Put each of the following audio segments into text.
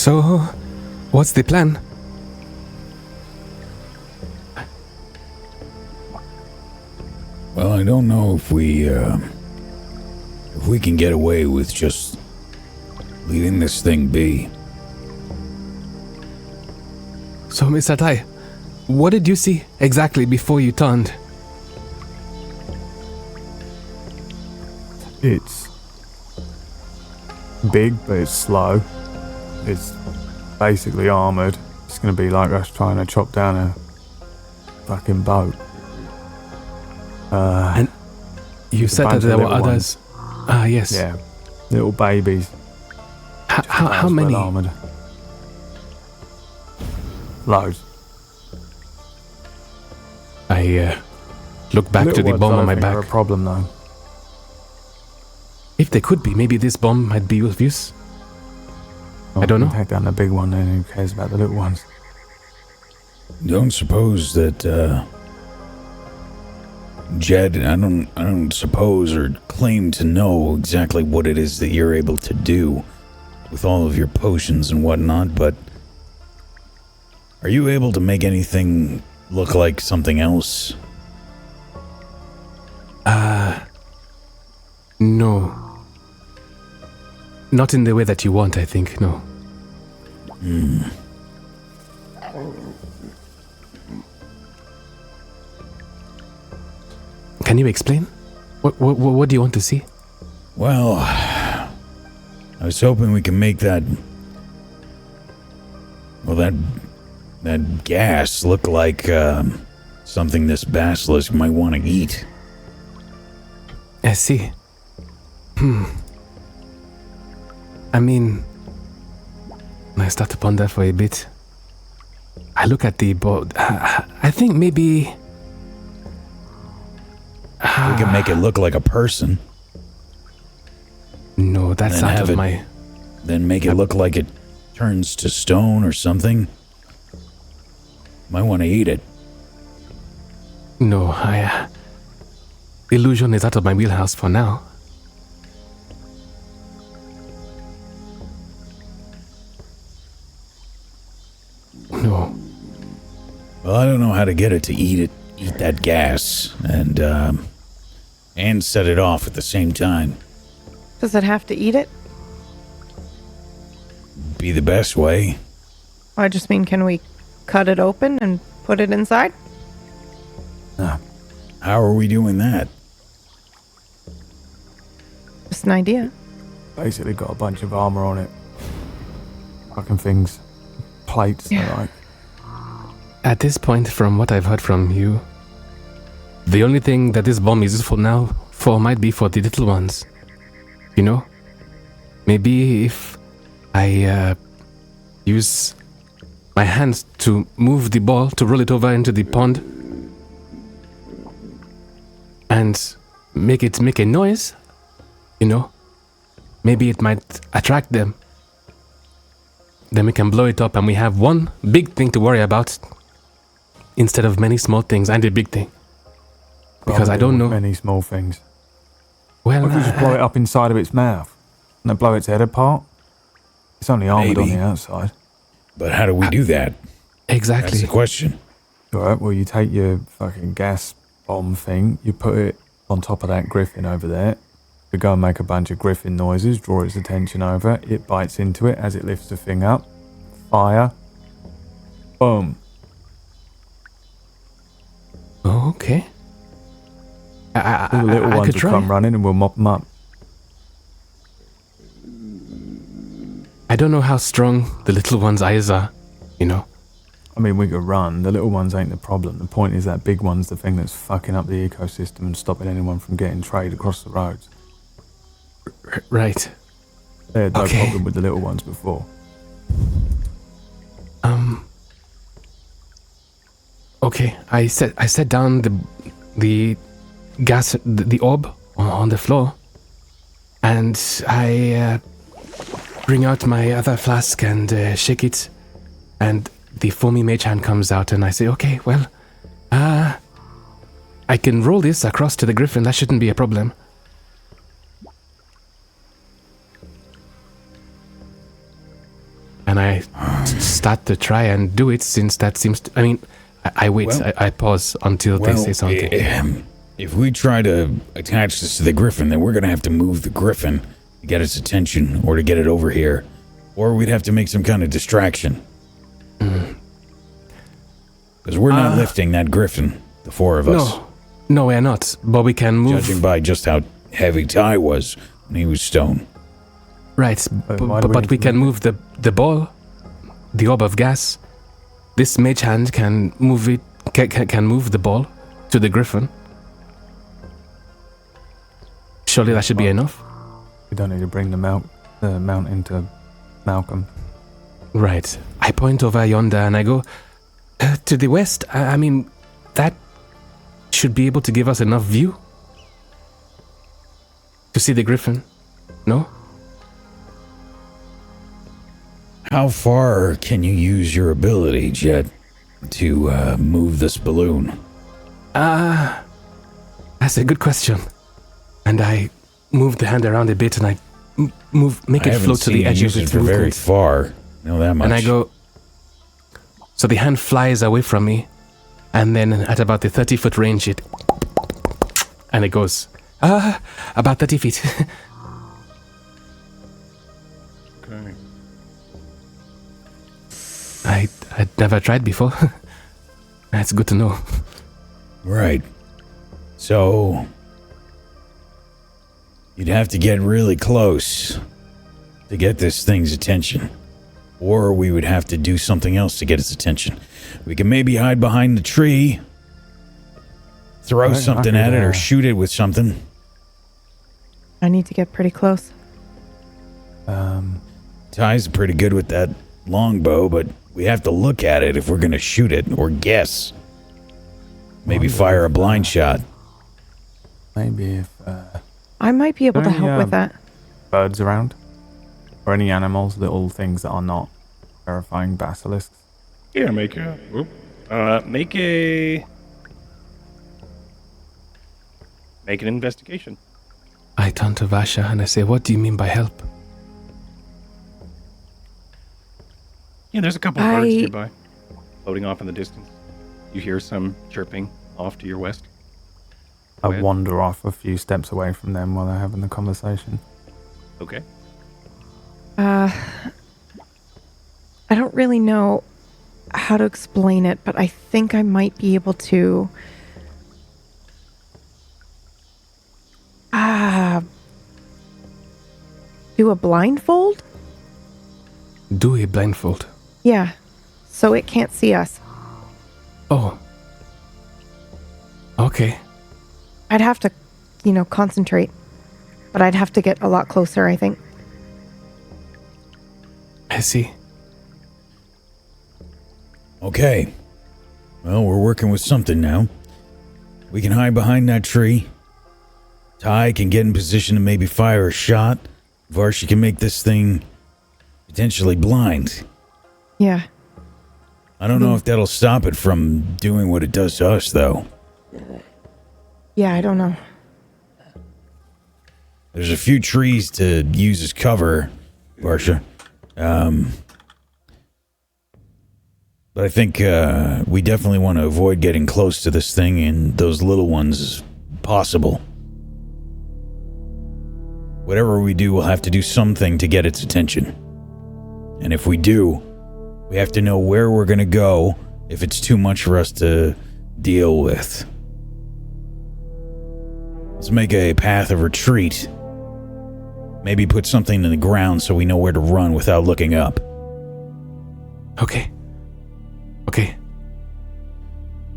So, what's the plan? Well, I don't know if we can get away with just leaving this thing be. So, Mr. Tai, what did you see exactly before you turned? It's big, but it's slow. It's basically armoured. It's going to be like us trying to chop down a fucking boat. And you said that there were others. Ah, yes. Yeah, little babies. How many? Well armoured. Loads. I look back to the bomb on my back. A problem though. If they could be, maybe this bomb might be of use. Well, I don't know. Take down the big one, then who cares about the little ones? Don't suppose that Jed, I don't suppose or claim to know exactly what it is that you're able to do with all of your potions and whatnot, but are you able to make anything look like something else? No. Not in the way that you want, I think, no. Can you explain? What do you want to see? Well, I was hoping we can make that gas look like something this basilisk might want to eat. I see. I mean, I start to ponder for a bit. I look at the board. I think maybe we can make it look like a person. No, that's out of my... Then make it look like it turns to stone or something. Might want to eat it. No, illusion is out of my wheelhouse for now. No. Well, I don't know how to get it to eat that gas, and set it off at the same time. Does it have to eat it? Be the best way. I just mean, can we cut it open and put it inside? How are we doing that? Just an idea. Basically got a bunch of armour on it. Fucking things. Plates, Yeah. they're like. At this point, from what I've heard from you, the only thing that this bomb is useful now for might be for the little ones. You know? Maybe if I use my hands to move the ball, to roll it over into the pond, and make it make a noise, you know? Maybe it might attract them. Then we can blow it up and we have one big thing to worry about instead of many small things and a big thing. Because I don't know. Many small things. Well, What if you just blow it up inside of its mouth and then blow its head apart? It's only armoured on Maybe. the outside. But how do we do that? exactly. That's the question. Alright, well, you take your fucking gas bomb thing, you put it on top of that griffin over there. You go and make a bunch of griffin noises, draw its attention over. It bites into it as it lifts the thing up. Fire. Boom. Okay. All the little I ones could will try. come running and we'll mop them up. I don't know how strong the little one's eyes are, you know. I mean, we could run. The little ones ain't the problem. The point is that big one's the thing that's fucking up the ecosystem and stopping anyone from getting trade across the roads. Right. They had no Okay. problem with the little ones before. Okay. I set down the gas, the orb on the floor, and I bring out my other flask and shake it, and the foamy mage hand comes out, and I say, okay, well, I can roll this across to the griffin. That shouldn't be a problem. And I start to try and do it since that seems to, I mean, I wait, Well- I pause until they say something. If we try to attach this to the griffin, then we're going to have to move the griffin to get its attention or to get it over here. Or we'd have to make some kind of distraction. Because we're not lifting that griffin, the four of us. No, we're not. But we can move. Judging by just how heavy Ty was when he was stone. Right, why do we but need we to can move move the ball, the orb of gas. This mage hand can move it. Can move the ball to the griffin. Surely that should be enough. We don't need to bring the mount into Malcolm. Right. I point over yonder and I go to the west. I mean, that should be able to give us enough view to see the griffin. No? How far can you use your ability, Jet, to move this balloon? That's a good question. And I move the hand around a bit and I make it float to the edge of its for very movement. far. Know that much. And I go, so the hand flies away from me, and then at about the 30-foot range, and it goes, about 30 feet. Okay. I'd never tried before. That's good to know. Right. So you'd have to get really close to get this thing's attention. Or we would have to do something else to get its attention. We can maybe hide behind the tree, throw something at it, or shoot it with something. I need to get pretty close. Ty's pretty good with that longbow, but we have to look at it if we're going to shoot it, or guess. Maybe fire a blind shot. Maybe if I might be able to help with that. birds around, or any animals, little things that are not terrifying basilisks. Yeah, make an investigation. I turn to Vasha and I say, what do you mean by help? Yeah, there's a couple birds nearby, floating off in the distance. You hear some chirping off to your west. I Go ahead. wander off a few steps away from them while they're having the conversation. Okay. I don't really know how to explain it, but I think I might be able to do a blindfold? Do a blindfold. Yeah, so it can't see us. Oh. Okay. I'd have to, concentrate, but I'd have to get a lot closer, I think. I see. Okay. Well, we're working with something now. We can hide behind that tree. Ty can get in position to maybe fire a shot. Varsha can make this thing potentially blind. Yeah. I don't know if that'll stop it from doing what it does to us, though. Yeah, I don't know. There's a few trees to use as cover, Varsha. But I think we definitely want to avoid getting close to this thing and those little ones as possible. Whatever we do, we'll have to do something to get its attention. And if we do, we have to know where we're going to go if it's too much for us to deal with. Let's make a path of retreat. Maybe put something in the ground so we know where to run without looking up. Okay. Okay.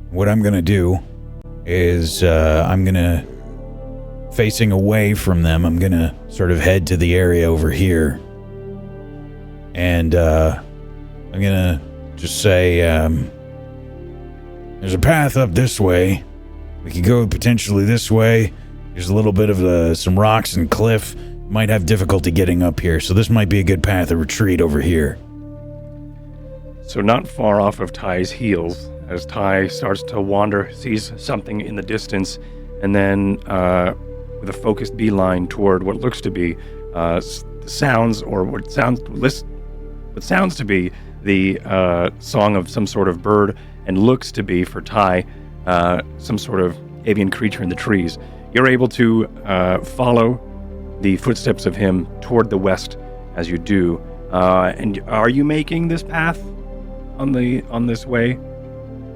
What I'm going to do is I'm going to, facing away from them, I'm going to sort of head to the area over here. And I'm going to just say, there's a path up this way. We could go potentially this way. There's a little bit of some rocks and cliff. Might have difficulty getting up here, so this might be a good path of retreat over here. So not far off of Ty's heels, as Ty starts to wander, sees something in the distance, and then with a focused beeline toward what looks to be sounds, or what sounds, what sounds to be the song of some sort of bird, and looks to be, for Ty, some sort of avian creature in the trees. You're able to follow the footsteps of him toward the west as you do. And are you making this path on this way,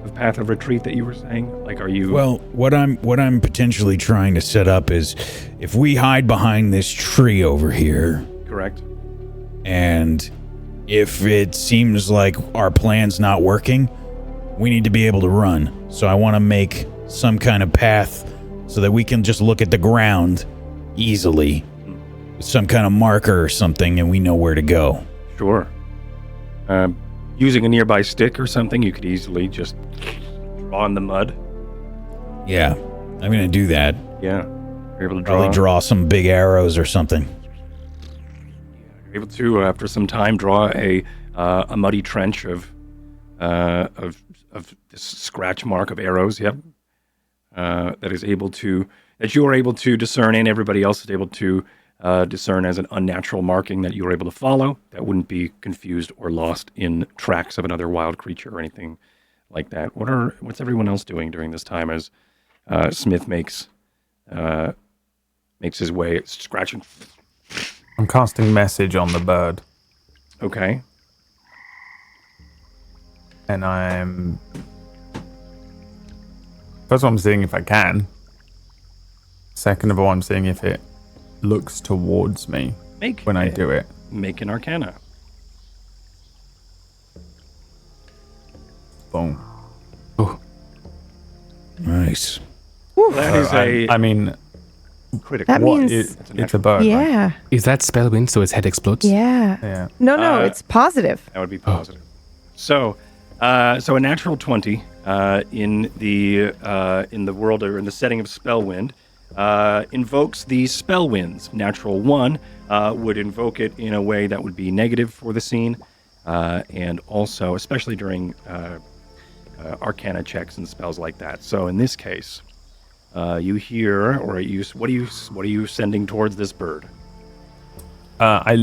the path of retreat that you were saying? Like, are you? Well, what I'm potentially trying to set up is, if we hide behind this tree over here, Correct. and if it seems like our plan's not working, we need to be able to run. So I want to make some kind of path so that we can just look at the ground easily, some kind of marker or something, and we know where to go. Sure. Using a nearby stick or something, you could easily just draw in the mud. Yeah, I'm gonna do that. Yeah. You're able to draw. Probably draw some big arrows or something. You're able to, after some time, draw a muddy trench of this scratch mark of arrows. Yep. That you are able to discern, and everybody else is able to discern as an unnatural marking that you are able to follow. That wouldn't be confused or lost in tracks of another wild creature or anything like that. What's everyone else doing during this time as Smith makes his way, scratching? I'm casting message on the bird, Okay. and I'm... First of all, I'm seeing if I can. Second of all, I'm seeing if it looks towards me when I do it. Make an Arcana. Boom. Oh, Nice. That is I mean, critical. That what? means- It's a bird, right? Yeah. is that Spellwind so his head explodes? Yeah. Yeah. No, it's positive. That would be positive. So a natural 20 in the world, or in the setting of Spellwind, invokes the Spellwinds. Natural 1 would invoke it in a way that would be negative for the scene, and also, especially during Arcana checks and spells like that. So in this case, you hear, or what are you sending towards this bird? I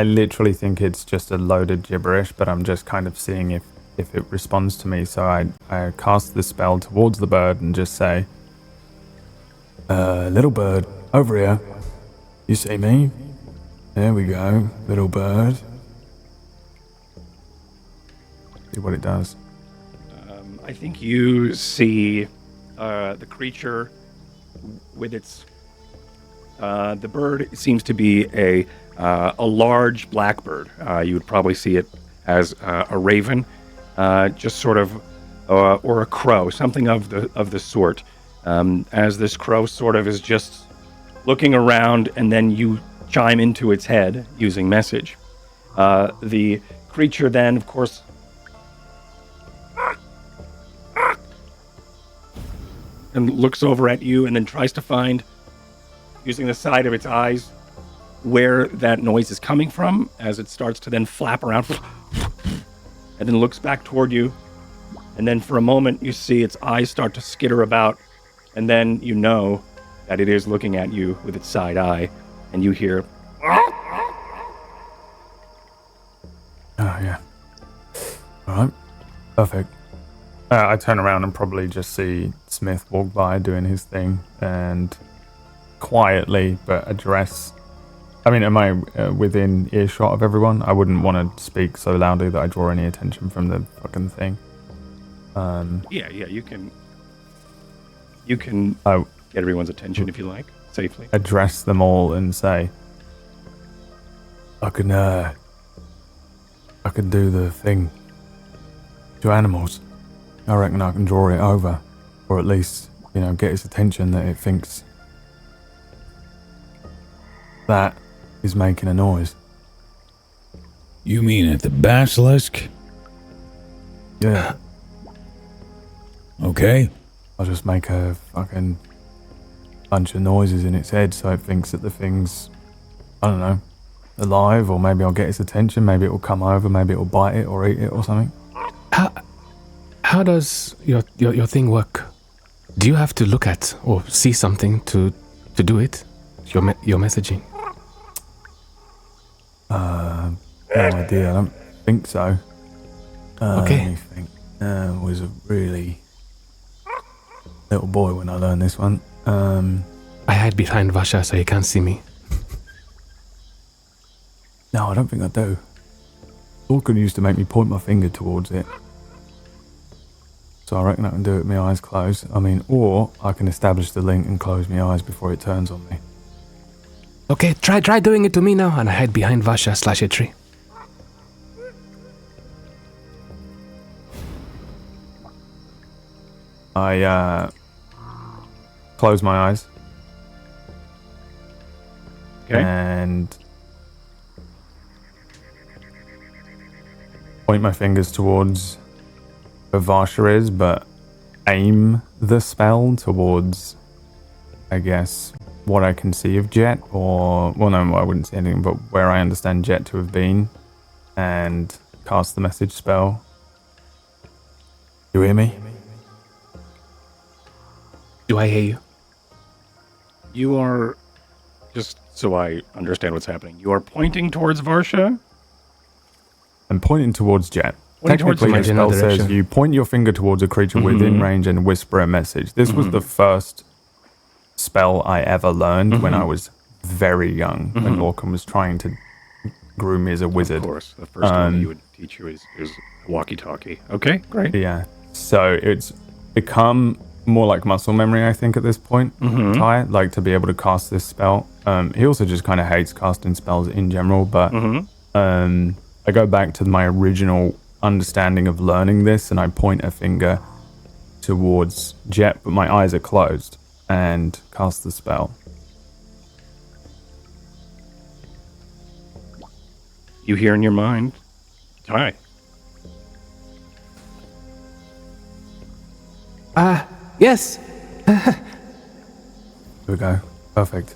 literally think it's just a load of gibberish, but I'm just kind of seeing if it responds to me. So I cast the spell towards the bird and just say, little bird, over here. You see me? There we go, little bird. See what it does. I think you see the creature with its. The bird seems to be a large blackbird. You would probably see it as a raven, just sort of, or a crow, something of the sort. As this crow sort of is just looking around, and then you chime into its head using message. The creature then, of course, and looks over at you, and then tries to find, using the side of its eyes, where that noise is coming from, as it starts to then flap around, and then looks back toward you, and then for a moment you see its eyes start to skitter about, and then you know that it is looking at you with its side eye, and you hear, Oh, yeah. Alright. Perfect. I turn around and probably just see Smith walk by doing his thing and quietly but address... I mean, am I within earshot of everyone? I wouldn't want to speak so loudly that I draw any attention from the fucking thing. yeah, you can I get everyone's attention if you like, safely. address them all and say, I can do the thing to animals. I reckon I can draw it over, or at least, get its attention that it thinks that is making a noise. You mean at the basilisk? Yeah, Okay. I'll just make a fucking bunch of noises in its head so it thinks that the thing's, I don't know, alive, or maybe I'll get its attention, maybe it will come over, maybe it will bite it or eat it or something. How does your thing work? Do you have to look at or see something to do it? Your messaging? No idea. I don't think so. Okay. Let me think. I was a really little boy when I learned this one. I hide behind Vasha so he can't see me. No, I don't think I do. Orkin used to make me point my finger towards it. So I reckon I can do it with my eyes closed. I mean, or I can establish the link and close my eyes before it turns on me. Okay, try doing it to me now, and I hide behind Vasha / a tree. I close my eyes. Okay. And point my fingers towards where Varsha is, but aim the spell towards, I guess, what I can see of Jet, or, well, no, I wouldn't see anything, but where I understand Jet to have been, and cast the message spell. You hear me? Do I hear you? You are, just so I understand what's happening, you are pointing towards Varsha? I'm pointing towards Jet. Pointing towards Technically, the the spell direction. says you point your finger towards a creature within range and whisper a message. This was the first spell I ever learned when I was very young, when Lorcan was trying to groom me as a wizard. Of course, the first one he would teach you is walkie-talkie. Okay, great. Yeah. So it's become more like muscle memory, I think, at this point. Ty, like to be able to cast this spell. He also just kind of hates casting spells in general, but I go back to my original understanding of learning this, and I point a finger towards Jet, but my eyes are closed, and cast the spell. You hear in your mind, hi. Yes. Here we go. Perfect.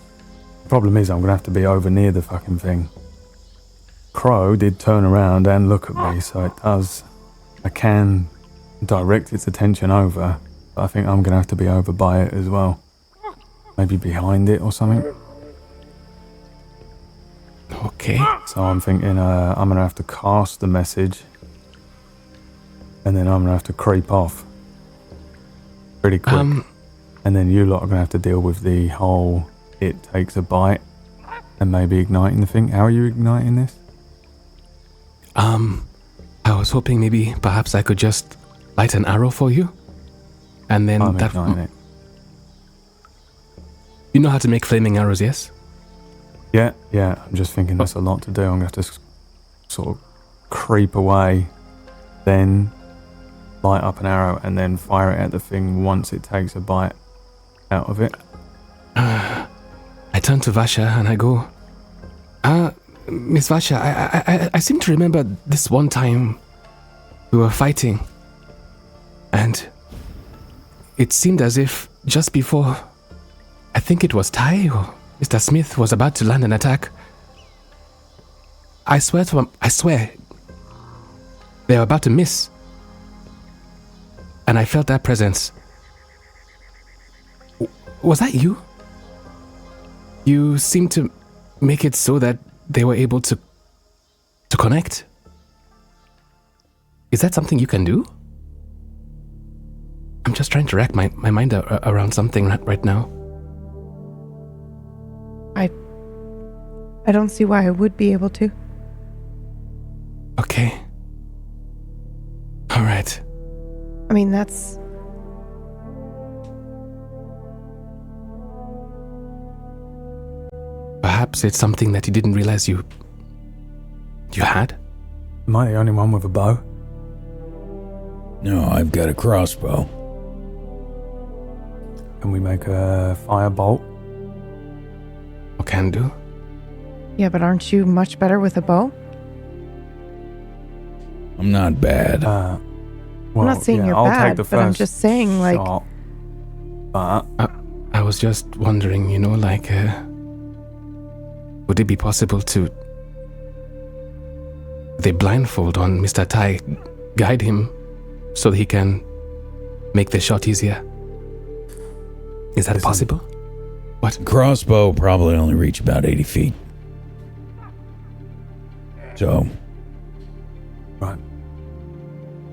The problem is I'm going to have to be over near the fucking thing. Crow did turn around and look at me, so it does. I can direct its attention over, but I think I'm going to have to be over by it as well. Maybe behind it or something. Okay. So I'm thinking I'm going to have to cast the message, and then I'm going to have to creep off pretty quick. And then you lot are going to have to deal with the whole it takes a bite and maybe igniting the thing. How are you igniting this? I was hoping maybe perhaps I could just light an arrow for you, and then I'm that. igniting it. You know how to make flaming arrows, yes? Yeah. I'm just thinking that's a lot to do. I'm going to have to sort of creep away, then light up an arrow, and then fire it at the thing once it takes a bite out of it. I turn to Vasha and I go, Miss Vasha, I seem to remember this one time we were fighting, and it seemed as if just before, I think it was Ty or Mr. Smith was about to land an attack. I swear they were about to miss, and I felt that presence. Was that you? You seemed to make it so that they were able to connect. Is that something you can do? I'm just trying to rack my mind around something right now. I don't see why I would be able to. Okay. All right. I mean, that's... Perhaps it's something that you didn't realize you had? Am I the only one with a bow? No, I've got a crossbow. Can we make a firebolt? Or can do? Yeah, but aren't you much better with a bow? I'm not bad. Well, I'm not saying you're I'll bad, take the but I'm first just saying, like... shot. But I was just wondering, would it be possible to... They blindfold on Mr. Tai, guide him so that he can make the shot easier? Is that possible? What? Crossbow probably only reach about 80 feet. So, Right.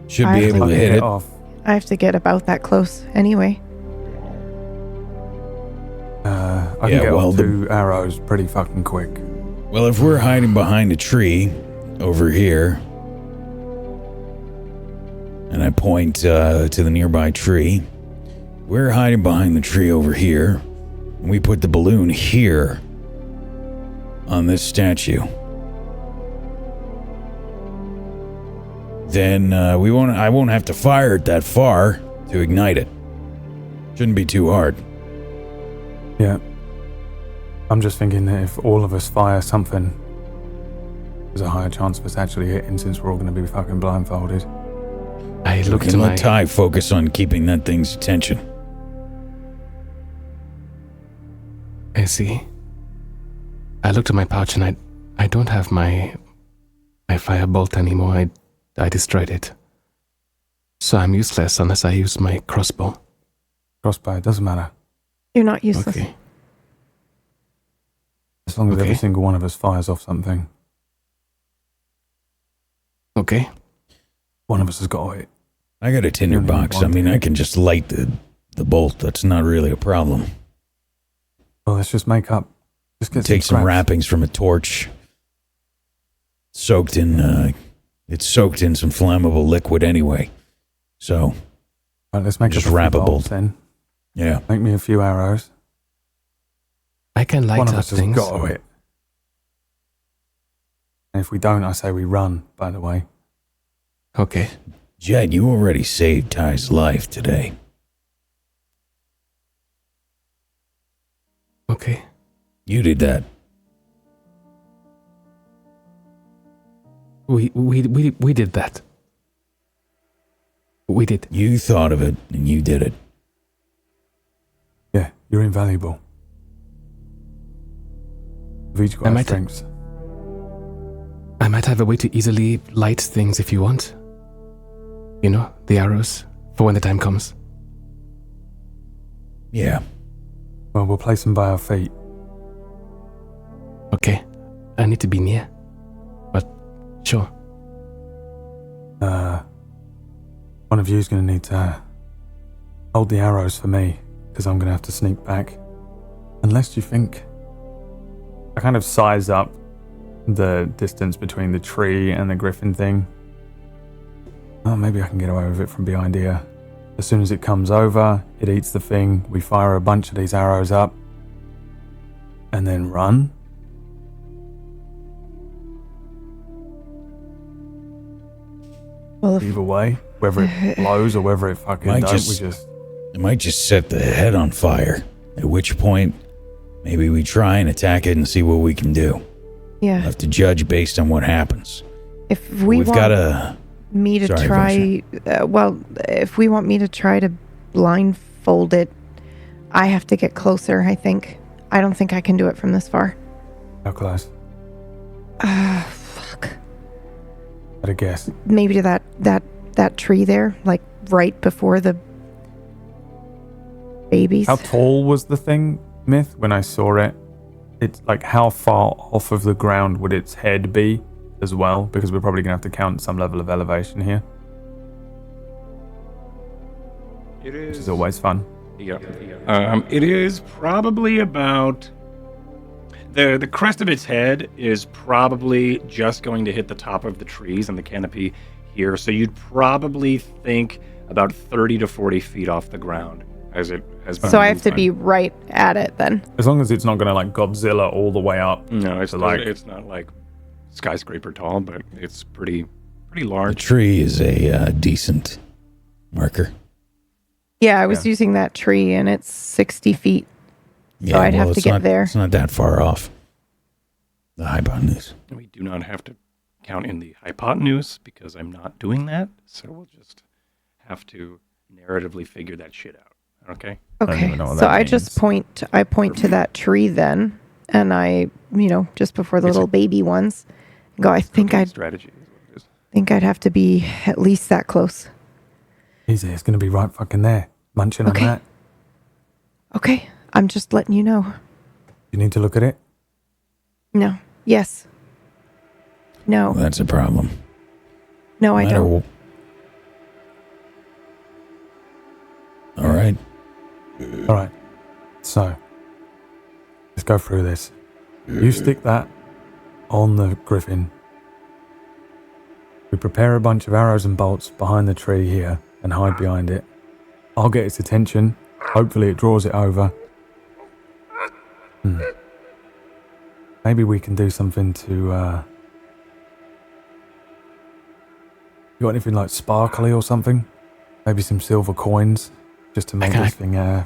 Should I be have able to to Get hit it. off. I have to get about that close anyway. I Yeah, can get well, off the- 2 arrows pretty fucking quick. Well, if we're hiding behind a tree over here, and I point to the nearby tree, we're hiding behind the tree over here, and we put the balloon here on this statue. Then I won't have to fire it that far to ignite it. Shouldn't be too hard. Yeah. I'm just thinking that if all of us fire something, there's a higher chance of us actually hitting since we're all going to be fucking blindfolded. I We looked can to my... let Ty focus on keeping that thing's attention. I see. I looked at my pouch and I don't have my firebolt anymore. I destroyed it. So I'm useless unless I use my crossbow. Crossbow, it doesn't matter. You're not useless. Okay. As long as Okay. every single one of us fires off something, Okay. one of us has got it. I got a tinder You only need box. I one mean, to I hit. can just light the bolt. That's not really a problem. Well, let's just make up. Just get Take some scraps. wrappings from a torch. Soaked in, it's soaked in some flammable liquid anyway. So, Right, let's make just up a few wrap a bolts bolt. then. yeah. Make me a few arrows. I can light One of up us has things. got to hit. And if we don't, I say we run, by the way. Okay. Jed, you already saved Ty's life today. Okay. You did that. We did that. We did. You thought of it, and you did it. Yeah, you're invaluable. We've each got I our might- strengths. I might have a way to easily light things if you want. You know, the arrows, for when the time comes. Yeah. Well, we'll place them by our feet. Okay. I need to be near. But, sure. One of you's going to need to hold the arrows for me, because I'm going to have to sneak back. Unless you think... I kind of size up the distance between the tree and the griffin thing. Oh, maybe I can get away with it from behind here. As soon as it comes over, it eats the thing, we fire a bunch of these arrows up, and then run. Well, if, Either way, whether it blows or whether it fucking Might don't, just- we just... It might just set the head on fire. At which point, maybe we try and attack it and see what we can do. We'll yeah, have to judge based on what happens. if we We've want got a... me to Sorry, try, if we want me to try to blindfold it, I have to get closer. I think. I don't think I can do it from this far. How close? Fuck. I'd a guess. Maybe to that tree there, like right before the babies. How tall was the thing, Myth, when I saw it? It's like, how far off of the ground would its head be as well? Because we're probably going to have to count some level of elevation here, It which is is always fun. Yeah. It is probably about the crest of its head is probably just going to hit the top of the trees and the canopy here. So you'd probably think about 30 to 40 feet off the ground as it has been. So I have to be right at it then. As long as it's not going to like Godzilla all the way up. No, it's So, like like- it's not like skyscraper tall, but it's pretty The large. tree is a decent marker. Yeah, I was Yeah. using that tree and it's 60 feet. Yeah, I'd have to it's get not- there. It's not that far off. The hypotenuse. We do not have to count in the hypotenuse because I'm not doing that. So we'll just have to narratively figure that shit out. Okay. don't Okay, even know what so that I just means. point to that tree then, and I, just before the It's a- little baby ones, go. I think Cooking I'd strategy is what it is. think I'd have to be at least that close. Easy, it's going to be right fucking there. Munching Okay. on that. Okay, I'm just letting you know. You need to look at it. No. Yes. No. Well, that's a problem. No, I don't. All right. All right. So, let's go through this. You stick that on the griffin. We prepare a bunch of arrows and bolts behind the tree here and hide behind it. I'll get its attention. Hopefully it draws it over. Maybe we can do something to... You got anything like sparkly or something? Maybe some silver coins, just to make this thing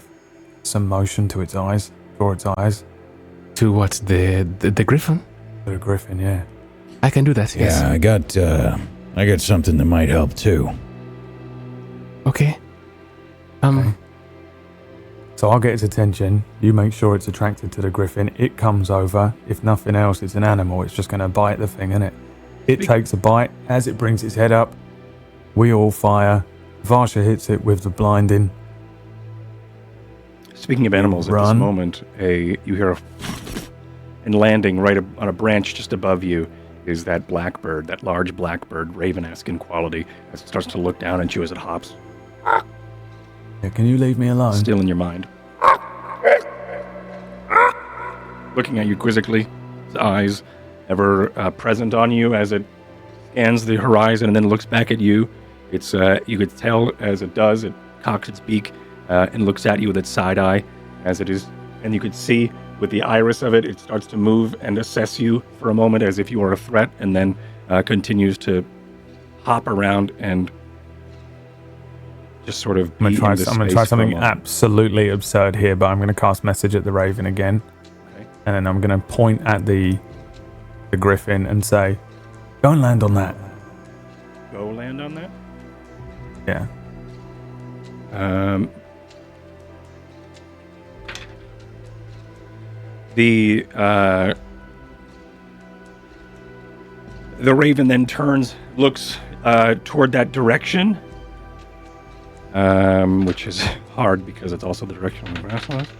some motion to its eyes, draw its eyes. To what? The griffin? The griffin, yeah. I can do that, yes. Yeah, I got something that might help too. Okay. Okay. So I'll get its attention. You make sure it's attracted to the griffin. It comes over. If nothing else, it's an animal. It's just going to bite the thing, innit? It takes a bite. As it brings its head up, we all fire. Varsha hits it with the blinding. Speaking of animals, at this moment, you hear and landing right on a branch just above you is that blackbird, that large blackbird, raven-esque in quality, as it starts to look down at you as it hops. Yeah, can you leave me alone? Still in your mind. Looking at you quizzically, his eyes ever present on you as it scans the horizon and then looks back at you. It's you could tell as it does, it cocks its beak and looks at you with its side eye as it is, and you could see with the iris of it, it starts to move and assess you for a moment as if you were a threat, and then continues to hop around and just sort of I'm going to try something absolutely absurd here, but I'm going to cast message at the raven again. Okay. And then I'm going to point at the griffin and say, go and land on that. Go land on that? Yeah. The raven then turns, looks toward that direction, which is hard because it's also the direction of the grasslands.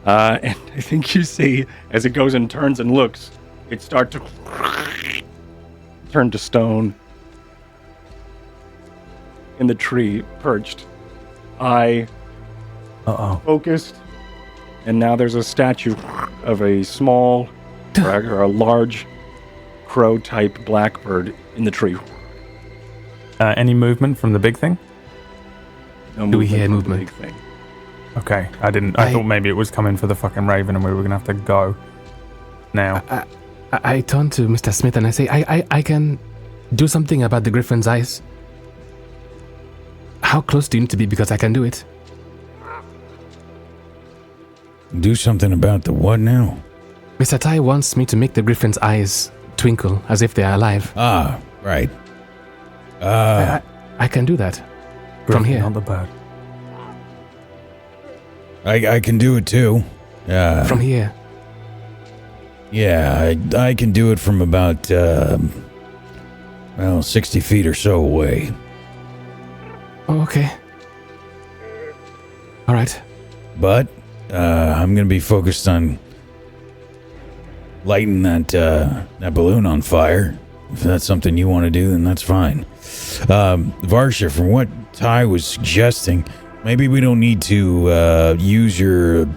And I think you see, as it goes and turns and looks, it starts to turn to stone in the tree, perched, eye focused, and now there's a statue of a small or a large crow-type blackbird in the tree. Any movement from the big thing? No Do we hear from the movement? big thing. Okay, I thought maybe it was coming for the fucking raven and we were going to have to go now. I turn to Mr. Smith and I say, I can do something about the griffin's eyes. How close do you need to be, because I can do it? Do something about the what now? Mr. Tai wants me to make the griffin's eyes twinkle as if they are alive. Ah, right. I can do that. Griffin, From here. not the bird. I can do it too. From here. Yeah, I can do it from about 60 feet or so away. Oh, okay. All right. But I'm gonna be focused on lighting that balloon on fire. If that's something you want to do, then that's fine. Varsha, from what Ty was suggesting, maybe we don't need to use your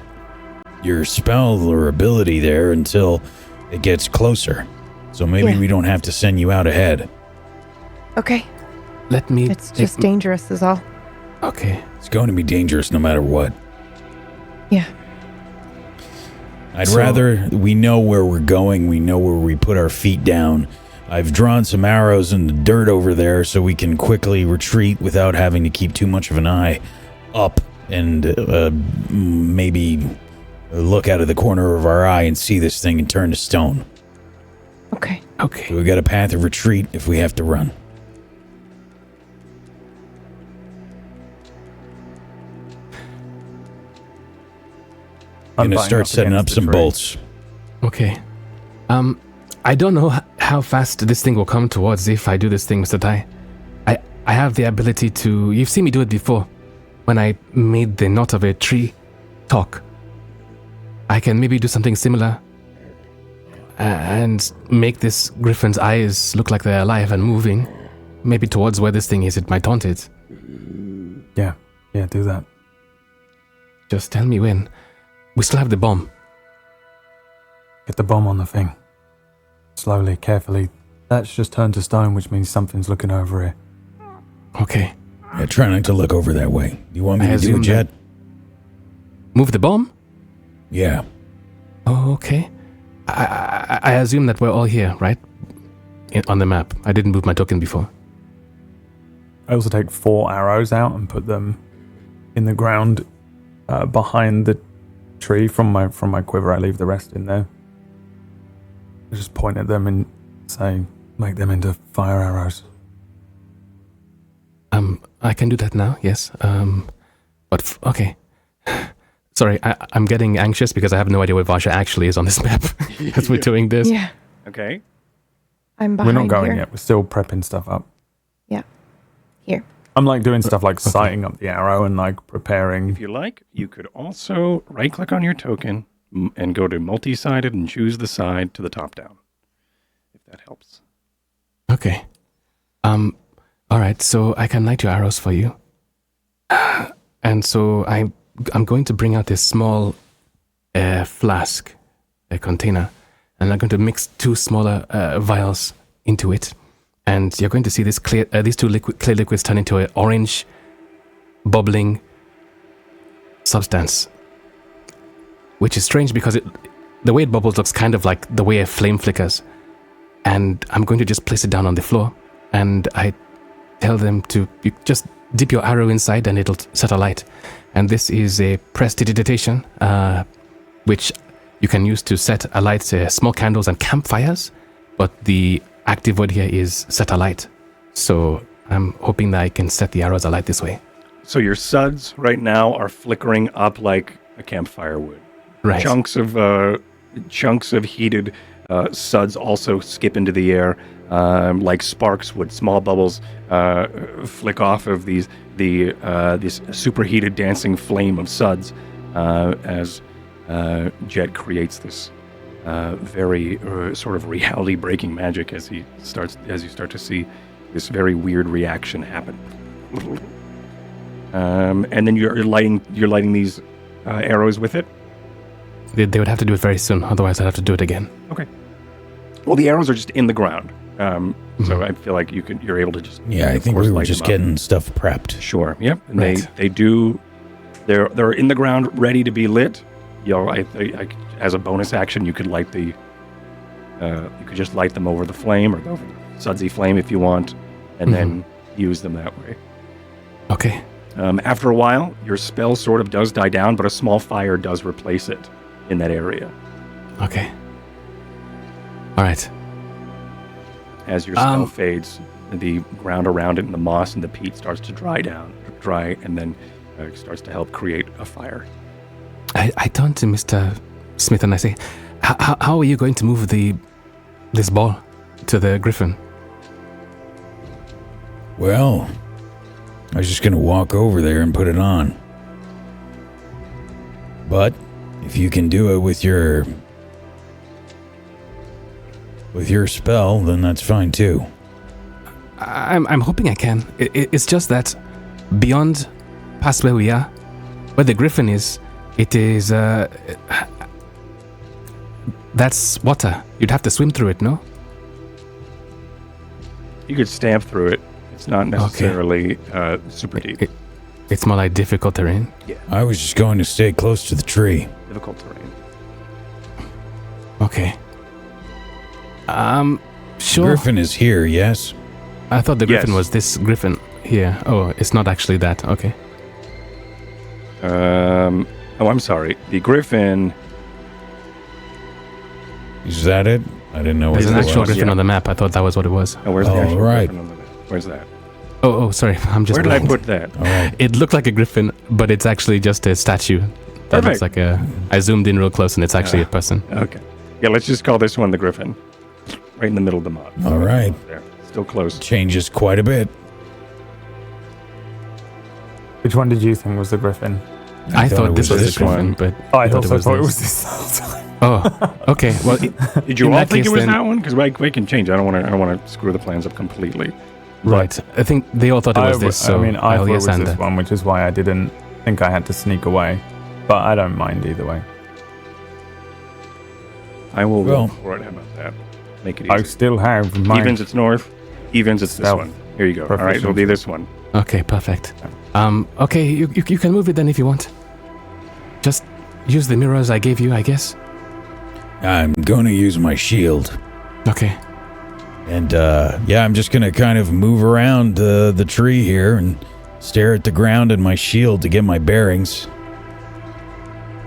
spell or ability there until it gets closer. So maybe we don't have to send you out ahead. Okay. Let me... It's just dangerous is all. Okay. It's going to be dangerous no matter what. Yeah. I'd rather we know where we're going. We know where we put our feet down. I've drawn some arrows in the dirt over there so we can quickly retreat without having to keep too much of an eye up and maybe look out of the corner of our eye and see this thing and turn to stone. Okay. Okay. So we got a path of retreat if we have to run. I'm gonna start setting up some bolts. Okay. I don't know how fast this thing will come towards if I do this thing, Mr. Tai. I have the ability to... You've seen me do it before. When I made the knot of a tree talk. I can maybe do something similar. And make this griffin's eyes look like they're alive and moving. maybe towards where this thing is, it might taunt it. Yeah, do that. Just tell me when. We still have the bomb. Get the bomb on the thing. Slowly, carefully. That's just turned to stone, which means something's looking over here. Okay. Yeah, try not to look over that way. Do you want me to do it, Jet? Move the bomb? Yeah. Oh, okay. I assume that we're all here, right? On the map. I didn't move my token before. I also take 4 arrows out and put them in the ground behind the tree from my quiver. I leave the rest in there. I just point at them and say, make them into fire arrows. I can do that now, yes. But okay. Sorry, I'm getting anxious because I have no idea where Varsha actually is on this map as we're doing this. Yeah. Okay. I'm behind We're not going here. yet. We're still prepping stuff up. Yeah. Here. I'm like doing stuff like sighting up the arrow and like preparing. If you like, you could also right-click on your token and go to multi-sided and choose the side to the top down, if that helps. Okay. All right, so I can light your arrows for you. And so I'm going to bring out this small flask, a container, and I'm going to mix 2 smaller vials into it. And you're going to see this these 2 clear liquids turn into an orange, bubbling substance. Which is strange because the way it bubbles looks kind of like the way a flame flickers. And I'm going to just place it down on the floor. And I tell them to just dip your arrow inside and it'll set a light. And this is a prestidigitation, which you can use to set alight small candles and campfires. But the active word here is set alight. So I'm hoping that I can set the arrows alight this way. So your suds right now are flickering up like a campfire would. Right. Chunks of heated suds also skip into the air like sparks would. Small bubbles flick off of this superheated dancing flame of suds as Jet creates this very sort of reality-breaking magic as you start to see this very weird reaction happen. And then you're lighting these arrows with it. They would have to do it very soon, otherwise I'd have to do it again. Okay. Well, the arrows are just in the ground, so I feel like you're able to just. Yeah, I think we were just getting stuff prepped. Sure. Yep. And Right. they're in the ground, ready to be lit. As a bonus action, you could light you could just light them over the flame or over the sudsy flame if you want, and then use them that way. Okay. After a while, your spell sort of does die down, but a small fire does replace it in that area. Okay. All right. As your spell fades, the ground around it and the moss and the peat starts to dry, and then starts to help create a fire. I turn to Mr. Smith and I say, how are you going to move this ball to the griffin? Well, I was just going to walk over there and put it on. But if you can do it with your spell, then that's fine too. I'm hoping I can. It's just that beyond past where we are, where the griffin is, it is that's water. You'd have to swim through it, no? You could stamp through it. It's not necessarily super deep. It's more like difficult terrain. Yeah. I was just going to stay close to the tree. Difficult terrain. Okay. Sure. Griffin is here, yes? I thought the griffin Yes. was this griffin here. Oh, it's not actually that. Okay. I'm sorry. The griffin. Is that it? I didn't know what There's an it actual was. griffin on the map. I thought that was what it was. Oh, where's the Oh, actual right. griffin on the map? Where's that? Oh, sorry. I'm just Where did I blind. put that? All right. It looked like a griffin, but it's actually just a statue. That Perfect. looks like I zoomed in real close, and it's actually a person. Okay. Yeah, let's just call this one the griffin. Right in the middle of the map. All right. There. Still close. Changes quite a bit. Which one did you think was the griffin? I thought this was this the griffin, one. but I also thought it this. was this whole time. Oh, okay. Well, Did you in all that think case, it was then- that one? Because we can change. I don't want to screw the plans up completely. Right. I think they all thought it was this, so I I'll thought it yes was and this one, which is why I didn't think I had to sneak away. But I don't mind either way. I will Well- roll for it. How about that? Make it I easy. still have my... Evens, it's north. Evens, it's this Stealth. one. Here you go. All right, it'll be this one. Okay, perfect. Okay, you can move it then if you want. Just use the mirrors I gave you, I guess. I'm going to use my shield. Okay. And, yeah, I'm just going to kind of move around the tree here and stare at the ground and my shield to get my bearings.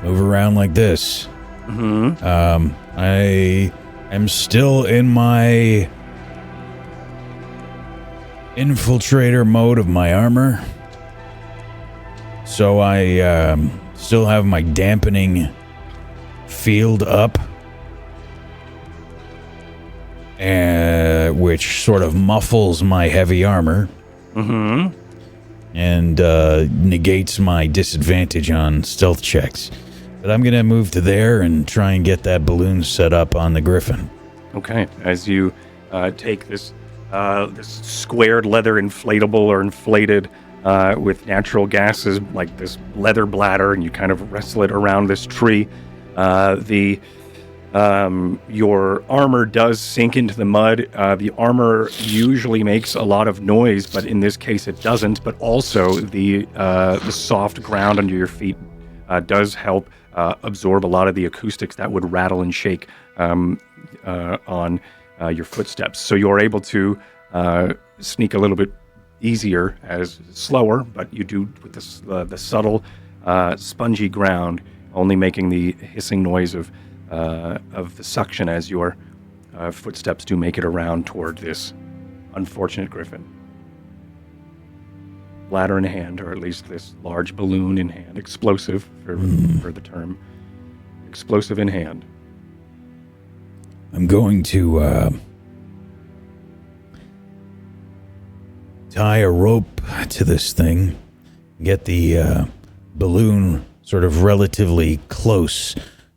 Move around like this. Mm-hmm. I am still in my infiltrator mode of my armor. So I still have my dampening field up. Which sort of muffles my heavy armor. Mm-hmm. And negates my disadvantage on stealth checks. But I'm going to move to there and try and get that balloon set up on the Griffin. Okay. As you take this squared leather inflatable or inflated with natural gases like this leather bladder, and you kind of wrestle it around this tree, your armor does sink into the mud. The armor usually makes a lot of noise, but in this case it doesn't. But also the soft ground under your feet does help absorb a lot of the acoustics that would rattle and shake on your footsteps. So you're able to sneak a little bit easier, as slower, but you do with the subtle, spongy ground, only making the hissing noise of the suction as your footsteps do make it around toward this unfortunate griffin. Bladder in hand, or at least this large balloon in hand. Explosive, for the term. Explosive in hand. I'm going to tie a rope to this thing, get the balloon sort of relatively close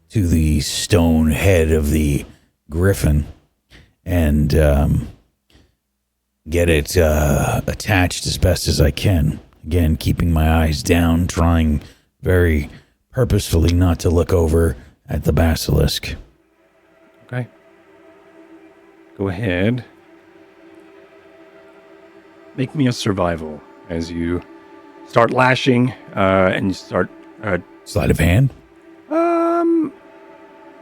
to the stone head of the griffin, and get it attached as best as I can. Again, keeping my eyes down, trying very purposefully not to look over at the basilisk. Okay. Go ahead. Make me a survival as you start lashing and you start... Sleight of hand?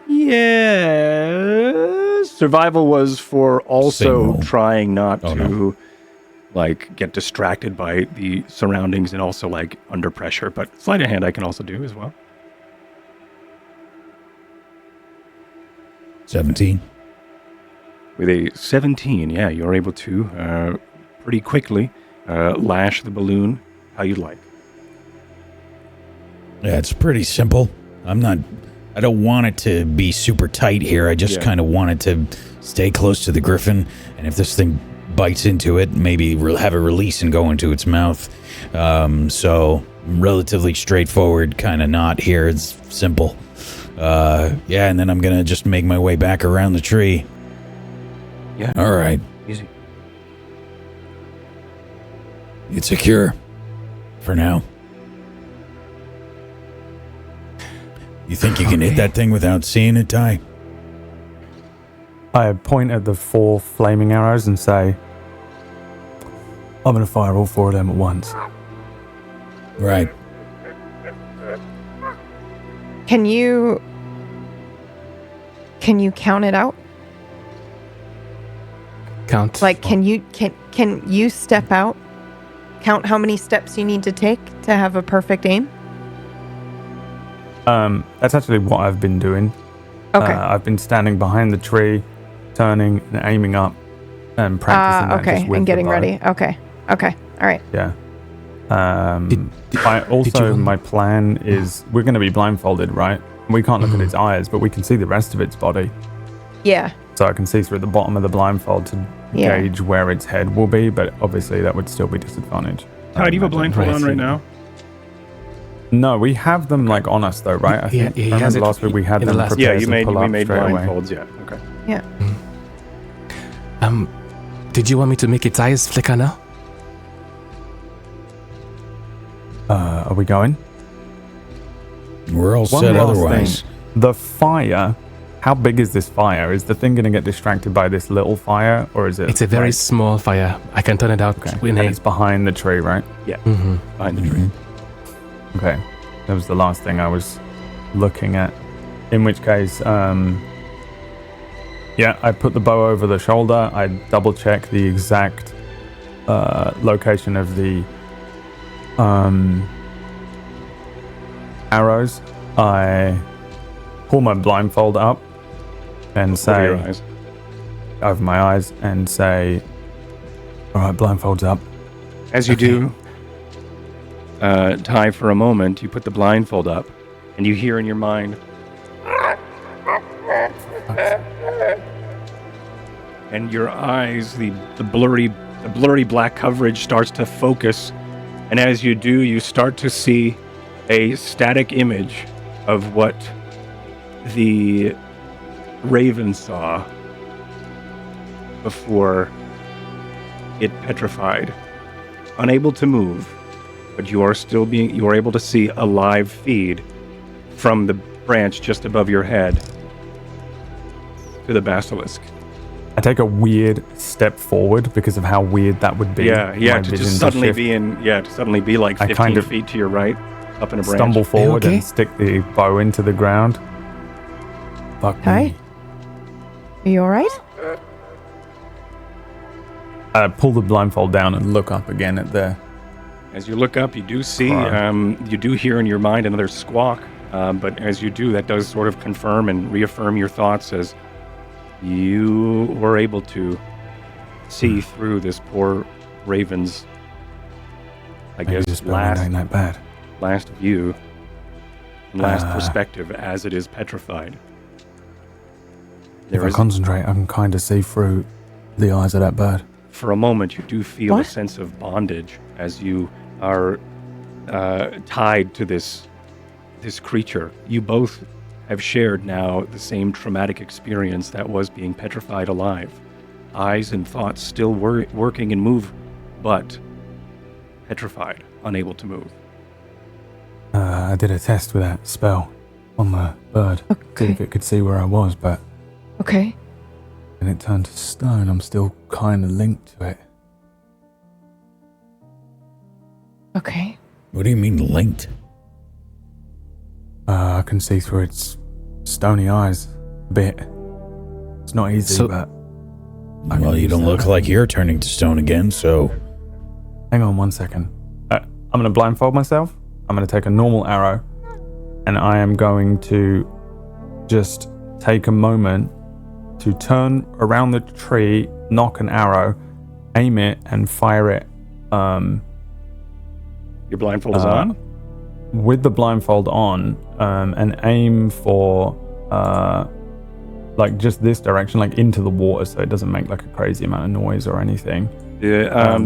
Yeah. Survival was for also Signal. trying not Oh, to no. like get distracted by the surroundings and also like under pressure. But sleight of hand I can also do as well. 17. With a 17, yeah, you're able to pretty quickly lash the balloon how you'd like. Yeah, it's pretty simple. I don't want it to be super tight here. I just kind of want it to stay close to the griffin. And if this thing bites into it, maybe have a release and go into its mouth. So relatively straightforward kind of knot here. It's simple. Yeah, and then I'm going to just make my way back around the tree. Yeah. All right. Easy. It's secure. For now. You think you can hit that thing without seeing it, Ty? I point at the 4 flaming arrows and say, I'm going to fire all 4 of them at once. Right. Can you count it out? Count. Like, can you step out? Count how many steps you need to take to have a perfect aim? That's actually what I've been doing. Okay. I've been standing behind the tree, turning and aiming up, and practicing that Okay, just with and getting the bow. ready. Okay. All right. Yeah. Did Also, you- my plan is we're going to be blindfolded, right? We can't look at its eyes, but we can see the rest of its body. Yeah. So I can see through the bottom of the blindfold to Yeah. gauge where its head will be, but obviously that would still be disadvantage. Ty, do you have a blindfold Right. on right now? No, we have them like on us though, right? I Yeah, think he I has remember it last week we had in the them last- prepared Yeah, to pull we up made straight away. blindfolds, yeah. Okay. Yeah. Did you want me to make its eyes flicker now? Are we going? We're all One set last otherwise. thing. The fire. How big is this fire? Is the thing going to get distracted by this little fire, or is it? It's a very small fire. I can turn it out in And a... it's behind the tree, right? Yeah, Mhm. behind the tree. Okay, that was the last thing I was looking at. In which case, yeah, I put the bow over the shoulder. I double check the exact location of the arrows. I pull my blindfold up and Over your say eyes. over my eyes and say, "All right, blindfold's up." As you do, Ty, for a moment, you put the blindfold up, and you hear in your mind, and your eyes, the blurry black coverage starts to focus, and as you do, you start to see a static image of what the raven saw before it petrified. Unable to move, but you are able to see a live feed from the branch just above your head to the basilisk. I take a weird step forward because of how weird that would be. Yeah, My to vision just suddenly shift. to suddenly be like I 15 kind of feet to your right, up in a branch. Stumble forward okay? and stick the bow into the ground. Fuck Ty? me. Are you alright? I pull the blindfold down and look up again at the... As you look up, you do see, Cry. you do hear in your mind another squawk, but as you do, that does sort of confirm and reaffirm your thoughts as you were able to see through this poor raven's, I Maybe guess, this building ain't that bad. last view, last perspective as it is petrified. If There I is, concentrate, I can kind of see through the eyes of that bird. for a moment, you do feel a What? sense of bondage as you are tied to this creature. You both have shared now the same traumatic experience that was being petrified alive. Eyes and thoughts still working and move, but petrified, unable to move. I did a test with that spell on the bird. See Okay. if it could see where I was, but Okay. when it turned to stone, I'm still kind of linked to it. Okay. What do you mean linked? I can see through its stony eyes a bit. It's not easy, So- but... Well, you don't look like you're turning to stone again, so... Hang on 1 second. I'm going to blindfold myself. I'm going to take a normal arrow. And I am going to just take a moment to turn around the tree, knock an arrow, aim it, and fire it Your blindfold is on? with the blindfold on, and aim for like just this direction, like into the water, so it doesn't make like a crazy amount of noise or anything.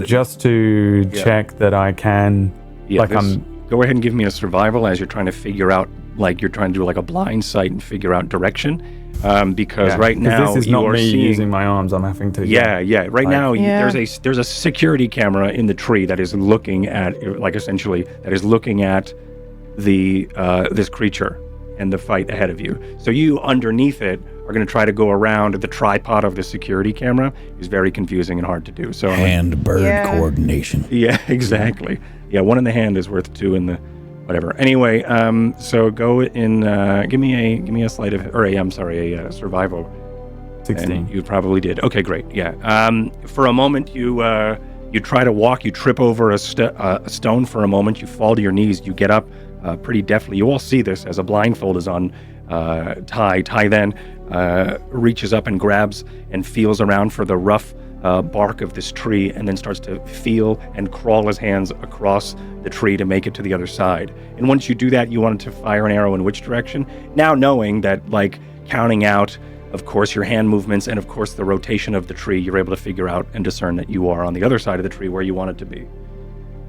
Just to check that I can, Go ahead and give me a survival as you're trying to figure out, like you're trying to do like a blind sight and figure out direction. Because right now this is you not are me seeing, using my arms. I'm having to. Yeah. Right now Yeah. there's a security camera in the tree that is looking at, like essentially that is looking at the this creature and the fight ahead of you. So you underneath it are going to try to go around the tripod of the security camera. Is very confusing and hard to do. So Hand-bird Yeah. coordination. yeah, exactly. Yeah, one in the hand is worth two in the whatever. Anyway, so go in. Give me a sleight of, or a survival. 16. And you probably did. Okay, great. Yeah. For a moment, you try to walk. You trip over a stone for a moment. You fall to your knees. You get up pretty deftly. You all see this as a blindfold is on Ty. Ty then reaches up and grabs and feels around for the rough bark of this tree, and then starts to feel and crawl his hands across the tree to make it to the other side. And once you do that, you wanted to fire an arrow in which direction? Now knowing that, like, counting out, of course, your hand movements and, of course, the rotation of the tree, you're able to figure out and discern that you are on the other side of the tree where you want it to be.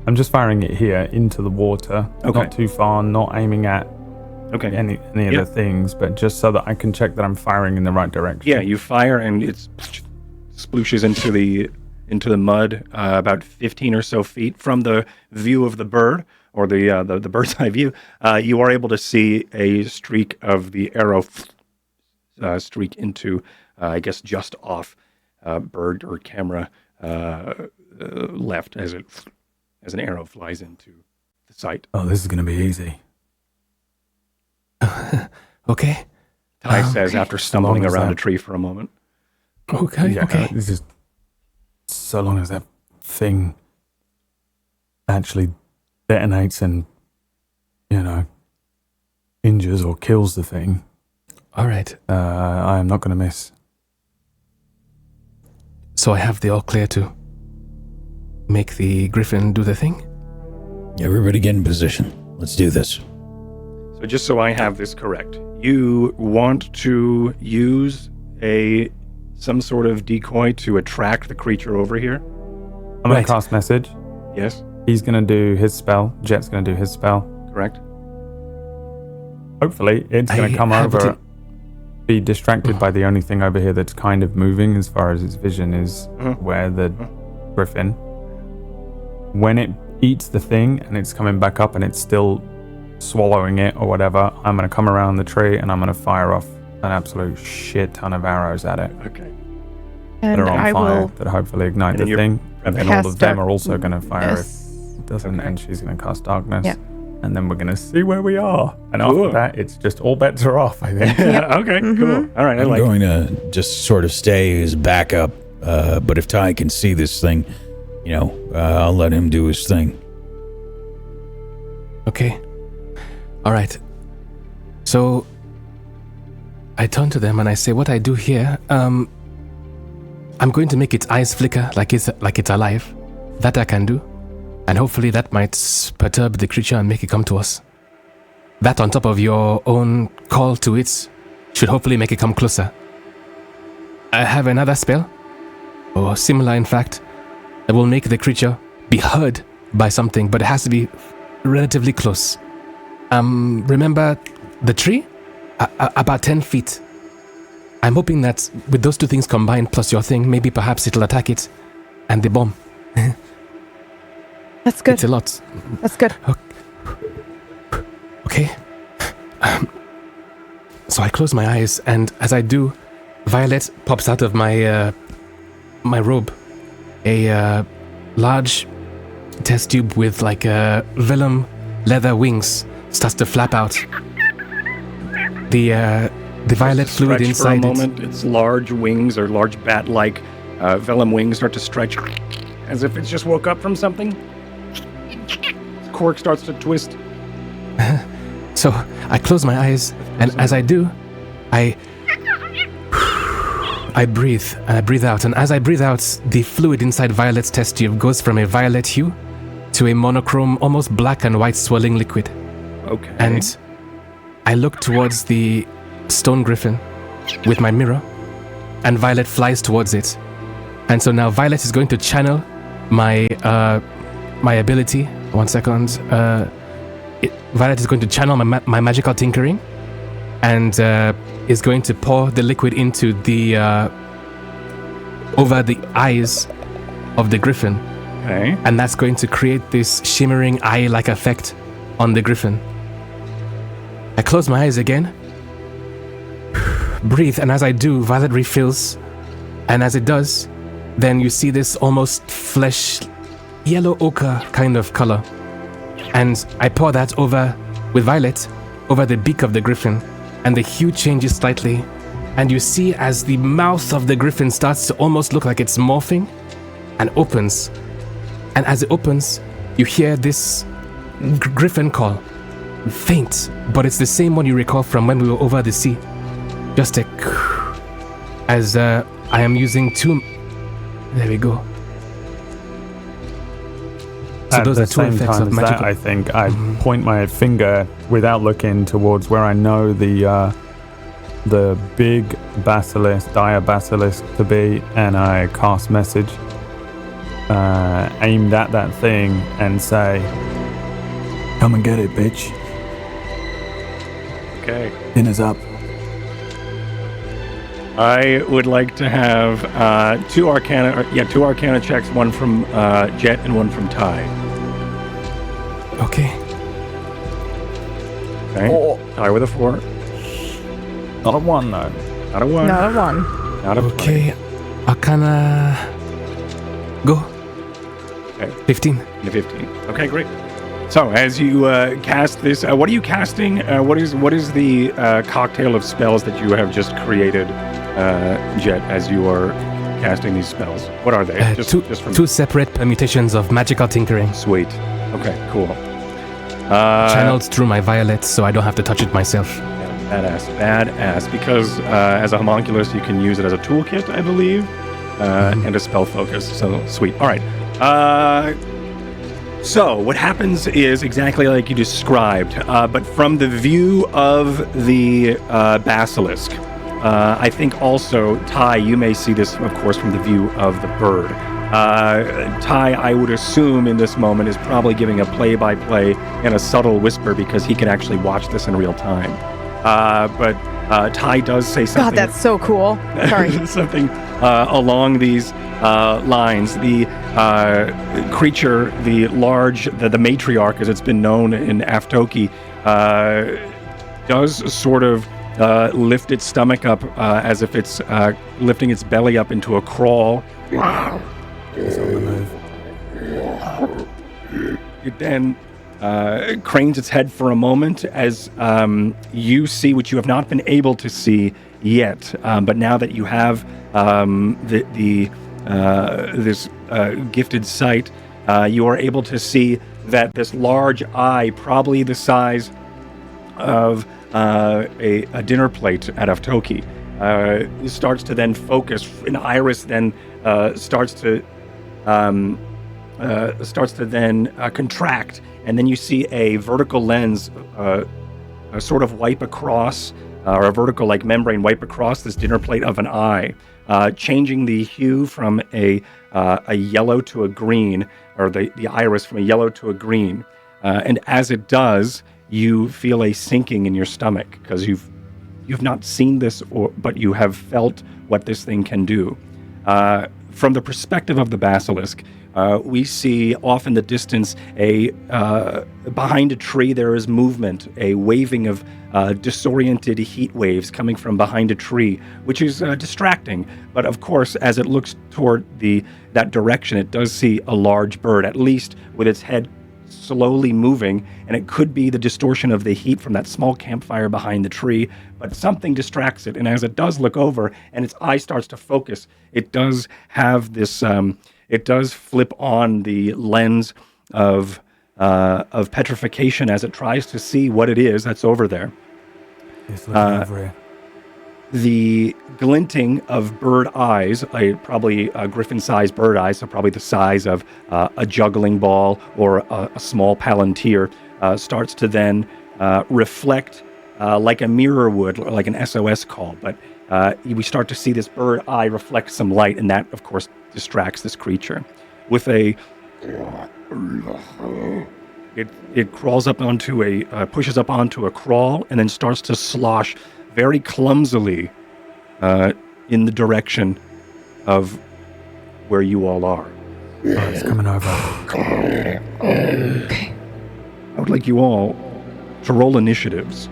I'm just firing it here into the water. Okay. Not too far, not aiming at Okay. any of the things, but just so that I can check that I'm firing in the right direction. Yeah, you fire and it splooshes into into the mud, about 15 or so feet from the view of the bird, or the bird's eye view. You are able to see a streak of the arrow streak into, I guess, just off bird or camera left as an arrow flies into the sight. Oh, this is going to be easy. Okay. Ty says after stumbling long as around that- a tree for a moment. Okay. Yeah, Okay. this is so long as that thing actually detonates and, injures or kills the thing, All right. I am not going to miss. So I have the all clear to make the griffin do the thing? Everybody get in position. Let's do this. So just so I have this correct, you want to use some sort of decoy to attract the creature over here? I'm going Right. to cast message. Yes, He's going to do his spell. Jet's going to do his spell. correct. Hopefully, it's going to come have over, it be distracted by the only thing over here that's kind of moving as far as its vision is where the griffin. When it eats the thing and it's coming back up and it's still swallowing it or whatever, I'm going to come around the tree and I'm going to fire off an absolute shit ton of arrows at it Okay. that And are on I fire will that hopefully ignite And the then you're thing. And then all cast of them dark- are also going to fire Yes. if it doesn't, Okay. and she's going to cast darkness. Yeah. And then we're going to see where we are. And Cool. after that, it's just all bets are off, I think. Okay, cool. All right, I I'm like it. going to just sort of stay as backup, but if Ty can see this thing, I'll let him do his thing. Okay. All right. So I turn to them and I say, what I do here, I'm going to make its eyes flicker like it's alive. That I can do. And hopefully that might perturb the creature and make it come to us. That on top of your own call to it should hopefully make it come closer. I have another spell, or similar in fact, that will make the creature be heard by something, but it has to be relatively close. Remember the tree? About 10 feet. I'm hoping that with those two things combined plus your thing, maybe perhaps it'll attack it and the bomb. That's good. It's a lot. That's good. Okay. So I close my eyes, and as I do, Violet pops out of my my robe. A large test tube with like vellum leather wings starts to flap out. The violet fluid Stretch inside for a it. moment. Its large wings or large bat-like vellum wings start to stretch as if it's just woke up from something. Its cork starts to twist. So I close my eyes, and as I do, I breathe, and I breathe out. And as I breathe out, the fluid inside Violet's test tube goes from a violet hue to a monochrome, almost black and white swirling liquid. Okay. And I look towards the stone griffin with my mirror, and Violet flies towards it. And so now Violet is going to channel my my ability. 1 second. Violet is going to channel my magical tinkering, and is going to pour the liquid into the over the eyes of the griffin, Okay. and that's going to create this shimmering eye-like effect on the griffin. I close my eyes again, breathe, and as I do, Violet refills, and as it does, then you see this almost flesh, yellow ochre kind of color, and I pour that over with Violet over the beak of the griffin, and the hue changes slightly, and you see as the mouth of the griffin starts to almost look like it's morphing and opens, and as it opens, you hear this griffin call. Faint, but it's the same one you recall from when we were over the sea. Just a as I am using two. There we go. So At those the are two same effects time of as magical. that, I think I point my finger without looking towards where I know the big basilisk, dire basilisk to be, and I cast message aimed at that thing and say, "Come and get it, bitch. Okay. Dinner's up." I would like to have two Arcana checks, one from Jet and one from Ty. Okay. Okay. Oh. Ty with a 4. Not a 1, though. Not a 1. Not a 1. Not a Okay. Arcana. Go. Okay. 15. And a 15. Okay, great. So as you cast this, what are you casting? What is the cocktail of spells that you have just created, Jet, as you are casting these spells? What are they? Two separate permutations of magical tinkering. Sweet. Okay, cool. Channeled through my violets, so I don't have to touch it myself. Badass. Because as a homunculus, you can use it as a toolkit, I believe, and a spell focus. So sweet. All right. So what happens is exactly like you described, but from the view of the basilisk. I think also, Ty, you may see this, of course, from the view of the bird. Ty, I would assume in this moment, is probably giving a play-by-play in a subtle whisper because he can actually watch this in real time. But Ty does say something. God, that's so cool. Sorry. Something along these lines. The creature, the matriarch, as it's been known in Aftoki, does sort of lift its stomach up as if it's lifting its belly up into a crawl. It's on the move. It then cranes its head for a moment as you see what you have not been able to see yet. But now that you have this gifted sight, you are able to see that this large eye, probably the size of a dinner plate at Aftoki, starts to then focus. An iris then starts to then contract, and then you see a vertical lens sort of wipe across, or a vertical like membrane wipe across this dinner plate of an eye, changing the hue from a yellow to a green, or the iris from a yellow to a green. And as it does, you feel a sinking in your stomach because you've not seen this, but you have felt what this thing can do. From the perspective of the basilisk, we see off in the distance behind a tree there is movement, a waving of disoriented heat waves coming from behind a tree, which is distracting. But of course, as it looks toward that direction, it does see a large bird, at least with its head slowly moving, and it could be the distortion of the heat from that small campfire behind the tree, but something distracts it. And as it does look over and its eye starts to focus, it does have this, it does flip on the lens of petrification as it tries to see what it is that's over there. It's looking over here. The glinting of bird eyes, probably a griffin-sized bird eye, so probably the size of a juggling ball or a small palantir, starts to then reflect like a mirror would, like an SOS call. But we start to see this bird eye reflect some light, and that, of course, distracts this creature. With it crawls up onto pushes up onto a crawl, and then starts to slosh very clumsily in the direction of where you all are. Oh, it's coming over. Okay. I would like you all to roll initiatives.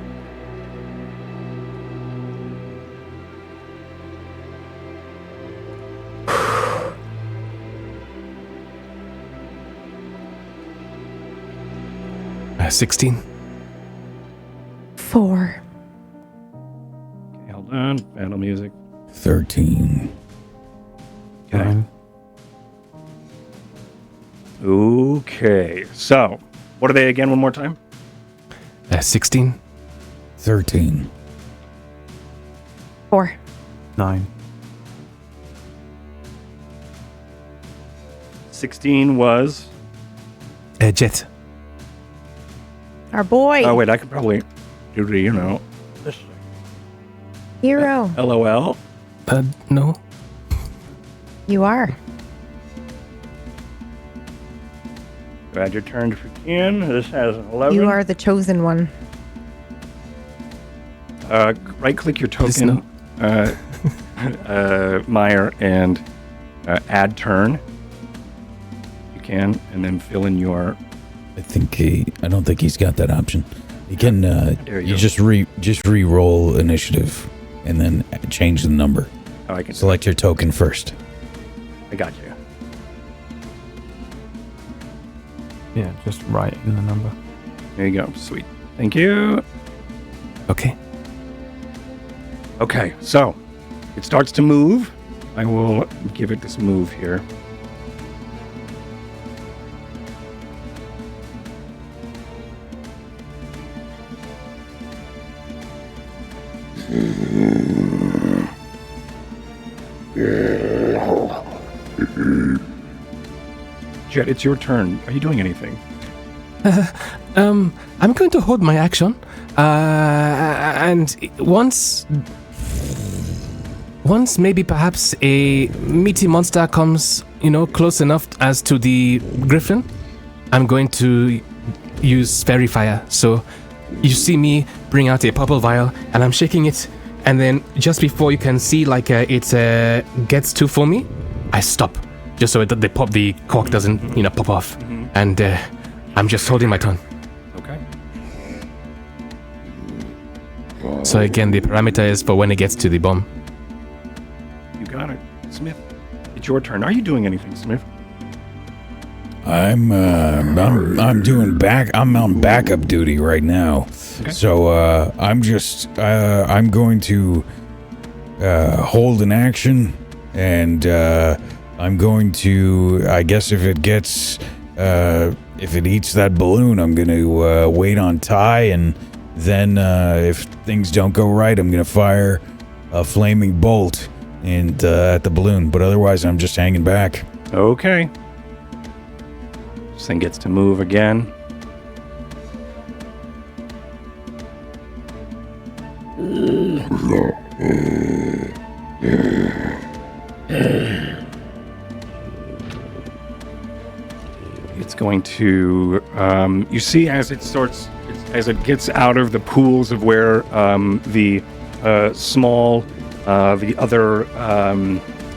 Uh, 16. 4. Okay, hold on. Battle music. 13. Okay. 9. Okay. So, what are they again one more time? 16. 13. 4. 9. 16 was... Jet. Our boy. Oh, wait, I could probably do the, Hero. LOL. No. You are. Add your turn if you can. This has an 11. You are the chosen one. Right-click your token. Meyer, and add turn. You can, and then fill in your. I don't think he's got that option. He can. You just re-roll initiative, and then change the number. Oh, I can select your token first. I got you. Yeah, just write in the number. There you go. Sweet. Thank you. Okay. Okay, so it starts to move. I will give it this move here. Jet, it's your turn. Are you doing anything? I'm going to hold my action, and once maybe perhaps a meaty monster comes, close enough as to the griffin, I'm going to use fairy fire. So you see me bring out a purple vial, and I'm shaking it, and then just before you can see it gets too foamy, I stop, just so the cork doesn't pop off, and I'm just holding my tongue. Okay. So again, the parameter is for when it gets to the bomb. You got it. Smith, it's your turn. Are you doing anything, Smith? I'm doing I'm on backup duty right now. Okay. So I'm going to hold an action, and I'm going to, I guess if it gets if it eats that balloon, I'm going to wait on Ty, and then if things don't go right, I'm going to fire a flaming bolt at the balloon. But otherwise, I'm just hanging back. Okay. This thing gets to move again. It's going to, you see as it gets out of the pools of where the small, the other,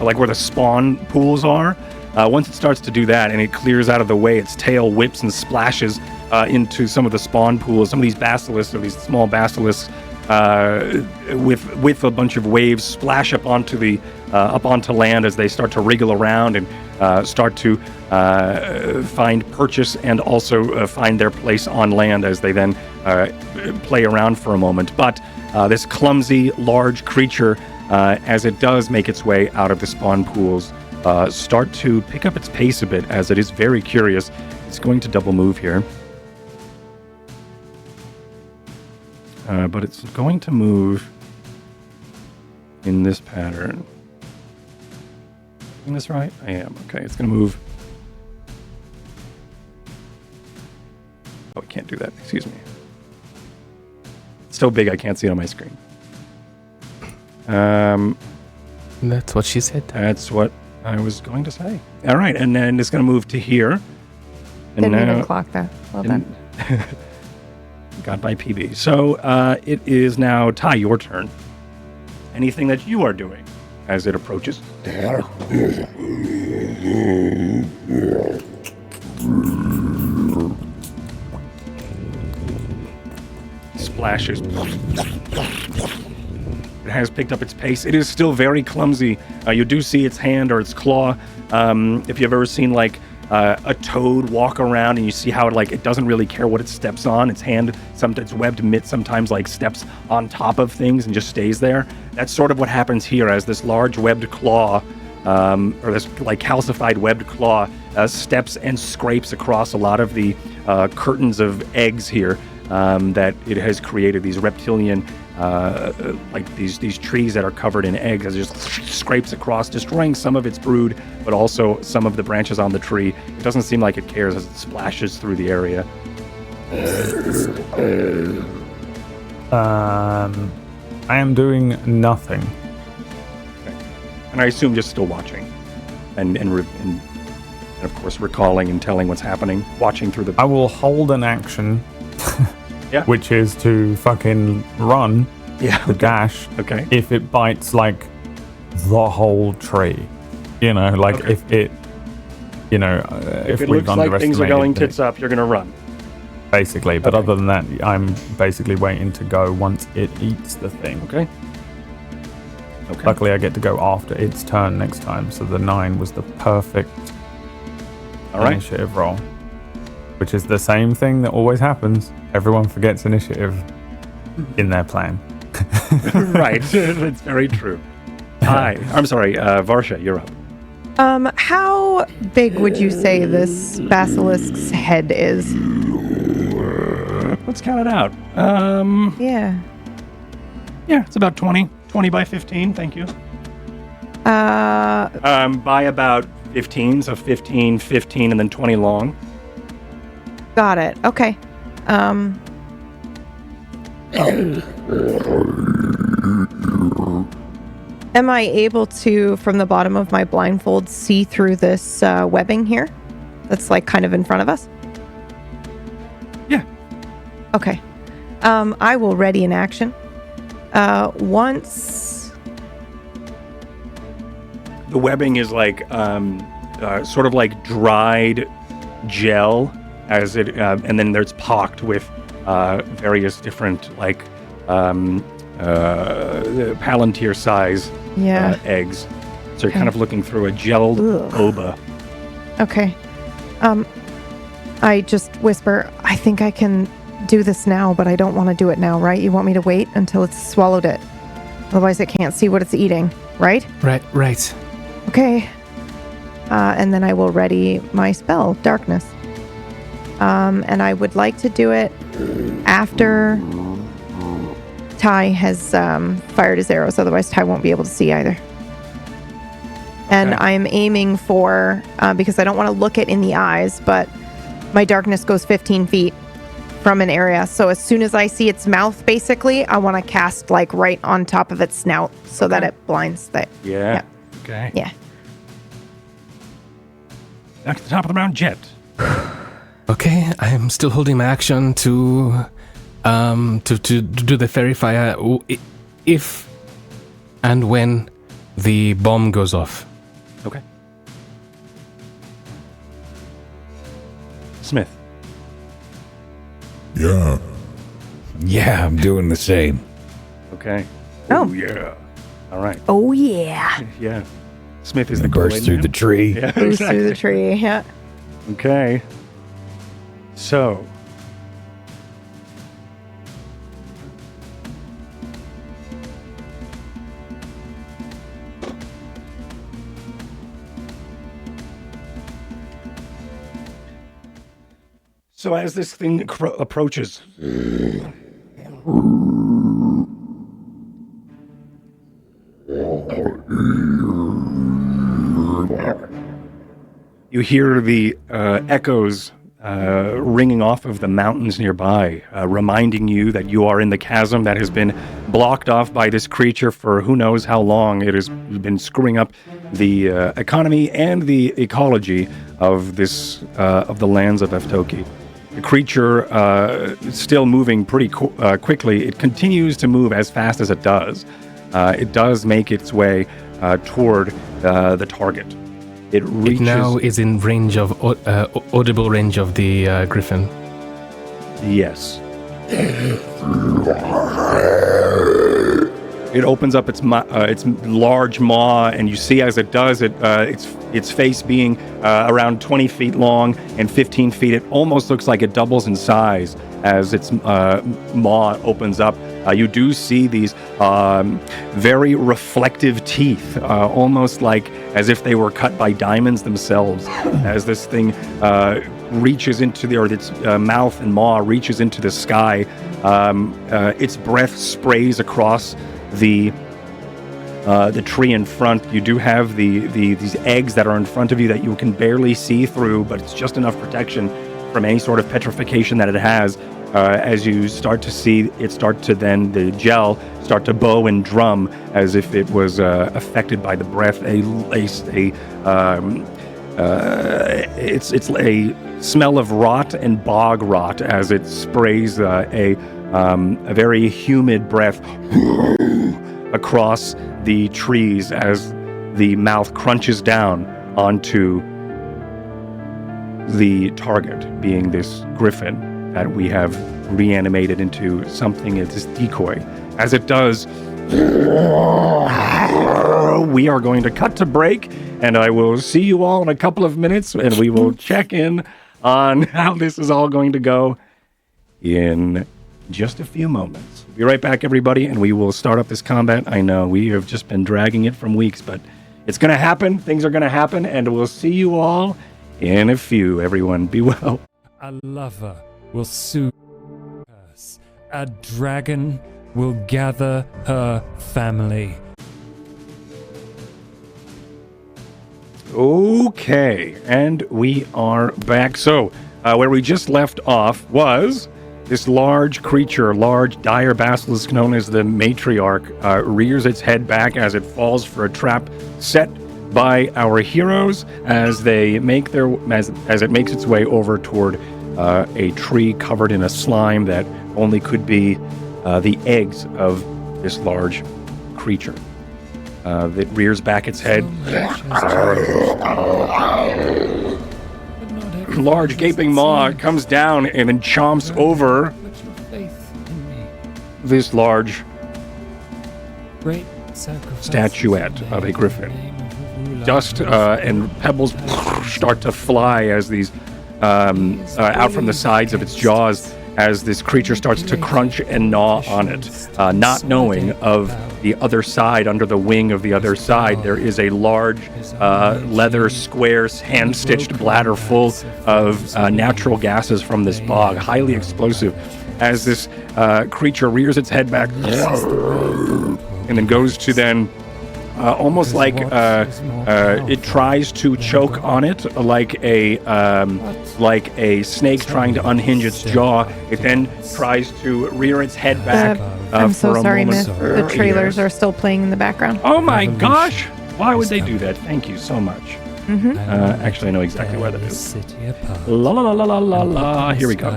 like where the spawn pools are, once it starts to do that and it clears out of the way, its tail whips and splashes into some of the spawn pools. Some of these basilisks, or these small basilisks, with a bunch of waves, splash up onto land as they start to wriggle around and start to find purchase and also find their place on land as they then play around for a moment. But this clumsy, large creature, as it does make its way out of the spawn pools, start to pick up its pace a bit as it is very curious. It's going to double move here. But it's going to move in this pattern. Am I this right? I am. Okay, it's going to move. Oh, I can't do that. Excuse me. It's so big I can't see it on my screen. That's what she said. That's what I was going to say. All right, and then it's going to move to here. And Didn't even clock that. Well done. Got by PB. So it is now, Ty, your turn. Anything that you are doing as it approaches? Splashes. It has picked up its pace. It is still very clumsy. You do see its hand or its claw. If you've ever seen like a toad walk around and you see how it doesn't really care what it steps on. Its hand, its webbed mitt sometimes steps on top of things and just stays there. That's sort of what happens here as this large webbed claw, or this calcified webbed claw, steps and scrapes across a lot of the curtains of eggs here that it has created. These reptilian, these trees that are covered in eggs, as it just scrapes across, destroying some of its brood, but also some of the branches on the tree. It doesn't seem like it cares as it splashes through the area. I am doing nothing. Okay. And I assume just still watching, and of course recalling and telling what's happening, watching through the. I will hold an action. Yeah. Which is to fucking run. Yeah. The dash. Okay. If it bites the whole tree. You know, like Okay. if it, you know, If it we've looks like things are going underestimated tits up, you're going to run. basically. But Okay. other than that, I'm basically waiting to go once it eats the thing. Okay. Okay. Luckily, I get to go after its turn next time, so the 9 was the perfect All right. initiative roll, which is the same thing that always happens. Everyone forgets initiative in their plan. Right. That's very true. I'm sorry, Varsha, you're up. How big would you say this basilisk's head is? Let's count it out. Yeah. Yeah, it's about 20 by 15. Thank you. By about 15, so 15, and then 20 long. Got it. Okay. Am I able to, from the bottom of my blindfold, see through this webbing here? That's like kind of in front of us? Yeah. Okay. I will ready an action. Once... The webbing is like sort of like dried gel, as it, and then there's pocked with various different like palantir size Yeah. eggs. So you're kind of looking through a gelled Ugh. boba. Okay. I just whisper, I think I can do this now, but I don't want to do it now, right? You want me to wait until it's swallowed it. Otherwise it can't see what it's eating, right? Right. Okay. And then I will ready my spell, Darkness. And I would like to do it after Ty has fired his arrows. Otherwise, Ty won't be able to see either. And Okay. I'm aiming for, because I don't want to look it in the eyes, but my darkness goes 15 feet from an area. So as soon as I see its mouth, basically, I want to cast like right on top of its snout so that it blinds that. Yeah. Okay. Yeah. Back to the top of the round, Jet. Okay, I am still holding my action to do the fairy fire if and when the bomb goes off. Okay. Smith. Yeah. Yeah, I'm doing the same. Okay. Oh. Yeah. All right. Oh, yeah. Yeah. Smith is I the burst Kool-Aid through man. the tree. Yeah, Boost exactly. through the tree. Yeah. Okay. So. So as this thing approaches, you hear the echoes ringing off of the mountains nearby, reminding you that you are in the chasm that has been blocked off by this creature for who knows how long. It has been screwing up the economy and the ecology of this of the lands of Eftoki. The creature is still moving pretty quickly. It continues to move as fast as it does. It does make its way toward the target. It reaches. It now is in range of audible range of the griffin. Yes. It opens up its large maw, and you see as it does it, its face being around 20 feet long and 15 feet. It almost looks like it doubles in size as its maw opens up. You do see these very reflective teeth, almost like as if they were cut by diamonds themselves. As this thing reaches into its mouth and maw reaches into the sky, its breath sprays across the tree in front. You do have these eggs that are in front of you that you can barely see through, but it's just enough protection from any sort of petrification that it has. As you start to see it the gel start to bow and drum as if it was affected by the breath. It's a smell of rot and bog rot as it sprays a very humid breath across the trees as the mouth crunches down onto the target, being this griffin that we have reanimated into something as this decoy. As it does, we are going to cut to break, and I will see you all in a couple of minutes, and we will check in on how this is all going to go in just a few moments. Be right back, everybody, and we will start up this combat. I know we have just been dragging it from weeks, but it's going to happen. Things are going to happen, and we'll see you all in a few. Everyone, be well. A lover will soon curse. A dragon will gather her family. Okay, and we are back. So, where we just left off was this large creature, large dire basilisk known as the matriarch, rears its head back as it falls for a trap set by our heroes as they make their as it makes its way over toward a tree covered in a slime that only could be the eggs of this large creature. That rears back its head. Large gaping maw comes down and then chomps over this large statuette of a griffin. Dust and pebbles start to fly as these out from the sides of its jaws as this creature starts to crunch and gnaw on it, not knowing of the other side, under the wing of the other side, there is a large leather square hand-stitched bladder full of natural gases from this bog, highly explosive, as this creature rears its head back and then goes to then almost like it tries to choke on it, like a snake trying to unhinge its jaw. It then tries to rear its head back. I'm so for a sorry, moment. Miss. The trailers are still playing in the background. Oh my gosh! Why would they do that? Thank you so much. Mm-hmm. Actually, I know exactly where that is. La la la la la la la. Here we go.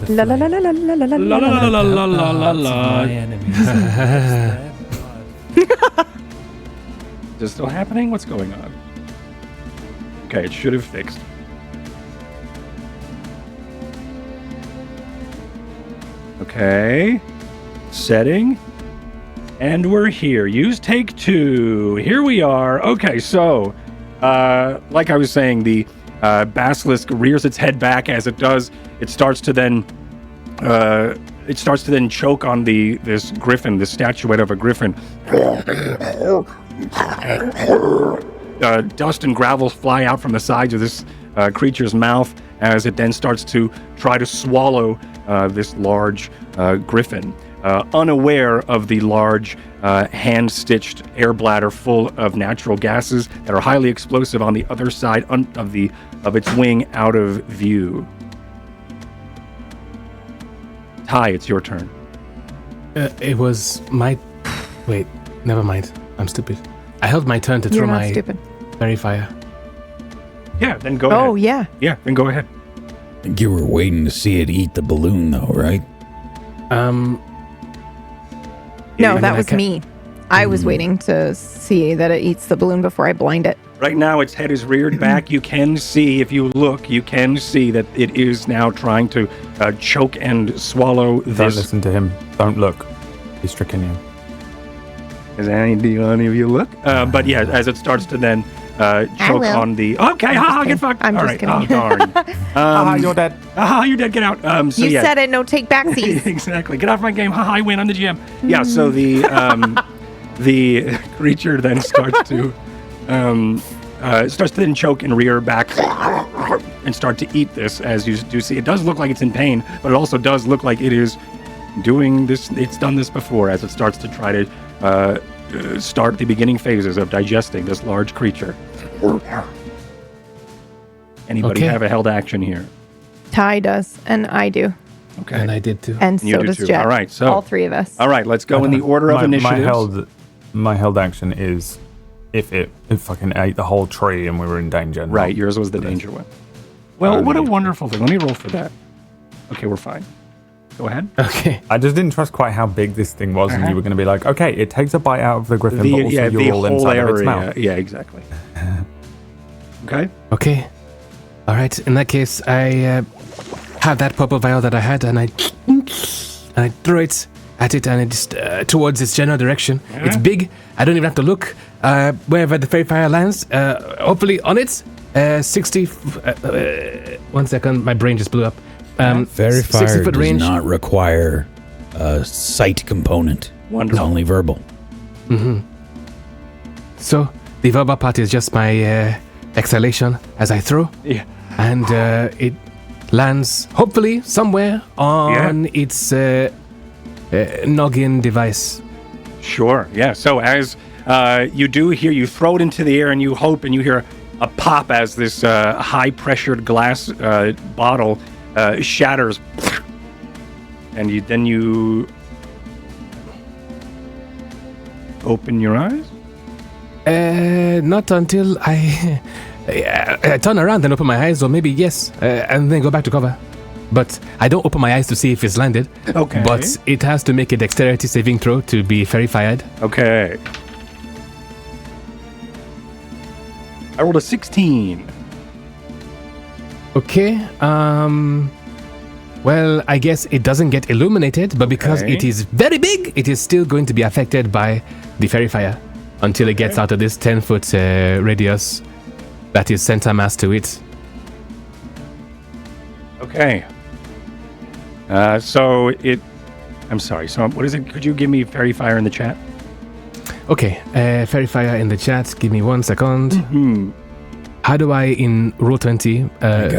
La la la la la la la la La la la la la la la. Is this still happening? What's going on? Okay, it should have fixed. Okay. Setting. And we're here. Use take 2. Here we are. Okay, so, like I was saying, the basilisk rears its head back. As it does, it starts to then choke on this griffin, this statuette of a griffin. Dust and gravel fly out from the sides of this creature's mouth as it then starts to try to swallow this large griffin, unaware of the large hand-stitched air bladder full of natural gases that are highly explosive on the other side of its wing, out of view. Ty, it's your turn. It was my... Wait, never mind. I'm stupid. I held my turn to You're throw not my stupid. fairy fire. Yeah, then go ahead. Oh, yeah. Yeah, then go ahead. I think you were waiting to see it eat the balloon, though, right? No, and that then was me. I was waiting to see that it eats the balloon before I blind it. Right now, its head is reared back. You can see, if you look, you can see that it is now trying to choke and swallow Don't this. listen to him. Don't look. He's tricking you. Do any of you look? But yeah, as it starts to then choke will. on the... Okay, haha, get fucked. I'm All just right. kidding. Oh, darn. Haha, you're dead. Haha, you're dead. Get out. So You yeah. said it, no take backsies. Exactly. Get off my game. Haha, I win. I'm the GM. Yeah, so the creature then starts to then choke and rear back and start to eat this. As you do see, it does look like it's in pain, but it also does look like it is doing this. It's done this before, as it starts to try to start the beginning phases of digesting this large creature. Anybody Okay. have a held action here? Ty does, and I do. Okay. And I did too. And You so do does too. Jack. All right, so- all three of us. All right, let's go in the order of initiatives. My held action is if it fucking ate the whole tree and we were in danger. not- Right, yours was the danger one. Well, what a wonderful thing. Let me roll for that. Okay, we're fine. Go ahead. Okay. I just didn't trust quite how big this thing was, and you were going to be like, okay, it takes a bite out of the griffin, but also you're all inside of its mouth. Yeah, exactly. Okay. Okay. All right. In that case, I have that purple vial that I had, and I throw it at it, and it's towards its general direction. Yeah. It's big. I don't even have to look. Wherever the fairy fire lands, hopefully on it. 60. 1 second, my brain just blew up. Fairy 60 fire foot does range. not require a sight component. Wonderful. It's only verbal. So the verbal part is just my exhalation as I throw, Yeah. and it lands hopefully somewhere on its noggin device. Sure. Yeah. So as you throw it into the air, and you hope, and you hear a pop as this high-pressured glass bottle shatters, and you open your eyes. Not until I turn around and open my eyes, or maybe yes, and then go back to cover. But I don't open my eyes to see if it's landed. Okay. But it has to make a dexterity saving throw to be fairy fired. Okay. I rolled a 16. Okay. Well, I guess it doesn't get illuminated, but because Okay. it is very big, it is still going to be affected by the fairy fire until it gets out of this 10-foot radius that is center mass to it. Okay. I'm sorry. So what is it? Could you give me fairy fire in the chat? Okay, fairy fire in the chat. Give me 1 second. Hmm. How do I, in Roll20,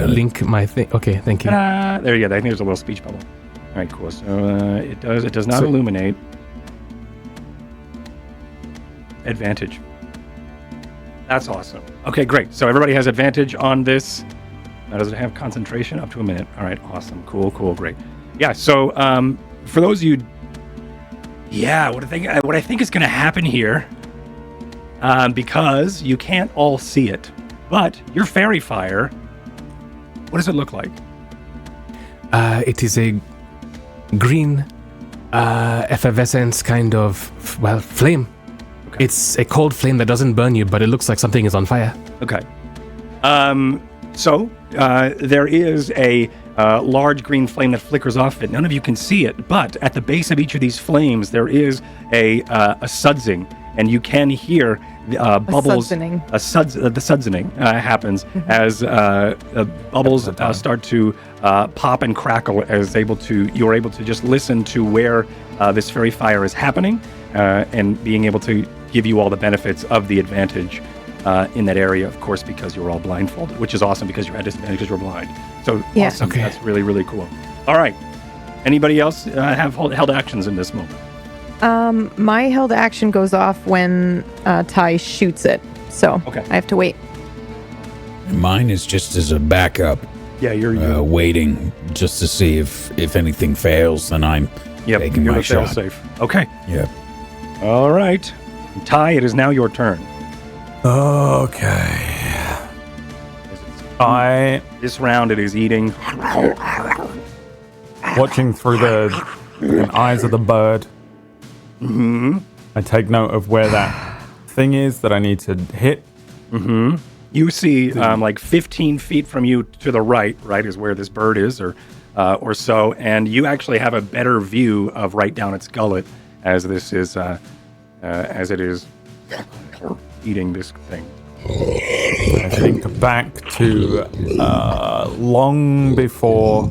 link my thing? Okay, thank you. There you go. I think there's a little speech bubble. All right, cool. So it does not illuminate. Advantage. That's awesome. Okay, great. So everybody has advantage on this. Now, does it have concentration? Up to a minute. All right, awesome. Cool, great. Yeah, so for those of you... Yeah, what I think is going to happen here, because you can't all see it, but your fairy fire, what does it look like? It is a green effervescence kind of, flame. Okay. It's a cold flame that doesn't burn you, but it looks like something is on fire. Okay. So there is a large green flame that flickers off it. None of you can see it, but at the base of each of these flames, there is a sudsing, and you can hear bubbles. Sudsening. The sudsening happens as bubbles start to pop and crackle as you're able to just listen to where this fairy fire is happening, and being able to give you all the benefits of the advantage in that area, of course, because you're all blindfolded, which is awesome because you're at disadvantage because you're blind. So Yeah. awesome. Okay. That's really, really cool. All right. Anybody else have held actions in this moment? My held action goes off when Ty shoots it, so Okay. I have to wait. Mine is just as a backup, Yeah, you're waiting just to see if anything fails, then I'm taking you're my the shot. fail-safe. Okay. Yep. All right. Ty, it is now your turn. Okay. This round, it is eating. Watching through the eyes of the bird, I take note of where that thing is that I need to hit. You see, like 15 feet from you to the right is where this bird is, or so, and you actually have a better view of right down its gullet as this is, as it is eating this thing. I think back to long before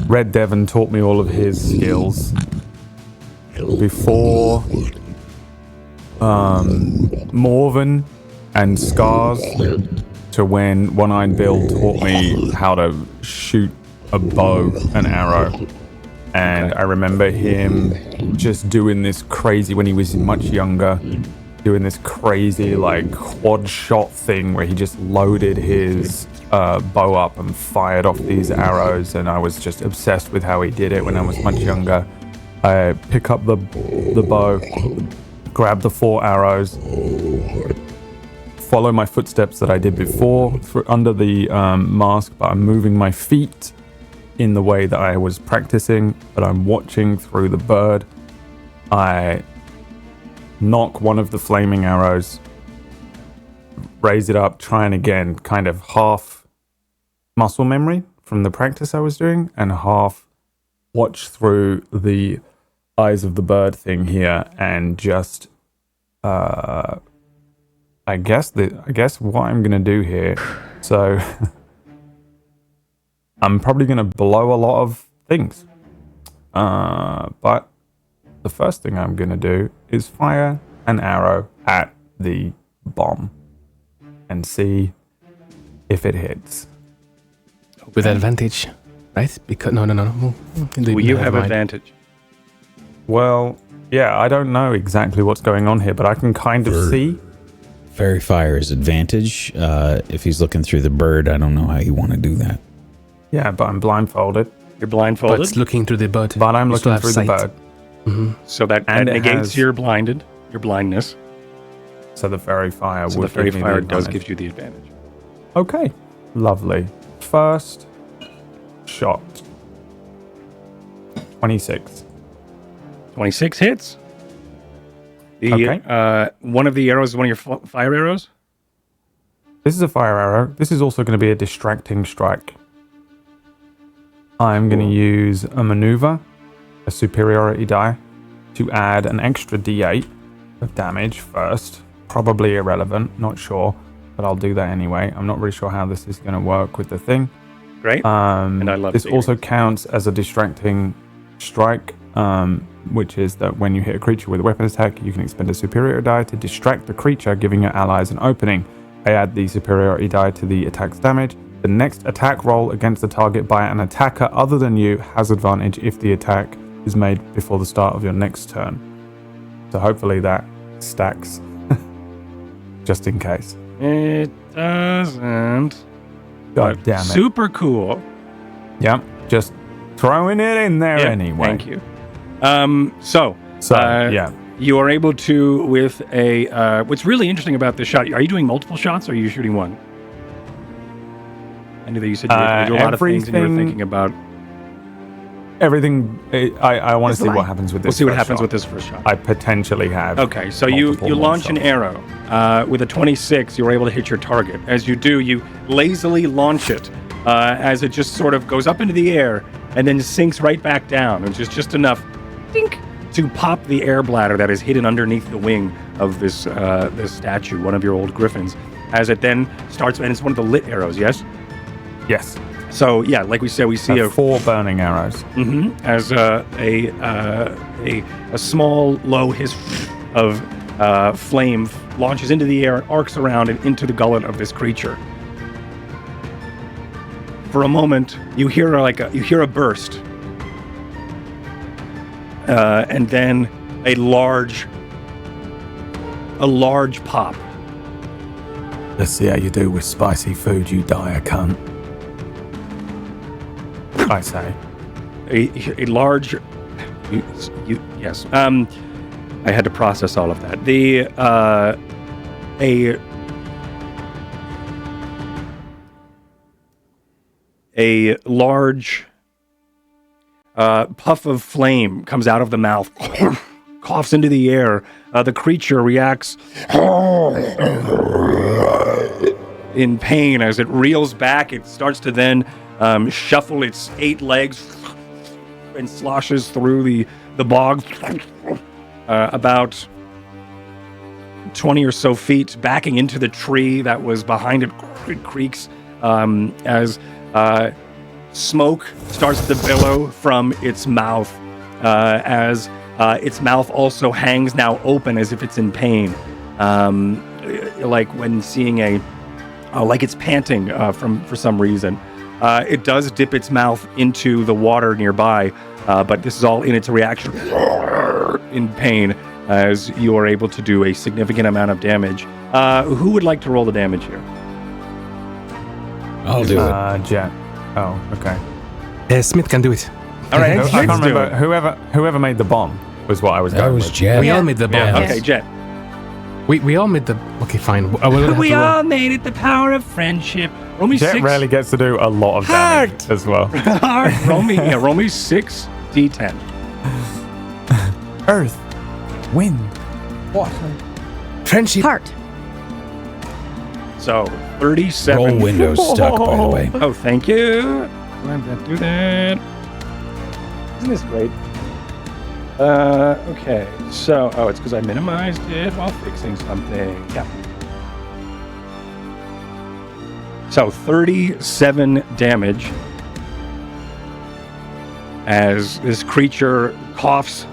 Red Devon taught me all of his skills. Before Morven and Scars, to when One-Eyed Bill taught me how to shoot a bow and arrow. And I remember him just doing this crazy, when he was much younger, doing this crazy like quad shot thing where he just loaded his bow up and fired off these arrows, and I was just obsessed with how he did it when I was much younger. I pick up the bow, grab the 4 arrows, follow my footsteps that I did before under the mask, but I'm moving my feet in the way that I was practicing, but I'm watching through the bird. I knock one of the flaming arrows, raise it up, trying again, kind of half muscle memory from the practice I was doing, and half watch through the eyes of the bird thing here, and just I guess what I'm gonna do here. So I'm probably gonna blow a lot of things, but the first thing I'm gonna do is fire an arrow at the bomb and see if it hits. With advantage, right? Because no. Well, you have advantage. Well, yeah, I don't know exactly what's going on here, but I can kind of see. Fairy fire is advantage. If he's looking through the bird, I don't know how you want to do that. Yeah, but I'm blindfolded. You're blindfolded. But looking through the bird. But I'm you still looking have through the sight. bird. Mm-hmm. So that negates your blindness. So the fairy fire So would the fairy give me fire the does advantage. give you the advantage. Okay, lovely. First shot. 26. 26 hits. The Okay. one of the arrows is one of your fire arrows. This is a fire arrow. This is also going to be a distracting strike. I'm going to use a maneuver, a superiority die, to add an extra d8 of damage first. Probably irrelevant, not sure, but I'll do that anyway. I'm not really sure how this is going to work with the thing. Great. And I love this theory. also counts as a distracting strike, which is that when you hit a creature with a weapon attack, you can expend a superiority die to distract the creature, giving your allies an opening. I add the superiority die to the attack's damage. The next attack roll against the target by an attacker other than you has advantage if the attack is made before the start of your next turn. So hopefully that stacks, just in case. It doesn't. God damn it. Super cool. Yep, just throwing it in there Yeah, anyway. Thank you. So yeah. you are able to, with a, what's really interesting about this shot, are you doing multiple shots or are you shooting one? I knew that you said you were going to do a lot of things and you were thinking about... Everything, I want to see what happens with this. We'll see what first happens shot. with this first shot. I potentially have. Okay, so you launch an arrow. With a 26, you're able to hit your target. As you do, you lazily launch it as it just sort of goes up into the air and then sinks right back down, which is just enough dink, to pop the air bladder that is hidden underneath the wing of this statue, one of your old griffins, as it then starts, and it's one of the lit arrows, yes? Yes. So, yeah, like we said, we see 4 burning arrows. As a small, low hiss of flame launches into the air and arcs around and into the gullet of this creature. For a moment, you hear a burst, and then a large pop. Let's see how you do with spicy food, you dire cunt. I say. A large... yes. I had to process all of that. A large puff of flame comes out of the mouth, coughs into the air. The creature reacts in pain as it reels back. It starts to then shuffle its 8 legs and sloshes through the bog about 20 or so feet, backing into the tree that was behind it. It creaks as smoke starts to billow from its mouth, as its mouth also hangs now open as if it's in pain, like when seeing like it's panting for some reason. It does dip its mouth into the water nearby, but this is all in its reaction in pain as you are able to do a significant amount of damage. Who would like to roll the damage here? I'll do it. Jet. Oh, okay. Smith can do it. All right, I can't remember. Whoever made the bomb was what I was going That was with. Jet. We all made the bomb. Okay, Jet. We all made the... Okay, fine. We all made it. The power of friendship. Roll me Jet 6. rarely gets to do a lot of damage as well. roll me 6 d10. Earth, wind, water. Friendship. Heart. So 37. Roll windows stuck, by the way. Oh, thank you. Glad to do that. Isn't this great? Okay. So, it's because I minimized it while fixing something. Yeah. So 37 damage as this creature coughs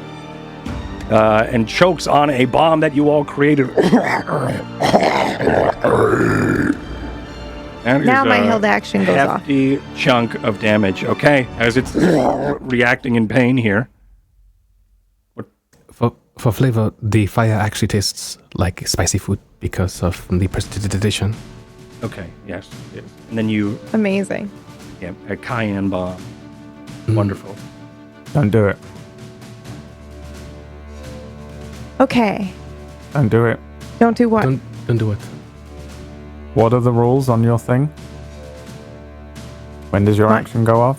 and chokes on a bomb that you all created. Now my held action goes off. Hefty chunk of damage. Okay, as it's reacting in pain here. For flavor, the fire actually tastes like spicy food because of the prestidigitation. Okay, yes, yes. And then you, Amazing. a cayenne bomb. Wonderful. Don't do it. Okay. Don't do it. Don't do what? Don't do it. What are the rules on your thing? When does your What? action go off?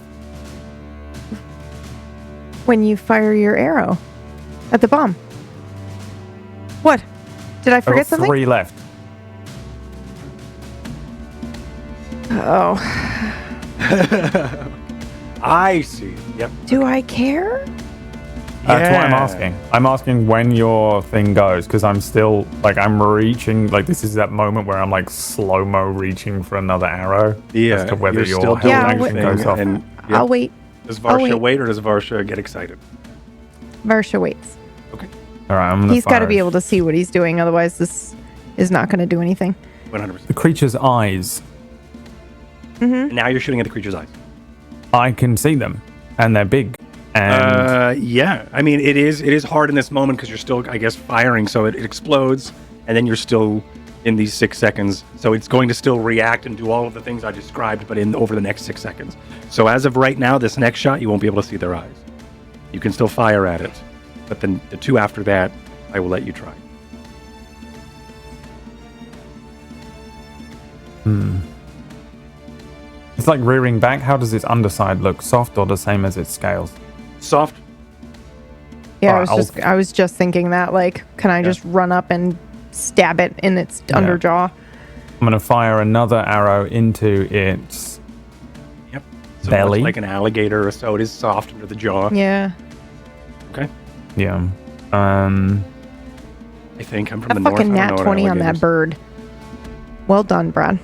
When you fire your arrow at the bomb. What? Did I forget I've got something? 3 left. Oh. I see. Yep. Do I care? That's what I'm Yeah. asking. I'm asking when your thing goes, because I'm still, I'm reaching, this is that moment where I'm, slow-mo reaching for another arrow. Yeah. As to whether you're your still held doing Yeah, action your goes thing, off. and I'll wait. Does I'll Varsha wait. wait, or does Varsha get excited? Varsha waits. Okay. All right, I'm going to He's got to be able to see what he's doing, otherwise this is not going to do anything. 100%. The creature's eyes, And now you're shooting at the creature's eyes. I can see them, and they're big. And Yeah. I mean, it is hard in this moment because you're still, I guess, firing, so it explodes, and then you're still in these 6 seconds. So it's going to still react and do all of the things I described, but over the next 6 seconds. So as of right now, this next shot, you won't be able to see their eyes. You can still fire at it, but then the 2 after that, I will let you try. it's like rearing back. How does its underside look? Soft or the same as its scales? Soft. Yeah, Alright, I was just thinking that, can I just run up and stab it in its underjaw? I'm going to fire another arrow into its Yep. So belly. much like an alligator, so it is soft under the jaw. Yeah. Okay. Yeah. I think I'm from That the north. fucking I don't nat know what 20 on that alligators- bird. Well done, Brad.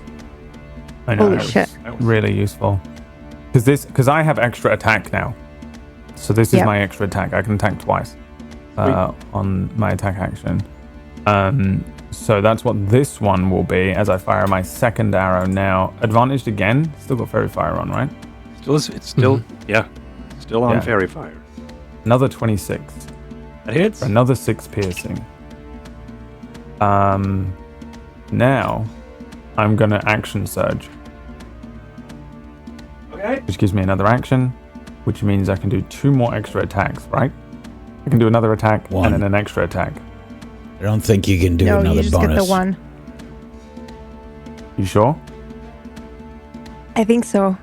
I know. Holy that was shit. Really useful. Because I have extra attack now. So this is Yep. my extra attack. I can attack twice on my attack action. So that's what this one will be as I fire my second arrow now. Advantaged again. Still got fairy fire on, right? It's still, yeah, still on Yeah. fairy fire. Another 26. That hits. Another 6 piercing. Now I'm gonna action surge, Okay. which gives me another action, which means I can do 2 more extra attacks, right? I can do another attack One. and then an extra attack. I don't think you can do No, another you just bonus. get the one. You sure? I think so.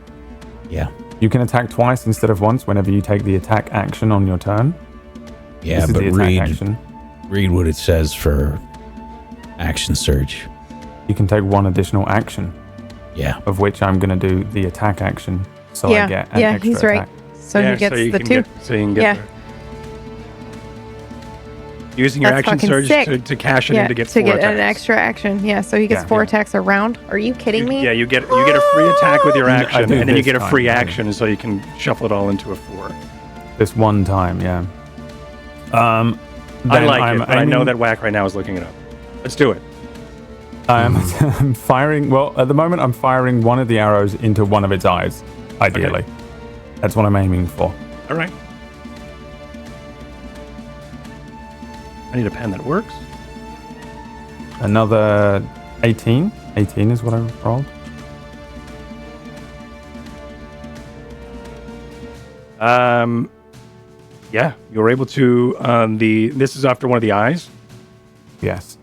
Yeah. You can attack twice instead of once whenever you take the attack action on your turn. Yeah, This is but the attack read action. what it says for action surge. You can take 1 additional action, Yeah. of which I'm going to do the attack action, so I get an yeah, extra he's right. attack. So Yeah, he gets you the can 2. so you can get Yeah. there. Using your That's action fucking surge sick. to cash it in to get 4 an attacks. extra action. Yeah, so he gets Yeah. 4 attacks a round. Are you kidding me? Yeah, you get a free attack with your I action, do and then you this get a time, free yeah. action, so you can shuffle it all into a 4. This one time, yeah. I Then like I'm it, but I know aiming- that Whack right now is looking it up. Let's do it. I'm firing. Well, at the moment, I'm firing one of the arrows into one of its eyes. Ideally, that's what I'm aiming for. All right. I need a pen that works. Another 18. 18 is what I rolled. Yeah, you're able to. This is after one of the eyes. Yes.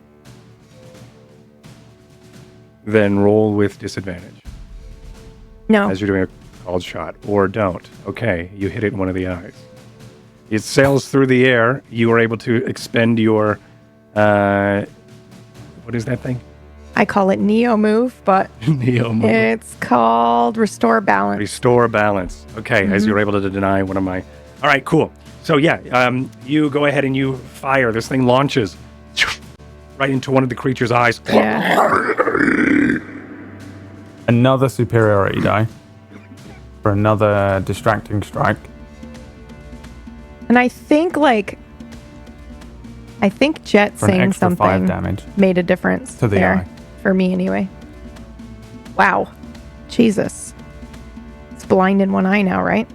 then roll with disadvantage No. as you're doing a called shot, or don't. Okay, you hit it in one of the eyes. It sails through the air. You are able to expend your, what is that thing? I call it Neo Move, but Neo move. it's called Restore Balance. Restore balance. Okay, as you're able to deny one of my. All right, cool. So yeah, you go ahead and you fire. This thing launches right into one of the creature's eyes. Yeah. Another superiority die for another distracting strike. And I think Jet For an saying extra 5 something damage made a difference to the there. eye. For me, anyway. Wow. Jesus. It's blind in one eye now, right?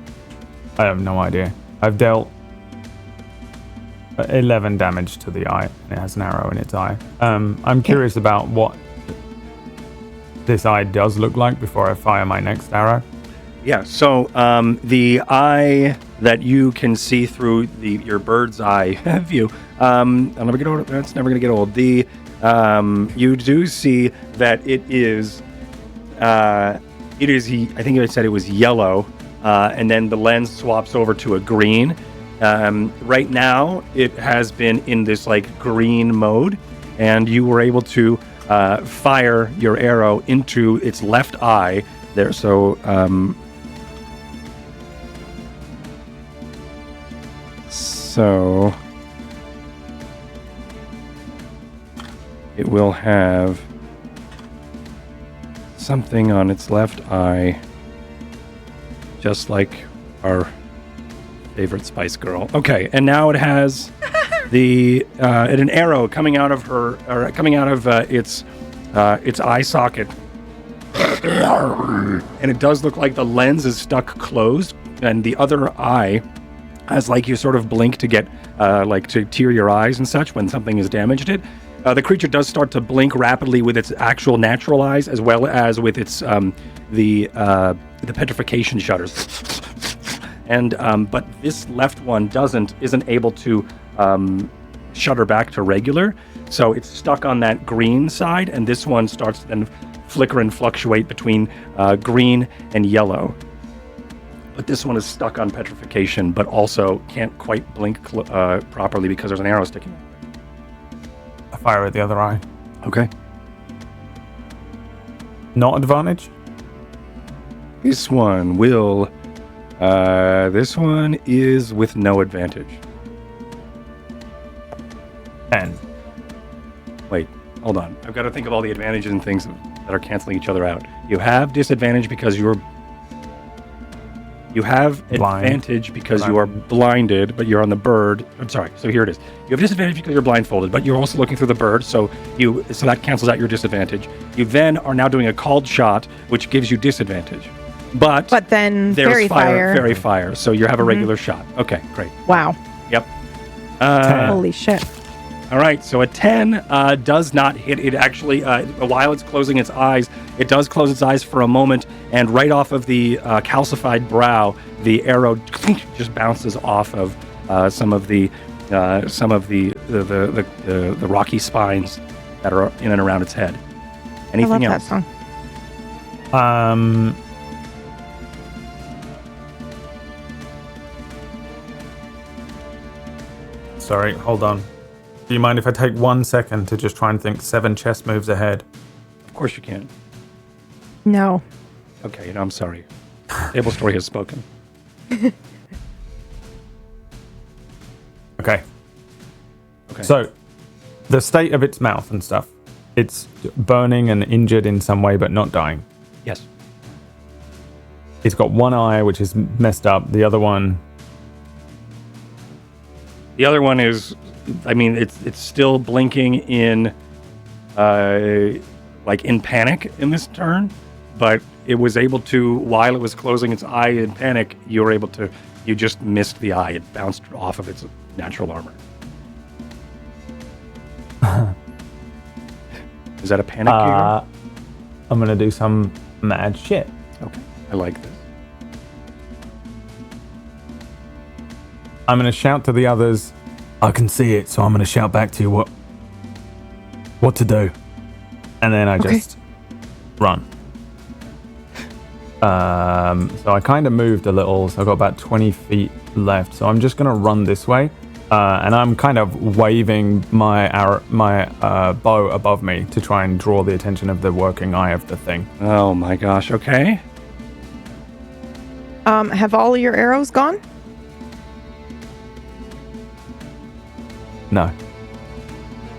I have no idea. I've dealt 11 damage to the eye, and it has an arrow in its eye. I'm curious about what this eye does look like before I fire my next arrow. Yeah, so the eye that you can see through your bird's eye view, I'll never get old. That's never going to get old. You do see that it is. I think I said it was yellow, and then the lens swaps over to a green. Right now, it has been in this like green mode, and you were able to fire your arrow into its left eye there. So. So it will have something on its left eye, just like our favorite Spice Girl. Okay, and now it has an arrow coming out of its eye socket, and it does look like the lens is stuck closed, and the other eye. As like you sort of blink to get to tear your eyes and such when something has damaged it. The creature does start to blink rapidly with its actual natural eyes, as well as with its the petrification shutters. And but this left one isn't able to shutter back to regular, so it's stuck on that green side, and this one starts to then flicker and fluctuate between green and yellow. But this one is stuck on petrification, but also can't quite blink properly because there's an arrow sticking. I fire at the other eye. Okay. Not advantage? This one will. This one is with no advantage. 10. Wait, hold on. I've got to think of all the advantages and things that are canceling each other out. You have disadvantage because you have advantage because you are blinded, but you're on the bird. I'm sorry. So here it is. You have disadvantage because you're blindfolded, but you're also looking through the bird, so that cancels out your disadvantage. You then are now doing a called shot, which gives you disadvantage. But then there's fairy fire, so you have a regular shot. Okay, great. Wow. Yep. Holy shit. All right, so a 10 does not hit. It actually, while it's closing its eyes, it does close its eyes for a moment, and right off of the calcified brow, the arrow just bounces off of some of the rocky spines that are in and around its head. Anything I love else? that song. Sorry, hold on. Do you mind if I take 1 second to just try and think 7 chess moves ahead? Of course you can. No. Okay, I'm sorry. Table Story has spoken. Okay. Okay. So, the state of its mouth and stuff. It's burning and injured in some way, but not dying. Yes. It's got one eye, which is messed up. The other one... The other one is, I mean, it's still blinking in, in panic in this turn, but it was able to, while it was closing its eye in panic, you just missed the eye. It bounced off of its natural armor. Is that a panic gear? I'm going to do some mad shit. Okay, I like this. I'm going to shout to the others. I can see it, so I'm going to shout back to you what to do. And then I just run. So I kind of moved a little, so I've got about 20 feet left. So I'm just going to run this way, and I'm kind of waving my bow above me to try and draw the attention of the working eye of the thing. Oh my gosh. Okay. Have all your arrows gone? No.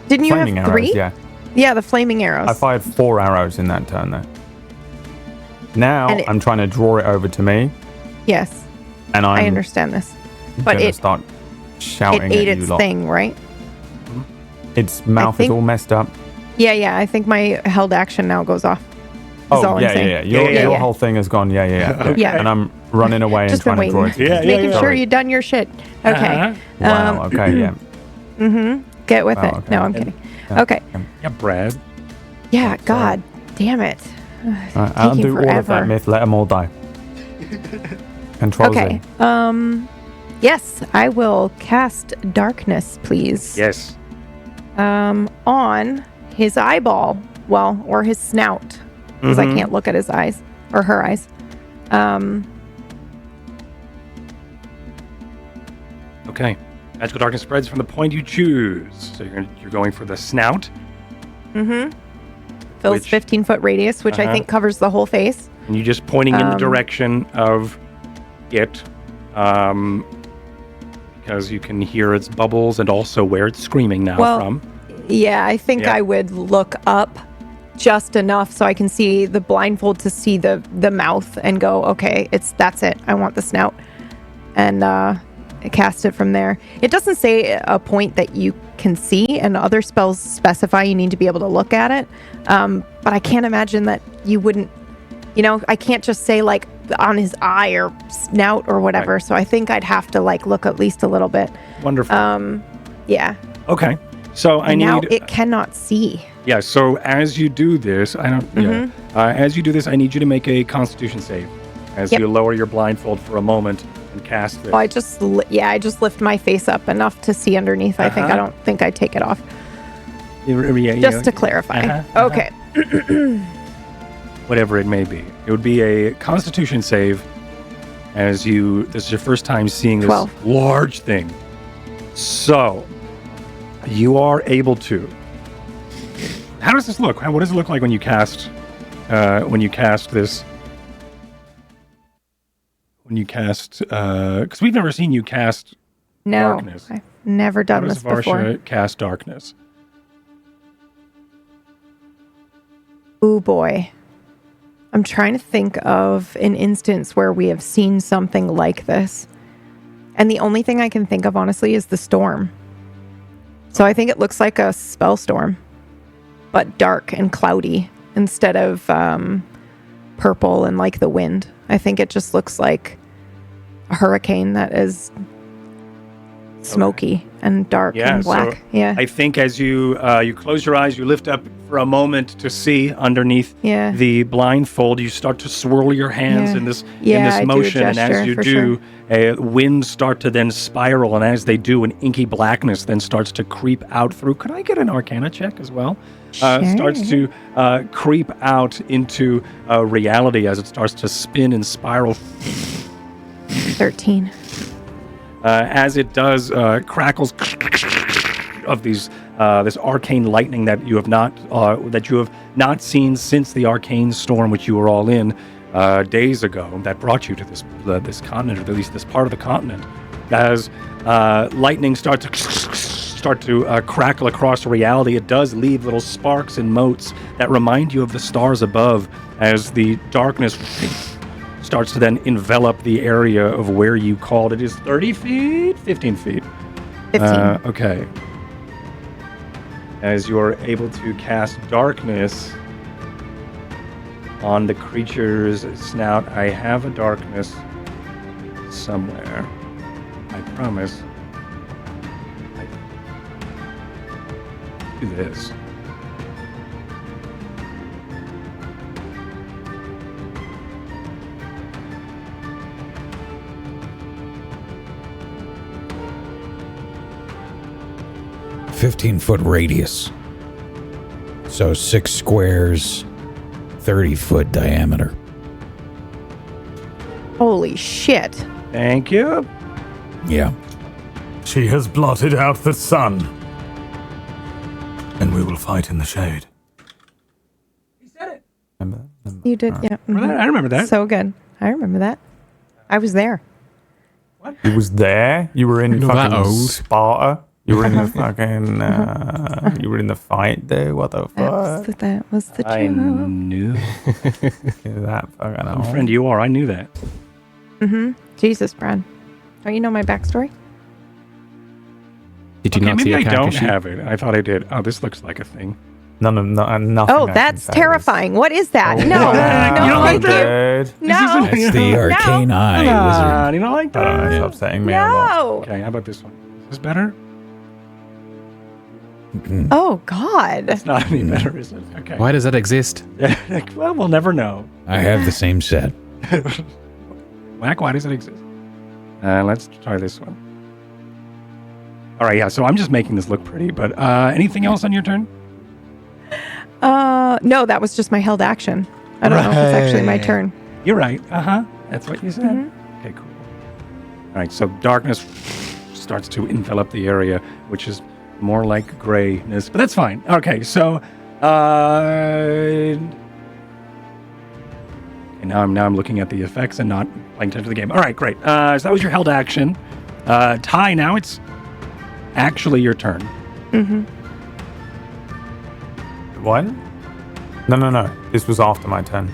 Didn't you Flaming have arrows, 3? yeah. Yeah, the flaming arrows. I fired 4 arrows in that turn, though. Now And I'm trying to draw it over to me, Yes, and I I'm understand this. But gonna it start shouting ate at you its lot. thing, right? Its mouth think- is all messed up. Yeah. I think my held action now goes off. Oh, all I'm yeah. saying. Your Yeah. whole thing has gone. Yeah. Yeah. And I'm running away Just and been trying to draw waiting. it. Yeah, Making Sorry. sure you done your shit. Okay. Uh-huh. Wow. Okay. Yeah. Get with Oh, it. okay. No, I'm kidding. Okay. Yeah, Brad. Yeah, God damn it. I'll taking do all of that forever. myth. Let them all die. Control Okay. Z. Yes, I will cast darkness, please. Yes. On his eyeball. Well, or his snout. Because I can't look at his eyes. Or her eyes. Okay. Magical darkness spreads from the point you choose. So you're going for the snout. Fills Which- 15-foot radius, which I think covers the whole face. And you're just pointing in the direction of it. Because you can hear its bubbles and also where it's screaming now Well, from. Yeah, I think Yeah. I would look up just enough so I can see the blindfold to see the mouth and go, okay, that's it. I want the snout. And cast it from there. It doesn't say a point that you can see, and other spells specify you need to be able to look at it. But I can't imagine that you wouldn't, I can't just say like on his eye or snout or whatever. Right. So I think I'd have to like look at least a little bit. Wonderful. Yeah. Okay. So I Now need. it cannot see. Yeah. So as you do this, I don't. Yeah. As you do this, I need you to make a Constitution save. As Yep. you lower your blindfold for a moment and cast this. Well, I just lift my face up enough to see underneath. I think I don't think I take it off. Just to clarify. Okay. Whatever it may be, it would be a Constitution save. As this is your first time seeing this 12. large thing. So you are able to. How does this look? What does it look like when you cast? This? When you cast? Because we've never seen you cast No, darkness. I've never How done does this before. Varsha cast darkness? Ooh boy. I'm trying to think of an instance where we have seen something like this. And the only thing I can think of, honestly, is the storm. So I think it looks like a spell storm, but dark and cloudy instead of purple and like the wind. I think it just looks like a hurricane that is smoky and dark and black. So Yeah. I think as you close your eyes, you lift up for a moment to see underneath Yeah. the blindfold. You start to swirl your hands Yeah. in this Yeah, I do a motion, and gesture, as you for do, winds start to then spiral, and as they do, an inky blackness then starts to creep out through. Could I get an Arcana check as well? Starts to creep out into reality as it starts to spin and spiral. 13. As it does, crackles of these this arcane lightning that you have not seen since the arcane storm which you were all in days ago that brought you to this continent, or at least this part of the continent. As lightning starts to crackle across reality, it does leave little sparks and motes that remind you of the stars above as the darkness starts to then envelop the area of where you called. It is 30 feet? 15 feet. 15. Okay. As you're able to cast darkness on the creature's snout. I have a darkness somewhere. I promise. Do this. .15-foot radius. So 6 squares, 30-foot diameter. Holy shit. Thank you. Yeah. She has blotted out the sun. And we will fight in the shade. He said it. Remember that? You did, yeah. Mhm. I remember that. So good. I remember that. I was there. You was there? You were in You're that fucking old. Sparta? You were in the fucking, you were in the fight there? What the fuck? That was the I joke. knew. That fucking What old. friend you are. I knew that. Jesus, Brad. Don't you know my backstory? Did you Okay, not see maybe a I character don't sheet? have it. I thought I did. Oh, this looks like a thing. Nothing. Oh, that's terrifying. What is that? No, no, You don't like thank that? you. This No, isn't- That's the arcane eye wizard. You don't like I don't know, that? it's upsetting me a lot. no. Okay, how about this one? Is this better? Oh, God. It's not any better, is it? Okay. Why does that exist? Well, we'll never know. I have the same set. Whack, why does it exist? Let's try this one. All right, yeah, so I'm just making this look pretty, but anything else on your turn? No, that was just my held action. I don't know if it's actually my turn. You're right. Uh-huh. That's what you said. Okay, cool. All right, so darkness starts to envelop the area, which is more like grayness, but that's fine. Okay, so okay, now I'm looking at the effects and not paying attention to the game. All right, great. So that was your held action. Ty, now it's actually your turn. What? No. This was after my turn.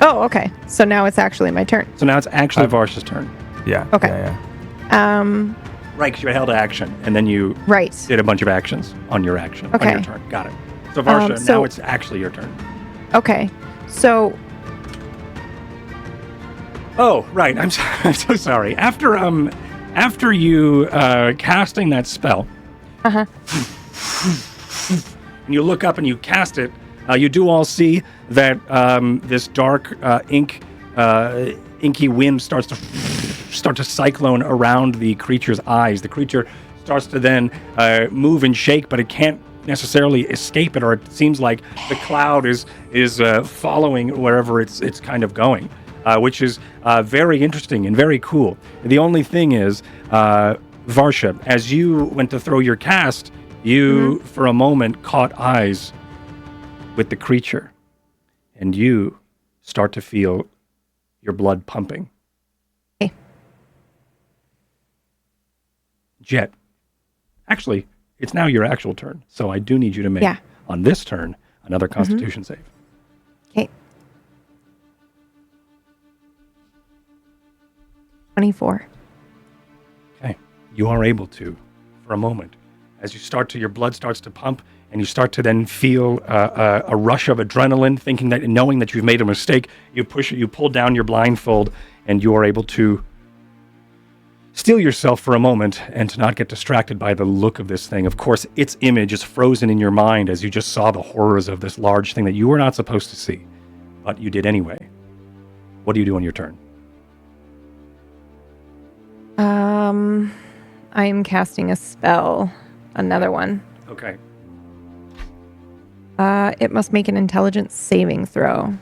Oh, okay. So now it's actually my turn. So now it's actually Varsha's turn. Yeah. Okay. Yeah. Right, because you held action, and then you Right. did a bunch of actions on your action, on Okay. your turn. Got it. So Varsha, so- now it's actually your turn. Okay. So, Oh, right. I'm so sorry. After you casting that spell, and you look up and you cast it, you do all see that this dark inky wind starts to cyclone around the creature's eyes. The creature starts to then move and shake, but it can't necessarily escape it, or it seems like the cloud is following wherever it's kind of going, which is very interesting and very cool. The only thing is, Varsha, as you went to throw your cast, you for a moment caught eyes with the creature, and you start to feel your blood pumping. Okay. Jet, actually, it's now your actual turn, so I do need you to make, on this turn, another Constitution save. okay. 24. Okay. You are able to, for a moment, as your blood starts to pump, and you start to then feel a rush of adrenaline, knowing that you've made a mistake. You pull down your blindfold, and you are able to steel yourself for a moment and to not get distracted by the look of this thing. Of course, its image is frozen in your mind as you just saw the horrors of this large thing that you were not supposed to see, but you did anyway. What do you do on your turn? I am casting a spell. Another one. Okay. It must make an intelligence saving throw.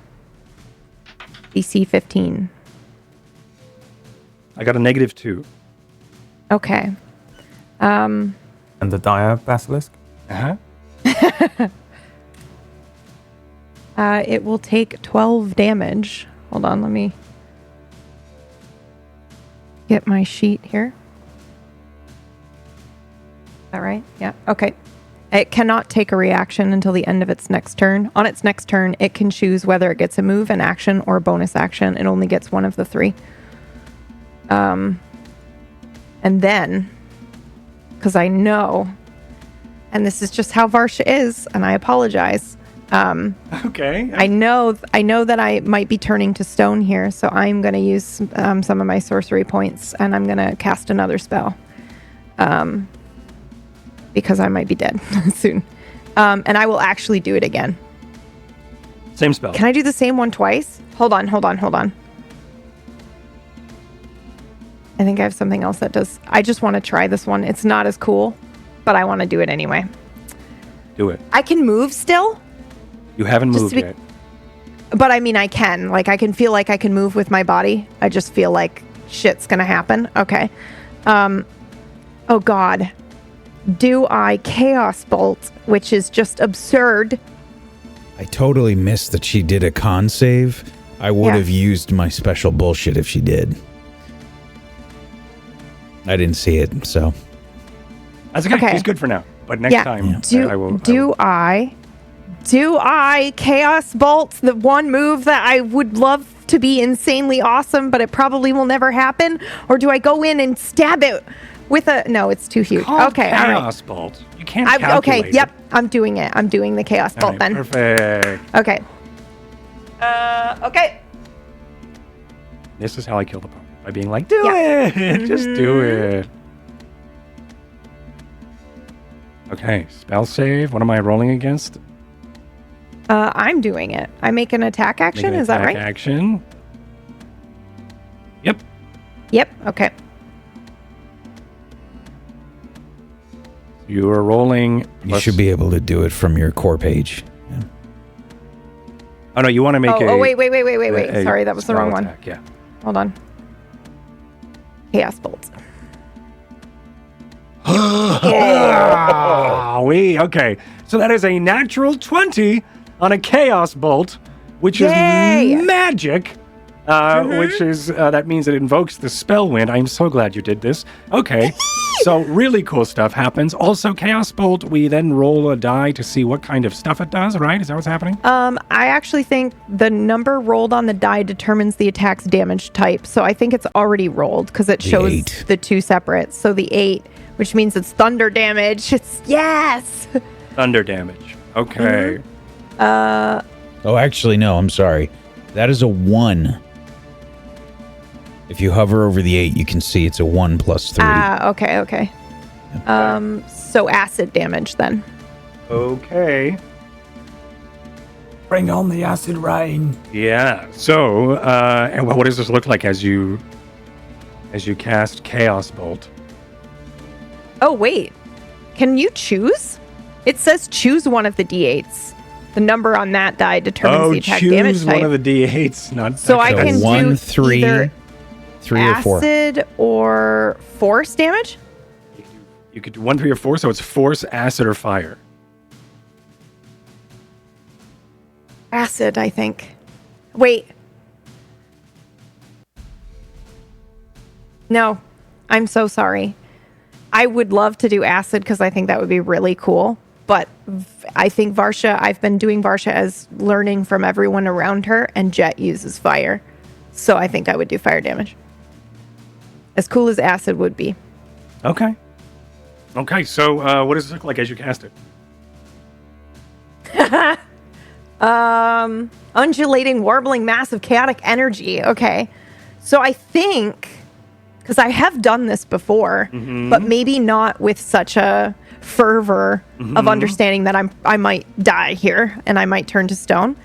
DC 15. I got a -2. Okay. And the Dire Basilisk? Uh-huh. It will take 12 damage. Hold on, let me get my sheet here. Is that right? Yeah. Okay. It cannot take a reaction until the end of its next turn. On its next turn, it can choose whether it gets a move, an action, or a bonus action. It only gets one of the three. And then, because I know, and this is just how Varsha is, and I apologize. Okay. I know that I might be turning to stone here, so I'm going to use some of my sorcery points, and I'm going to cast another spell. Because I might be dead soon. And I will actually do it again. Same spell. Can I do the same one twice? Hold on. I think I have something else that does. I just want to try this one. It's not as cool, but I want to do it anyway. Do it. I can move still? You haven't Just moved to be- yet. But I mean, I can. Like, I can feel like I can move with my body. I just feel like shit's gonna happen. Okay. Oh, God. Do I Chaos Bolt, which is just absurd. I totally missed that she did a con save. I would have used my special bullshit if she did. I didn't see it, so. That's okay. He's good for now. But next time, I will. Do I Chaos Bolt, the one move that I would love to be insanely awesome, but it probably will never happen? Or do I go in and stab it with a... No, it's too huge. Okay, Chaos Bolt. You can't calculate Okay, yep. I'm doing it. I'm doing the Chaos Bolt then. Perfect. Okay. Okay. This is how I kill the opponent. By being like, do it! Just do it. Okay, spell save. What am I rolling against? I'm doing it. I make an attack action, is that right? Action. Yep. Yep, okay. You are rolling. You should be able to do it from your core page. Yeah. Oh, no, you want to make a... Oh, wait. Sorry, that was the wrong one. Yeah. Hold on. Chaos Bolt. Okay. So that is a natural 20 on a Chaos Bolt, which is magic. Which is, that means it invokes the Spellwind. I'm so glad you did this. Okay. So really cool stuff happens. Also, Chaos Bolt, we then roll a die to see what kind of stuff it does, right? Is that what's happening? I actually think the number rolled on the die determines the attack's damage type. So I think it's already rolled because it shows the two separate. So the 8, which means it's thunder damage. It's thunder damage. Okay. Oh, actually, no, I'm sorry. That is a 1. If you hover over the 8, you can see it's a 1 plus 3. Okay. So acid damage then. Okay. Bring on the acid rain. Yeah. So, and what does this look like as you cast Chaos Bolt? Oh, wait. Can you choose? It says choose one of the D8s. The number on that die determines the attack damage type. Choose one of the D8s. Not so I can 1, do 3, either 3 or 4. Acid or force damage? You could do 1, 3, or 4, so it's force, acid, or fire. Acid, I think. Wait. No, I'm so sorry. I would love to do acid because I think that would be really cool. But I think Varsha, I've been doing Varsha as learning from everyone around her, and Jet uses fire. So I think I would do fire damage. As cool as acid would be. Okay. Okay, so what does it look like as you cast it? Undulating, warbling mass of chaotic energy. Okay. So I think, because I have done this before, but maybe not with such a fervor of understanding that I might die here and I might turn to stone.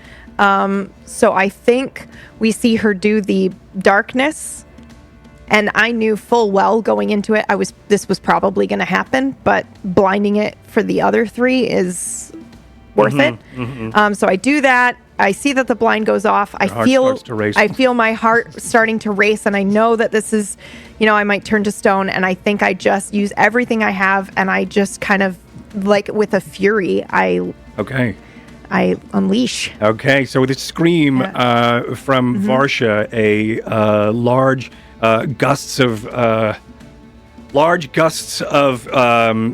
So I think we see her do the darkness, and I knew full well going into it this was probably going to happen, but blinding it for the other 3 is worth it. So I do that. I see that the blind goes off. I feel my heart starting to race, and I know that this is, I might turn to stone, and I think I just use everything I have, and I just kind of, like with a fury, I unleash. Okay, so with a scream from Varsha, a large gusts of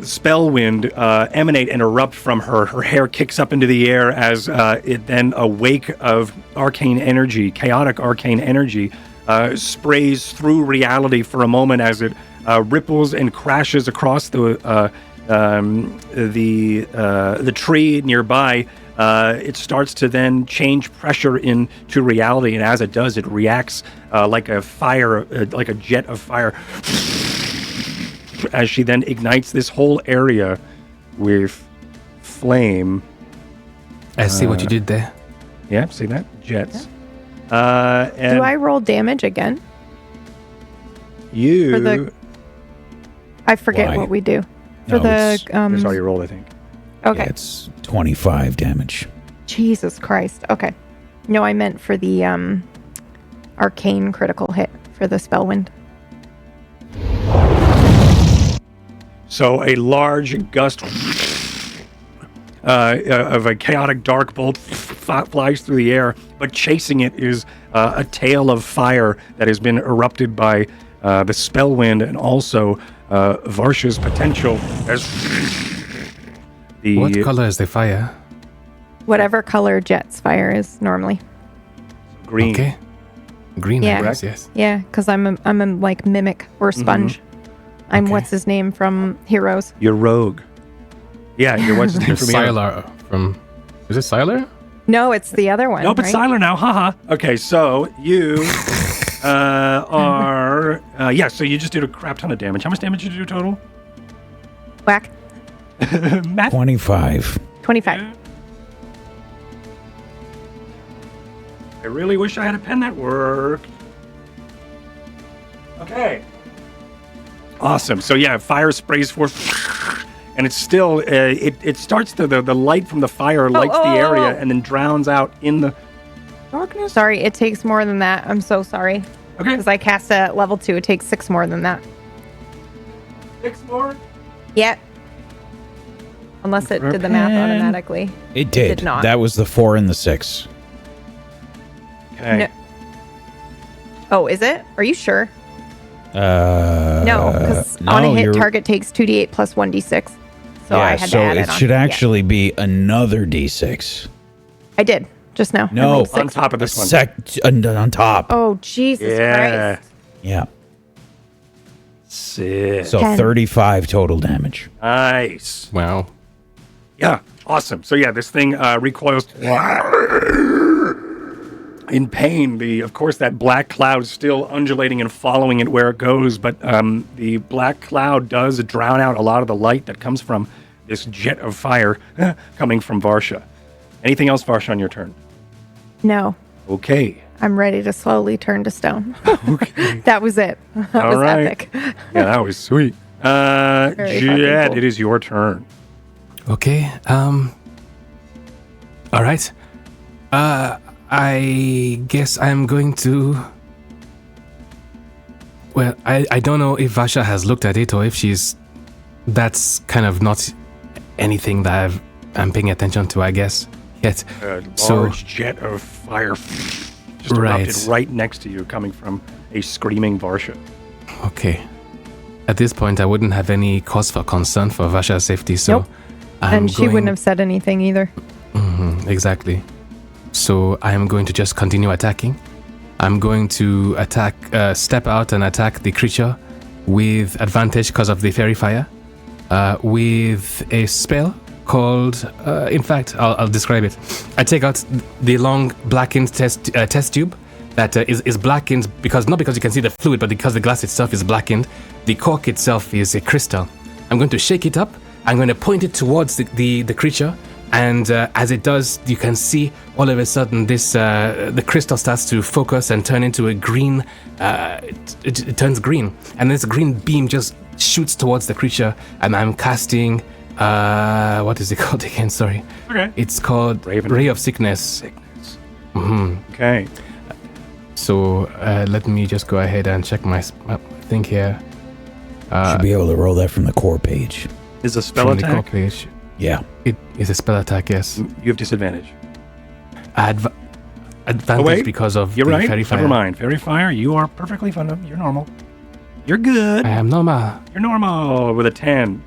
spellwind emanate and erupt from her. Her hair kicks up into the air as it then a wake of arcane energy, chaotic arcane energy, sprays through reality for a moment as it ripples and crashes across the tree nearby. It starts to then change pressure into reality, and as it does, it reacts like a jet of fire, as she then ignites this whole area with flame. I see what you did there. Yeah, see that? Jets. Yeah. And do I roll damage again? I forget what we do. It's already rolled, I think. Okay. Yeah, it's 25 damage. Jesus Christ. Okay. No, I meant for the arcane critical hit for the Spellwind. So a large gust of a chaotic dark bolt flies through the air, but chasing it is a tail of fire that has been erupted by the Spellwind and also Varsha's potential as the... What color is the fire? Whatever color Jet's fire is normally. Green. Okay. Green, Yeah. I guess, yes. Yeah, because I'm a like mimic or sponge. I'm Okay. what's his name from Heroes. You're rogue. Yeah, you're what's his name You're from here? Sylar from... Is it Sylar? No, it's the other one. Nope, it's right? Sylar now. Haha. Okay, so you are... so you just did a crap ton of damage. How much damage did you do total? Whack. Matt? 25. 25. I really wish I had a pen that worked. Okay. Awesome. So yeah, fire sprays forth, and it's still it starts the light from the fire lights the area and then drowns out in the darkness. Sorry, it takes more than that. I'm so sorry. Okay. Because I cast at level 2. It takes 6 more than that. 6 more. Yeah. Unless it did the math Pen. automatically. It did. did not. That was the 4 and the 6. Okay. No. Oh, is it? Are you sure? No, because no, on a hit, you're- target takes 2d8 plus 1d6. So I had to add it on. should Yeah. actually be another D6. I did just now. I No, rolled On 6. top of this one. On top. Oh, Jesus Yeah. Christ. Yeah. Sick. So 10. 35 total damage. Nice. Wow. Yeah. Awesome. So yeah, this thing recoils in pain. Of course, that black cloud is still undulating and following it where it goes, but the black cloud does drown out a lot of the light that comes from this jet of fire coming from Varsha. Anything else, Varsha, on your turn? No, Okay. I'm ready to slowly turn to stone. That was it. That All was right. epic. Yeah, that was sweet. Very fucking Jet, cool. it is your turn. Okay. All right. I guess I'm going to... Well, I don't know if Vasha has looked at it or if she's... That's kind of not anything that I'm paying attention to, I guess, yet. A So- large jet of fire just erupted right next to you, coming from a screaming Varsha. Okay. At this point, I wouldn't have any cause for concern for Vasha's safety, so... Nope. I'm And she wouldn't have said anything either. Exactly. So I am going to just continue attacking. I'm going to attack, step out and attack the creature with advantage because of the fairy fire, with a spell called, in fact, I'll describe it. I take out the long blackened test tube that is blackened not because you can see the fluid, but because the glass itself is blackened. The cork itself is a crystal. I'm going to shake it up. I'm going to point it towards the creature. And as it does, you can see all of a sudden this the crystal starts to focus and turn into a green. It turns green, and this green beam just shoots towards the creature. And I'm casting. What is it called again? Sorry. Okay. It's called Raven. Ray of Sickness. Sickness. hmm Okay. So let me just go ahead and check my thing here. Should be able to roll that from the core page. Is a spell From the core attack? page. Yeah. It is a spell attack. Yes. You have disadvantage. Advantage wait. because of You're the right. fairy fire. Never mind. Fairy fire, you are perfectly fine. You're normal. You're good. I am normal. You're normal with a 10.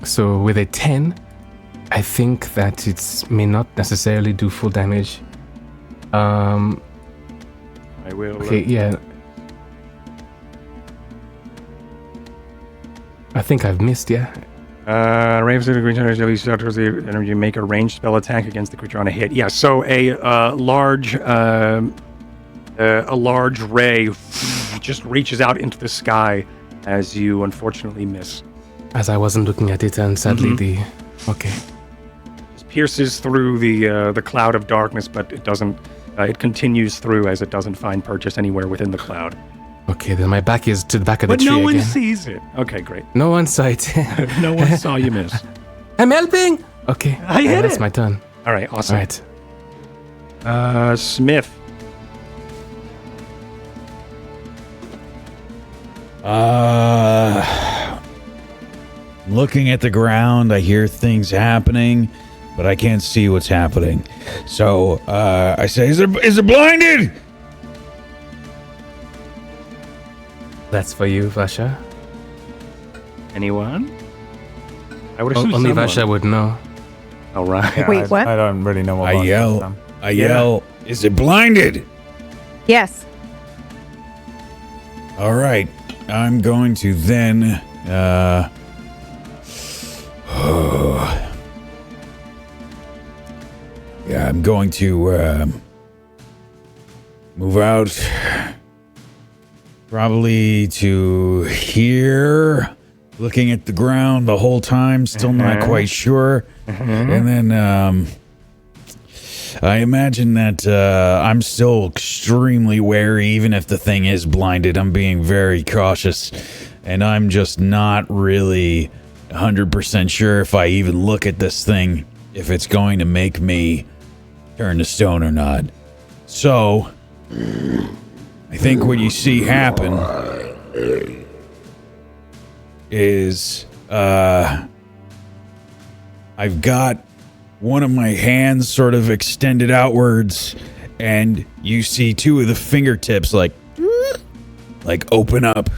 So with a 10, I think that it may not necessarily do full damage. I will. Okay, yeah. I think I've missed, yeah. Raven of the green energy start towards the energy. Make a ranged spell attack against the creature on a hit. Yeah. So a large ray just reaches out into the sky as you unfortunately miss. As I wasn't looking at it, and sadly Okay. Just pierces through the cloud of darkness, but it doesn't. It continues through as it doesn't find purchase anywhere within the cloud. Okay, then my back is to the back of But the tree no one again. sees it. Okay, great. No one saw it. No one saw you miss. I'm helping! Okay. I hit that's it. my turn. All right, awesome. All right. Smith. Looking at the ground, I hear things happening, but I can't see what's happening. So, I say, is it blinded? That's for you, Vasha. Anyone? I would assume Only someone. Vasha would know. All right. Yeah, Wait, what? I don't really know what I Vasha's yell, done. is it blinded? Yes. All right, I'm going to then, yeah, I'm going to, move out probably to here, looking at the ground the whole time, still not quite sure. And then, I imagine that I'm still extremely wary, even if the thing is blinded. I'm being very cautious, and I'm just not really 100% sure if I even look at this thing, if it's going to make me turn to stone or not. So, I think what you see happen is I've got one of my hands sort of extended outwards, and you see two of the fingertips like open up.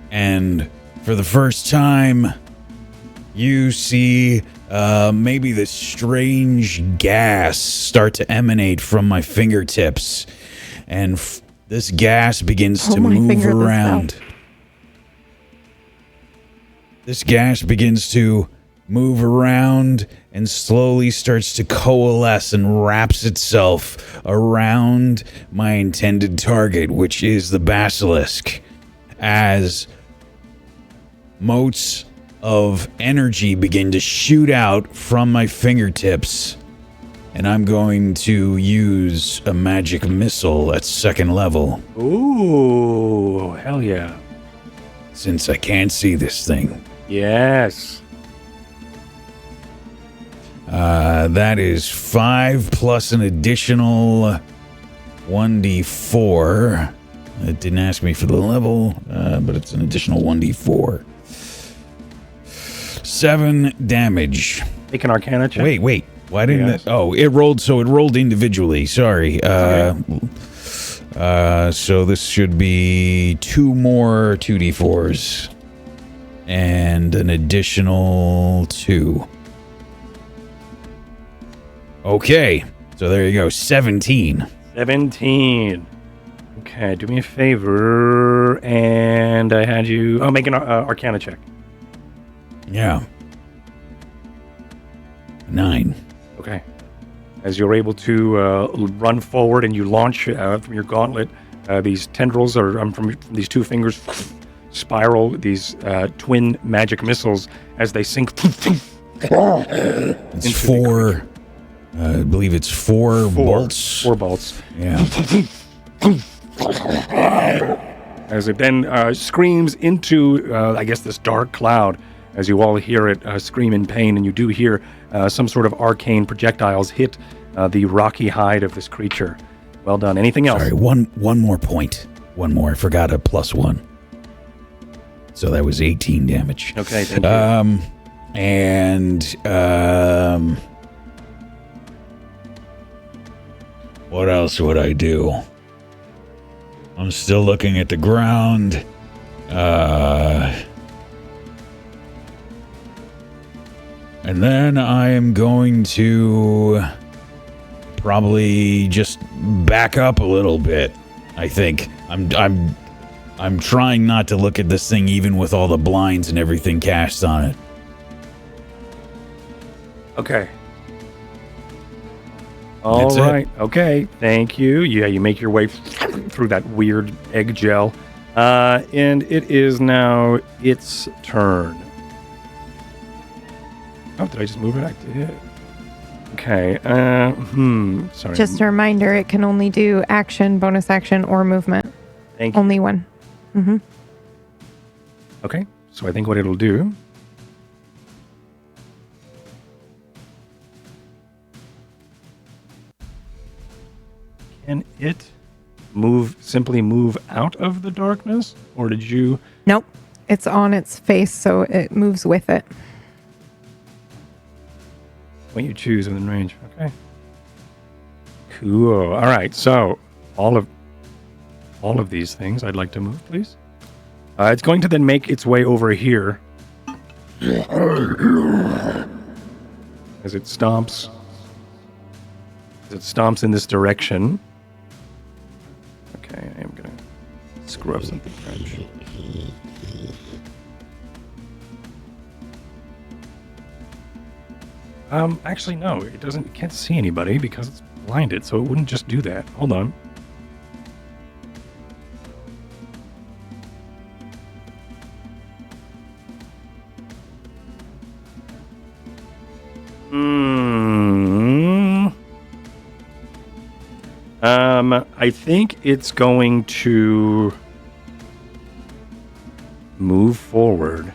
And for the first time, you see maybe this strange gas start to emanate from my fingertips. And this gas begins to move around. This gas begins to move around and slowly starts to coalesce and wraps itself around my intended target, which is the basilisk, as motes of energy begin to shoot out from my fingertips. And I'm going to use a magic missile at 2nd level, Ooh, hell yeah. since I can't see this thing. Yes. That is 5 plus an additional 1d4. It didn't ask me for the level, but it's an additional 1d4. 7 damage. Make an Arcana check. Wait. Why didn't Yes. it? Oh, it rolled individually. Sorry. So this should be 2 more 2d4s. And an additional 2. Okay, so there you go, 17. 17. Okay, do me a favor, and I had you... Oh, make an Arcana check. Yeah. 9. Okay. As you're able to run forward and you launch from your gauntlet, these tendrils from these 2 fingers spiral these twin magic missiles as they sink. It's 4. I believe it's 4 bolts. 4 bolts. Yeah. As it then screams into, I guess, this dark cloud, as you all hear it scream in pain, and you do hear some sort of arcane projectiles hit the rocky hide of this creature. Well done. Anything else? Sorry, one more point. One more. I forgot a +1. So that was 18 damage. Okay, thank you. What else would I do? I'm still looking at the ground. And then I am going to probably just back up a little bit. I think I'm trying not to look at this thing even with all the blinds and everything cast on it. Okay. All That's it. right. Okay. Thank you. Yeah, you make your way through that weird egg gel. And it is now its turn. Oh, did I just move it? I did. Okay. Sorry. Just a reminder, it can only do action, bonus action, or movement. Thank you. Only one. Mm-hmm. Okay. So I think what it'll do Can it simply move out of the darkness? Or did you... Nope. It's on its face, so it moves with it. When you choose within range. Okay. Cool. All right. So all of these things I'd like to move, please. It's going to then make its way over here. As it stomps. In this direction. Okay, I am going to screw up something French. Actually, no. It can't see anybody because it's blinded, so it wouldn't just do that. Hold on. I think it's going to move forward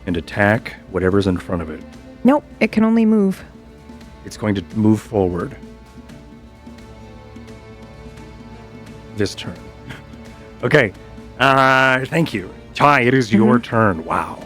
and attack whatever's in front of it. Nope. It can only move. It's going to move forward this turn. Okay. Thank you. Ty, it is your turn. Wow.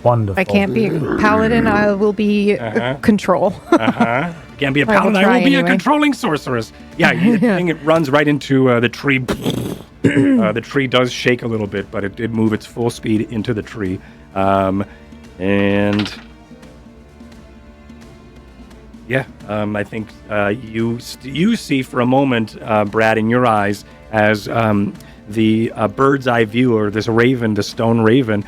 Wonderful. I can't be paladin. I will be control. Can't be a I will paladin. I try will be anyway. a controlling sorceress. Yeah, I think it runs right into the tree. The tree does shake a little bit, but it did move its full speed into the tree. And yeah, I think you see for a moment, Brad, in your eyes, as the bird's eye view, or this raven, the stone raven,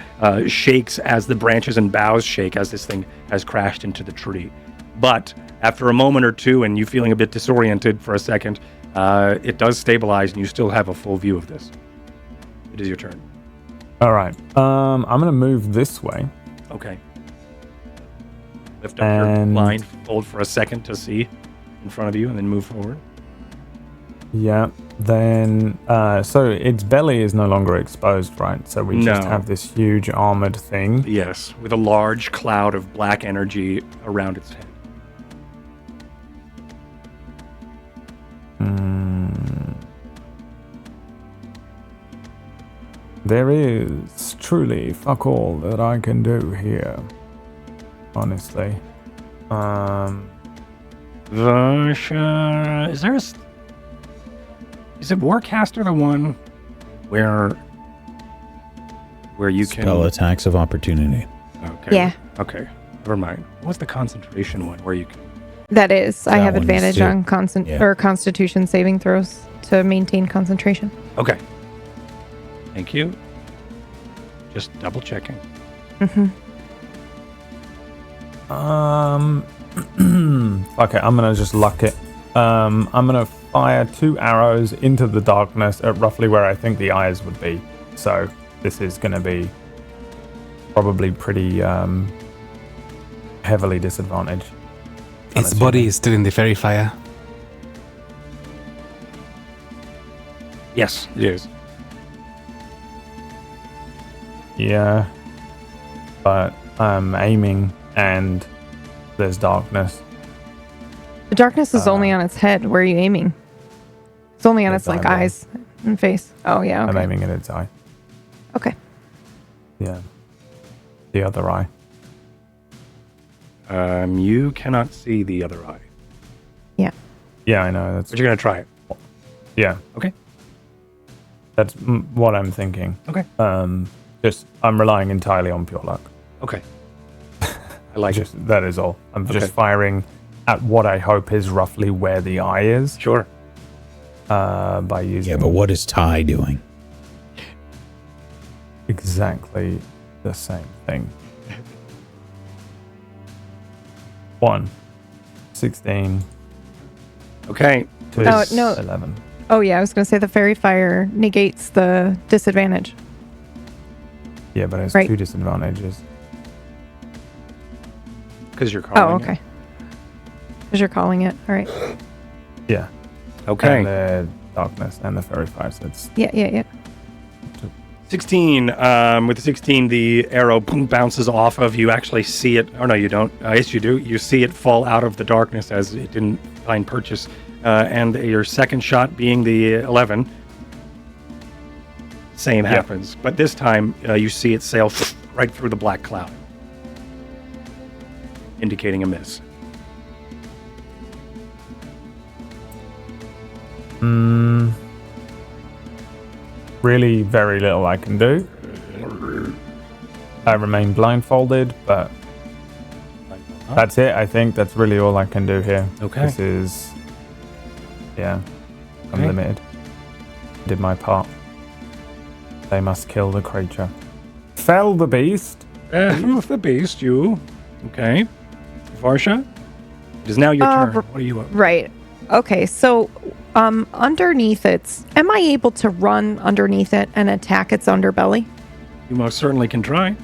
shakes as the branches and boughs shake as this thing has crashed into the tree. But after a moment or two, and you feeling a bit disoriented for a second, it does stabilize, and you still have a full view of this. It is your turn. All right. I'm going to move this way. Okay. Lift up your blindfold for a second to see in front of you, and then move forward. Yeah. Then, so its belly is no longer exposed, right? So we just have this huge armored thing. Yes, with a large cloud of black energy around its head. There is truly fuck all that I can do here. Honestly. Is there is it Warcaster the one where you can Spell attacks of opportunity. Okay. Yeah. Okay. Never mind. What's the concentration one where you can? That is. I That have one is advantage too. on Constitution saving throws to maintain concentration. Okay. Thank you. Just double checking. Okay, I'm gonna just luck it. I'm gonna fire 2 arrows into the darkness at roughly where I think the eyes would be. So this is gonna be probably pretty heavily disadvantaged. Its body is still in the fairy fire. Yes, it is. Yeah, but I'm aiming and there's darkness. The darkness is only on its head. Where are you aiming? It's only on its like eyeball. eyes and face. Oh yeah. I'm Okay. aiming at its eye. Okay. Yeah, the other eye. You cannot see the other eye, Yeah. Yeah, I know. That's but you're gonna try it. yeah. Okay. That's what I'm thinking. Okay. Just I'm relying entirely on pure luck. Okay. I like it. That is all. I'm Okay. just firing at what I hope is roughly where the eye is. Sure. By using Yeah, but what is Ty doing? exactly the same thing. 1, 16, Okay. 2, Oh, no. 11. Oh yeah. I was gonna say the fairy fire negates the disadvantage. Yeah, but it's Right. 2 disadvantages. Because you're calling. Oh okay. Because you're calling it. All right. Yeah. It. Okay. And the darkness and the fairy fire. So it's Yeah. 16. With the 16, the arrow boom, bounces off of you. Actually see it. Oh, no, you don't. Yes, you do. You see it fall out of the darkness as it didn't find purchase. And your second shot being the 11. Same happens. But this time, you see it sail right through the black cloud, indicating a miss. Really very little I can do. I remain blindfolded, but that's it. I think that's really all I can do here. Okay. This is... Yeah. I'm Okay. limited. Did my part. They must kill the creature. Fell the beast. The beast, you. Okay. Varsha, it is now your turn. What are you up? Right. Okay, so underneath it, am I able to run underneath it and attack its underbelly? You most certainly can try.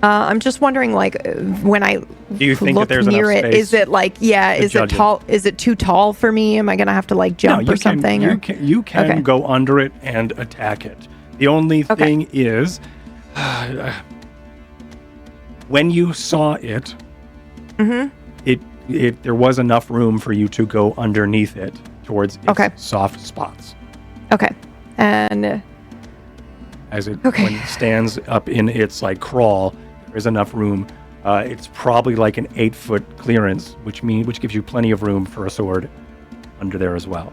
I'm just wondering, like, when I Do you think that look there's near enough it, space is it like, yeah, to is it judge it? tall? Is it too tall for me? Am I gonna have to like jump or something? You or? you can Okay. go under it and attack it. The only thing is, when you saw it, it there was enough room for you to go underneath it towards its soft spots. Okay, and As it when it stands up in its like crawl, there is enough room. It's probably like an 8-foot clearance, which gives you plenty of room for a sword under there as well.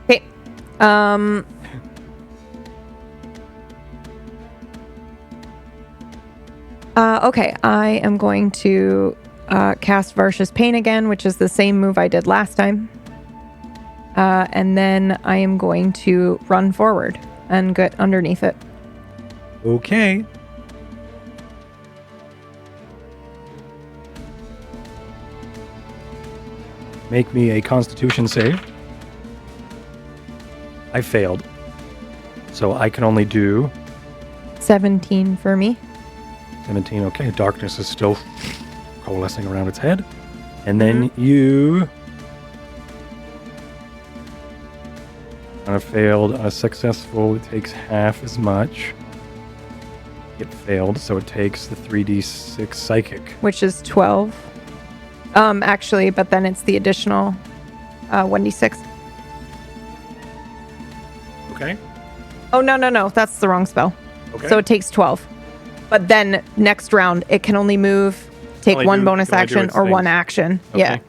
okay, okay, I am going to cast Varsha's Pain again, which is the same move I did last time. And then I am going to run forward and get underneath it. Okay. Make me a Constitution save. I failed. So I can only do 17 for me. 17. Okay, darkness is still coalescing around its head. And then you on a failed, on a successful, it takes half as much. It failed, so it takes the 3d6 psychic. Which is 12. Actually, but then it's the additional 1d6. Okay. Oh, no. That's the wrong spell. Okay. So it takes 12. But then next round, it can only move, take Only one do- bonus can only do action its or things. one action. Okay. Yeah.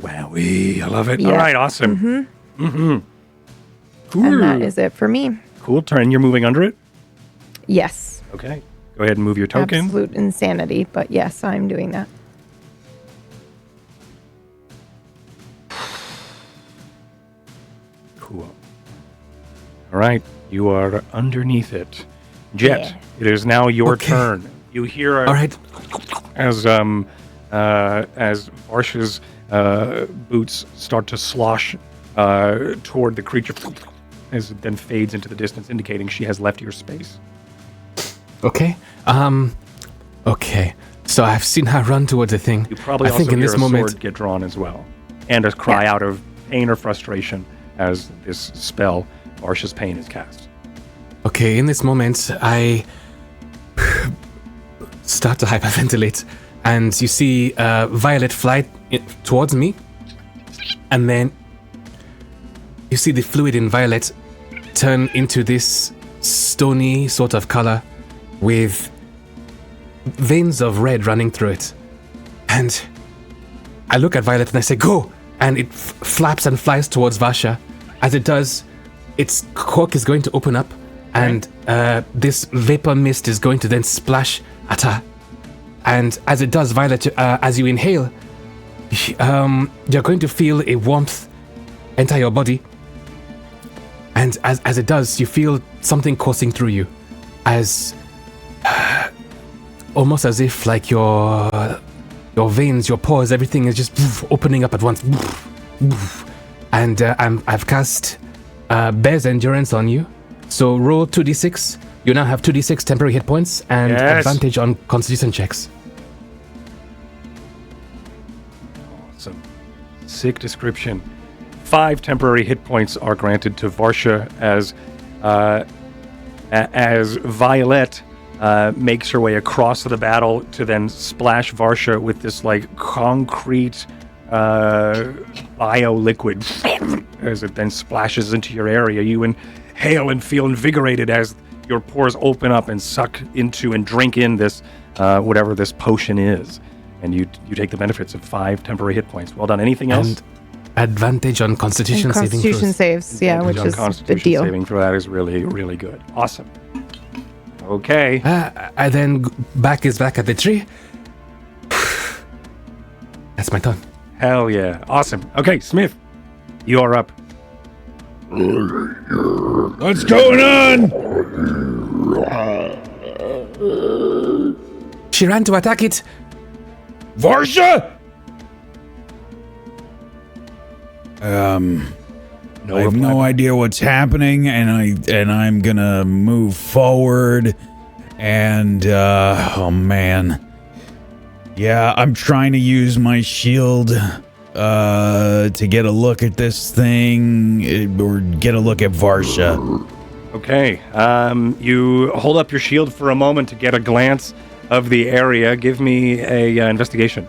Wowee, I love it. Yeah. All right, awesome. Cool. And that is it for me. Cool. Turn. You're moving under it? Yes. Okay. Go ahead and move your token. Absolute insanity. But yes, I'm doing that. Cool. All right. You are underneath it. Jet, Yeah. it is now your Okay. turn. You hear All right. as Varsha's boots start to slosh toward the creature as it then fades into the distance, indicating she has left your space. Okay. Okay. So I've seen her run towards the thing. You probably I also think in hear this a moment. sword get drawn as well, and a cry out of pain or frustration as this spell, Varsha's Pain, is cast. Okay, in this moment, I start to hyperventilate, and you see Violet fly towards me, and then you see the fluid in Violet turn into this stony sort of color with veins of red running through it. And I look at Violet and I say, "Go!" And it flaps and flies towards Varsha. As it does, its cork is going to open up, and this vapor mist is going to then splash at her. And as it does, Violet, as you inhale, you're going to feel a warmth enter your body. And as it does, you feel something coursing through you, as almost as if like your veins, your pores, everything is just opening up at once. And I've cast Bear's Endurance on you. So roll 2d6. You now have 2d6 temporary hit points and Yes. advantage on Constitution checks. Sick description. 5 temporary hit points are granted to Varsha as Violet makes her way across the battle to then splash Varsha with this like concrete bio liquid as it then splashes into your area. You inhale and feel invigorated as your pores open up and suck into and drink in this whatever this potion is, and you take the benefits of 5 temporary hit points. Well done. Anything else? And advantage on Constitution And saving Constitution throws. saves, yeah, which Advantage on is the Constitution deal. saving throw. That is really, really good. Awesome. Okay. I then back at the tree. That's my turn. Hell yeah. Awesome. Okay, Smith, you are up. What's going on? She ran to attack it. Varsha? I have no idea what's happening, and I'm gonna move forward, and oh man, yeah, I'm trying to use my shield to get a look at this thing, or get a look at Varsha. Okay. You hold up your shield for a moment to get a glance of the area. Give me a investigation.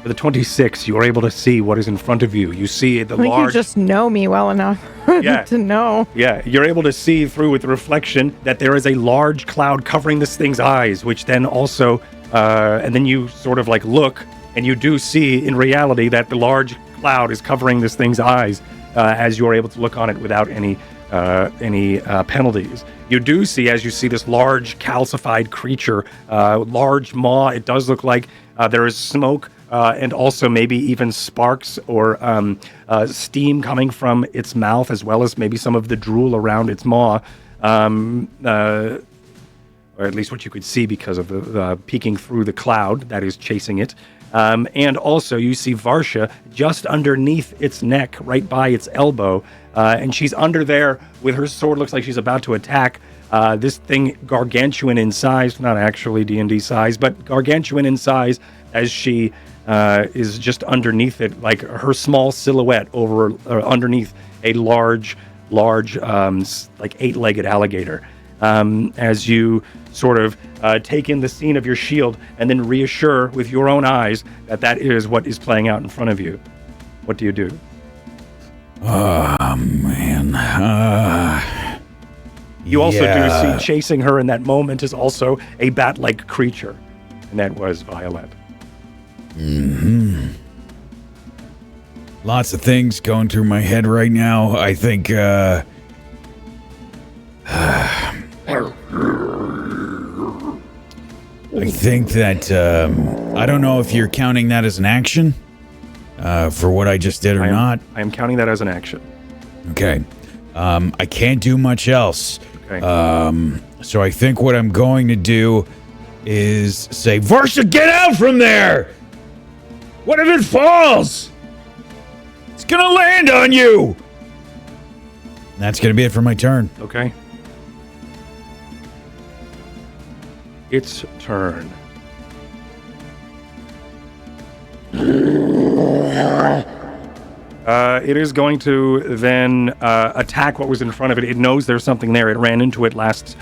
For the 26, you are able to see what is in front of you. You see the I think large... you just know me well enough Yeah. to know. Yeah, you're able to see through with the reflection that there is a large cloud covering this thing's eyes, which then also, and then you sort of like look, and you do see in reality that the large cloud is covering this thing's eyes as you're able to look on it without any penalties. You do see, as you see this large calcified creature, large maw, it does look like there is smoke and also maybe even sparks or steam coming from its mouth, as well as maybe some of the drool around its maw, or at least what you could see because of the peeking through the cloud that is chasing it. And also you see Varsha just underneath its neck, right by its elbow, and she's under there with her sword. Looks like she's about to attack this thing, gargantuan in size, not actually D&D size, but gargantuan in size, as she is just underneath it, like her small silhouette over underneath a large like 8-legged alligator. As you sort of take in the scene of your shield and then reassure with your own eyes that is what is playing out in front of you. What do you do? Oh man. You also do see chasing her in that moment is also a bat-like creature, and that was Violet. Lots of things going through my head right now. I think that I don't know if you're counting that as an action for what I just did or not. I am counting that as an action. Okay. I can't do much else. Okay. So I think what I'm going to do is say, Varsha, get out from there! What if it falls? It's gonna land on you! That's gonna be it for my turn. Okay. Its turn. It is going to then attack what was in front of it. It knows there's something there. It ran into it last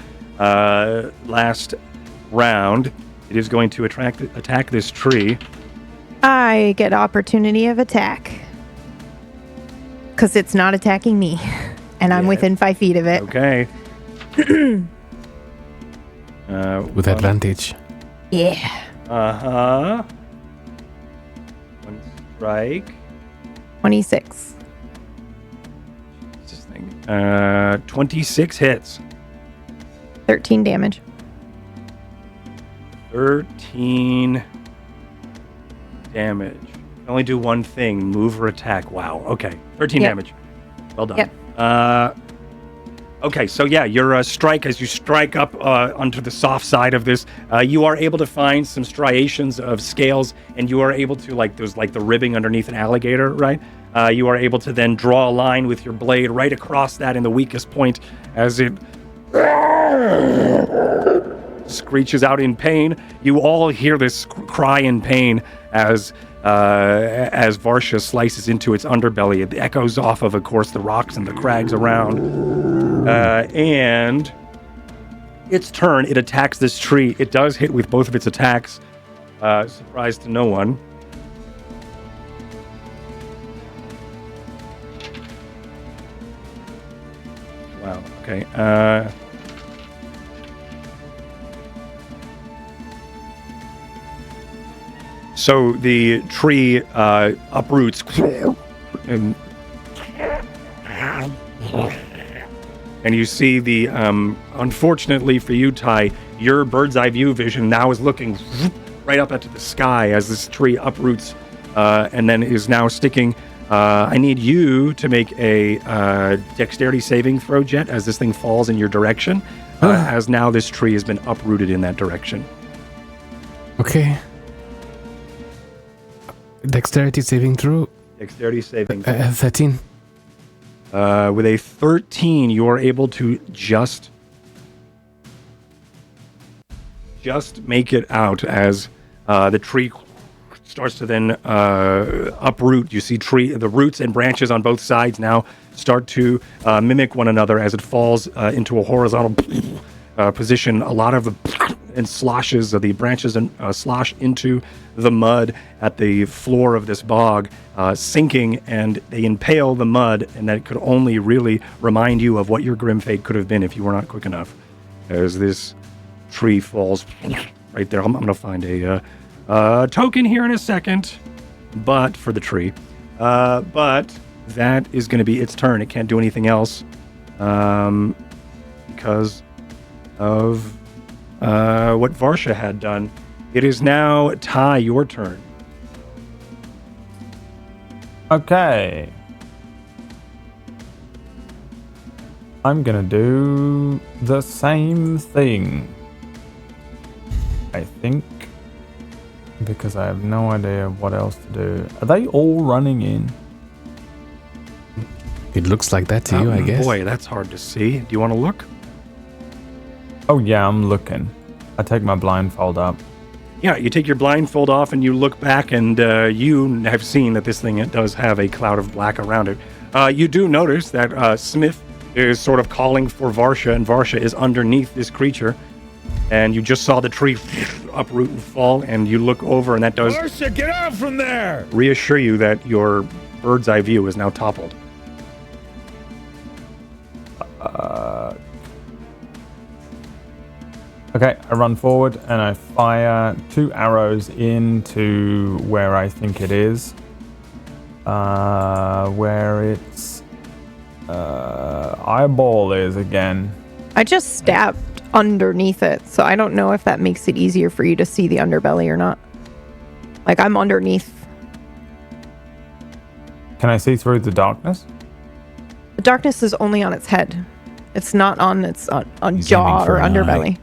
round. It is going to attack this tree. I get opportunity of attack. Because it's not attacking me. And I'm within 5 feet of it. Okay. With advantage. Yeah. Uh-huh. One strike. 26. What's this thing? 26 hits. 13 damage. 13 damage. Can only do one thing, move or attack. Wow. Okay. 13 Yep. damage. Well done. Yep. Okay, so yeah, your strike, as you strike up onto the soft side of this, you are able to find some striations of scales, and you are able to, like, there's like the ribbing underneath an alligator, right? You are able to then draw a line with your blade right across that in the weakest point as it screeches out in pain. You all hear this cry in pain as Varsha slices into its underbelly. It echoes off of course, the rocks and the crags around. And its turn, it attacks this tree. It does hit with both of its attacks. Surprise to no one. Wow, okay. So the tree uproots and you see the, unfortunately for you, Ty, your bird's eye view vision now is looking right up into the sky as this tree uproots and then is now sticking. I need you to make a dexterity saving throw, Jet, as this thing falls in your direction, as now this tree has been uprooted in that direction. Okay. Dexterity saving throw. Dexterity saving throw. 13. With a 13, you are able to just make it out as the tree starts to then uproot. You see the roots and branches on both sides now start to mimic one another as it falls into a horizontal position. A lot of the and sloshes of the branches and slosh into the mud at the floor of this bog, sinking, and they impale the mud, and that could only really remind you of what your grim fate could have been if you were not quick enough. As this tree falls right there. I'm going to find a token here in a second, but for the tree. But that is going to be its turn. It can't do anything else because of what Varsha had done. It is now Ty, your turn. Okay. I'm gonna do the same thing, I think, because I have no idea what else to do. Are they all running in? It looks like that to you, I guess. Boy, that's hard to see. Do you want to look? Oh yeah, I'm looking. I take my blindfold up. Yeah, you take your blindfold off and you look back, and you have seen that this thing does have a cloud of black around it. You do notice that Smith is sort of calling for Varsha, and Varsha is underneath this creature. And you just saw the tree uproot and fall, and you look over, and that does Varsha, get out from there! Reassure you that your bird's eye view is now toppled. Okay, I run forward and I fire 2 arrows into where I think it is. Where its eyeball is again. I just stabbed underneath it, so I don't know if that makes it easier for you to see the underbelly or not. Like, I'm underneath. Can I see through the darkness? The darkness is only on its head. It's not on its on jaw or underbelly.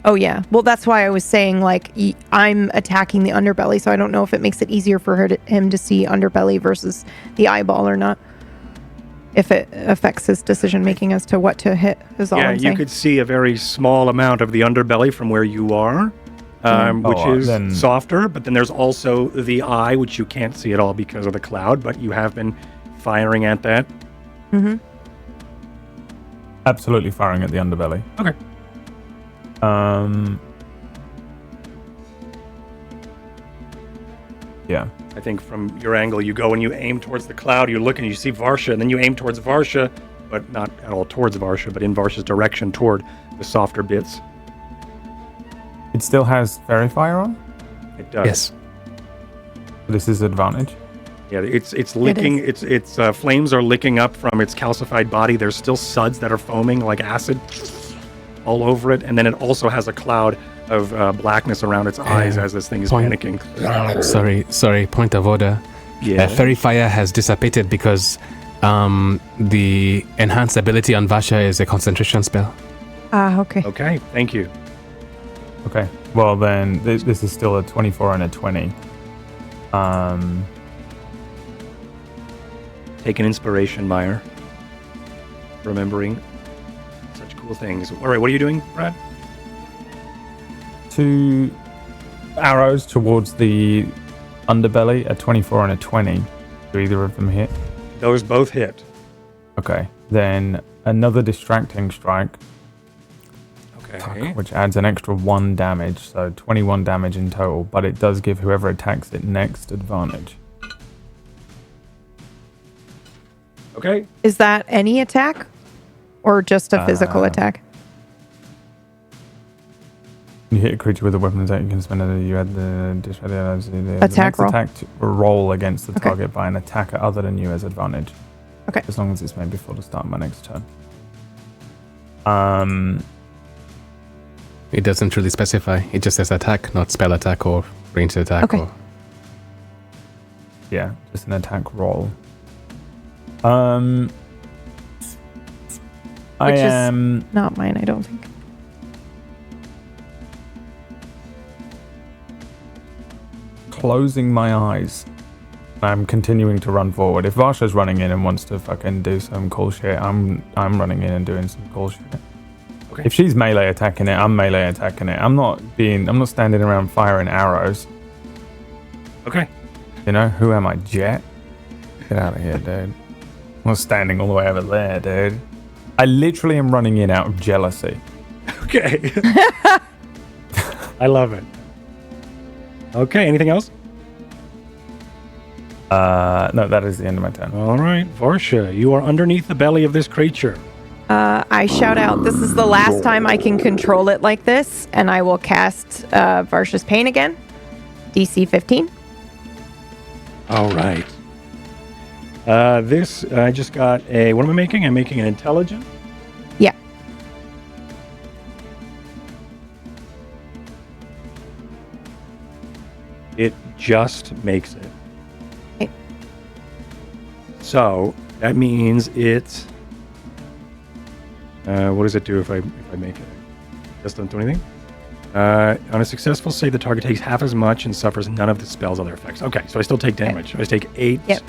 Oh, yeah. Well, that's why I was saying, like, I'm attacking the underbelly, so I don't know if it makes it easier for him to see underbelly versus the eyeball or not. If it affects his decision-making as to what to hit is all I'm saying. Yeah, you could see a very small amount of the underbelly from where you are, which is softer, but then there's also the eye, which you can't see at all because of the cloud, but you have been firing at that. Mm-hmm. Absolutely firing at the underbelly. Okay. Yeah. I think from your angle, you go and you aim towards the cloud, you look and you see Varsha, and then you aim towards Varsha, but not at all towards Varsha, but in Varsha's direction toward the softer bits. It still has Fairy Fire on? It does. Yes. This is advantage. Yeah, it's licking, its flames are licking up from its calcified body. There's still suds that are foaming like acid all over it, and then it also has a cloud of blackness around its eyes as this thing is panicking. Sorry, point of order. Yeah. Fairy Fire has dissipated because the enhanced ability on Varsha is a concentration spell. Okay. Okay, thank you. Okay. Well, then this is still a 24 and a 20. Take an inspiration, Meyer. Remembering such cool Cool things. All right, what are you doing, Brad? 2 arrows towards the underbelly, a 24 and a 20. Do either of them hit? Those both hit. Okay. Then another distracting strike, Okay. which adds an extra 1 damage, so 21 damage in total, but it does give whoever attacks it next advantage. Okay. Is that any attack or just a physical attack? You hit a creature with a weapon attack, you can spend it. You had the Attack roll. attack to roll against the Okay. target by an attacker other than you as advantage. Okay. As long as it's made before the start of my next turn. It doesn't really specify. It just says attack, not spell attack or ranged attack. Okay. Or... Yeah, just an attack roll. I Which is- am Not mine, I don't think. closing my eyes. I'm continuing to run forward. If Varsha's running in and wants to fucking do some cool shit, I'm running in and doing some cool shit. Okay. If she's melee attacking it, I'm melee attacking it. I'm not standing around firing arrows. Okay. You know, who am I, Jet? Get out of here, dude. I'm not standing all the way over there, dude. I literally am running in out of jealousy. Okay. I love it. Okay, anything else? No, that is the end of my turn. All right, Varsha, you are underneath the belly of this creature. I shout out, this is the last time I can control it like this, and I will cast Varsha's Pain again. DC 15. All right. This, I just got a, what am I making? I'm making an intelligence. Yeah. It just makes it. Okay. So that means it's. What does it do if I make it? Just don't do anything. On a successful save, the target takes half as much and suffers none of the spell's other effects. Okay, so I still take damage. I take 8. Yep.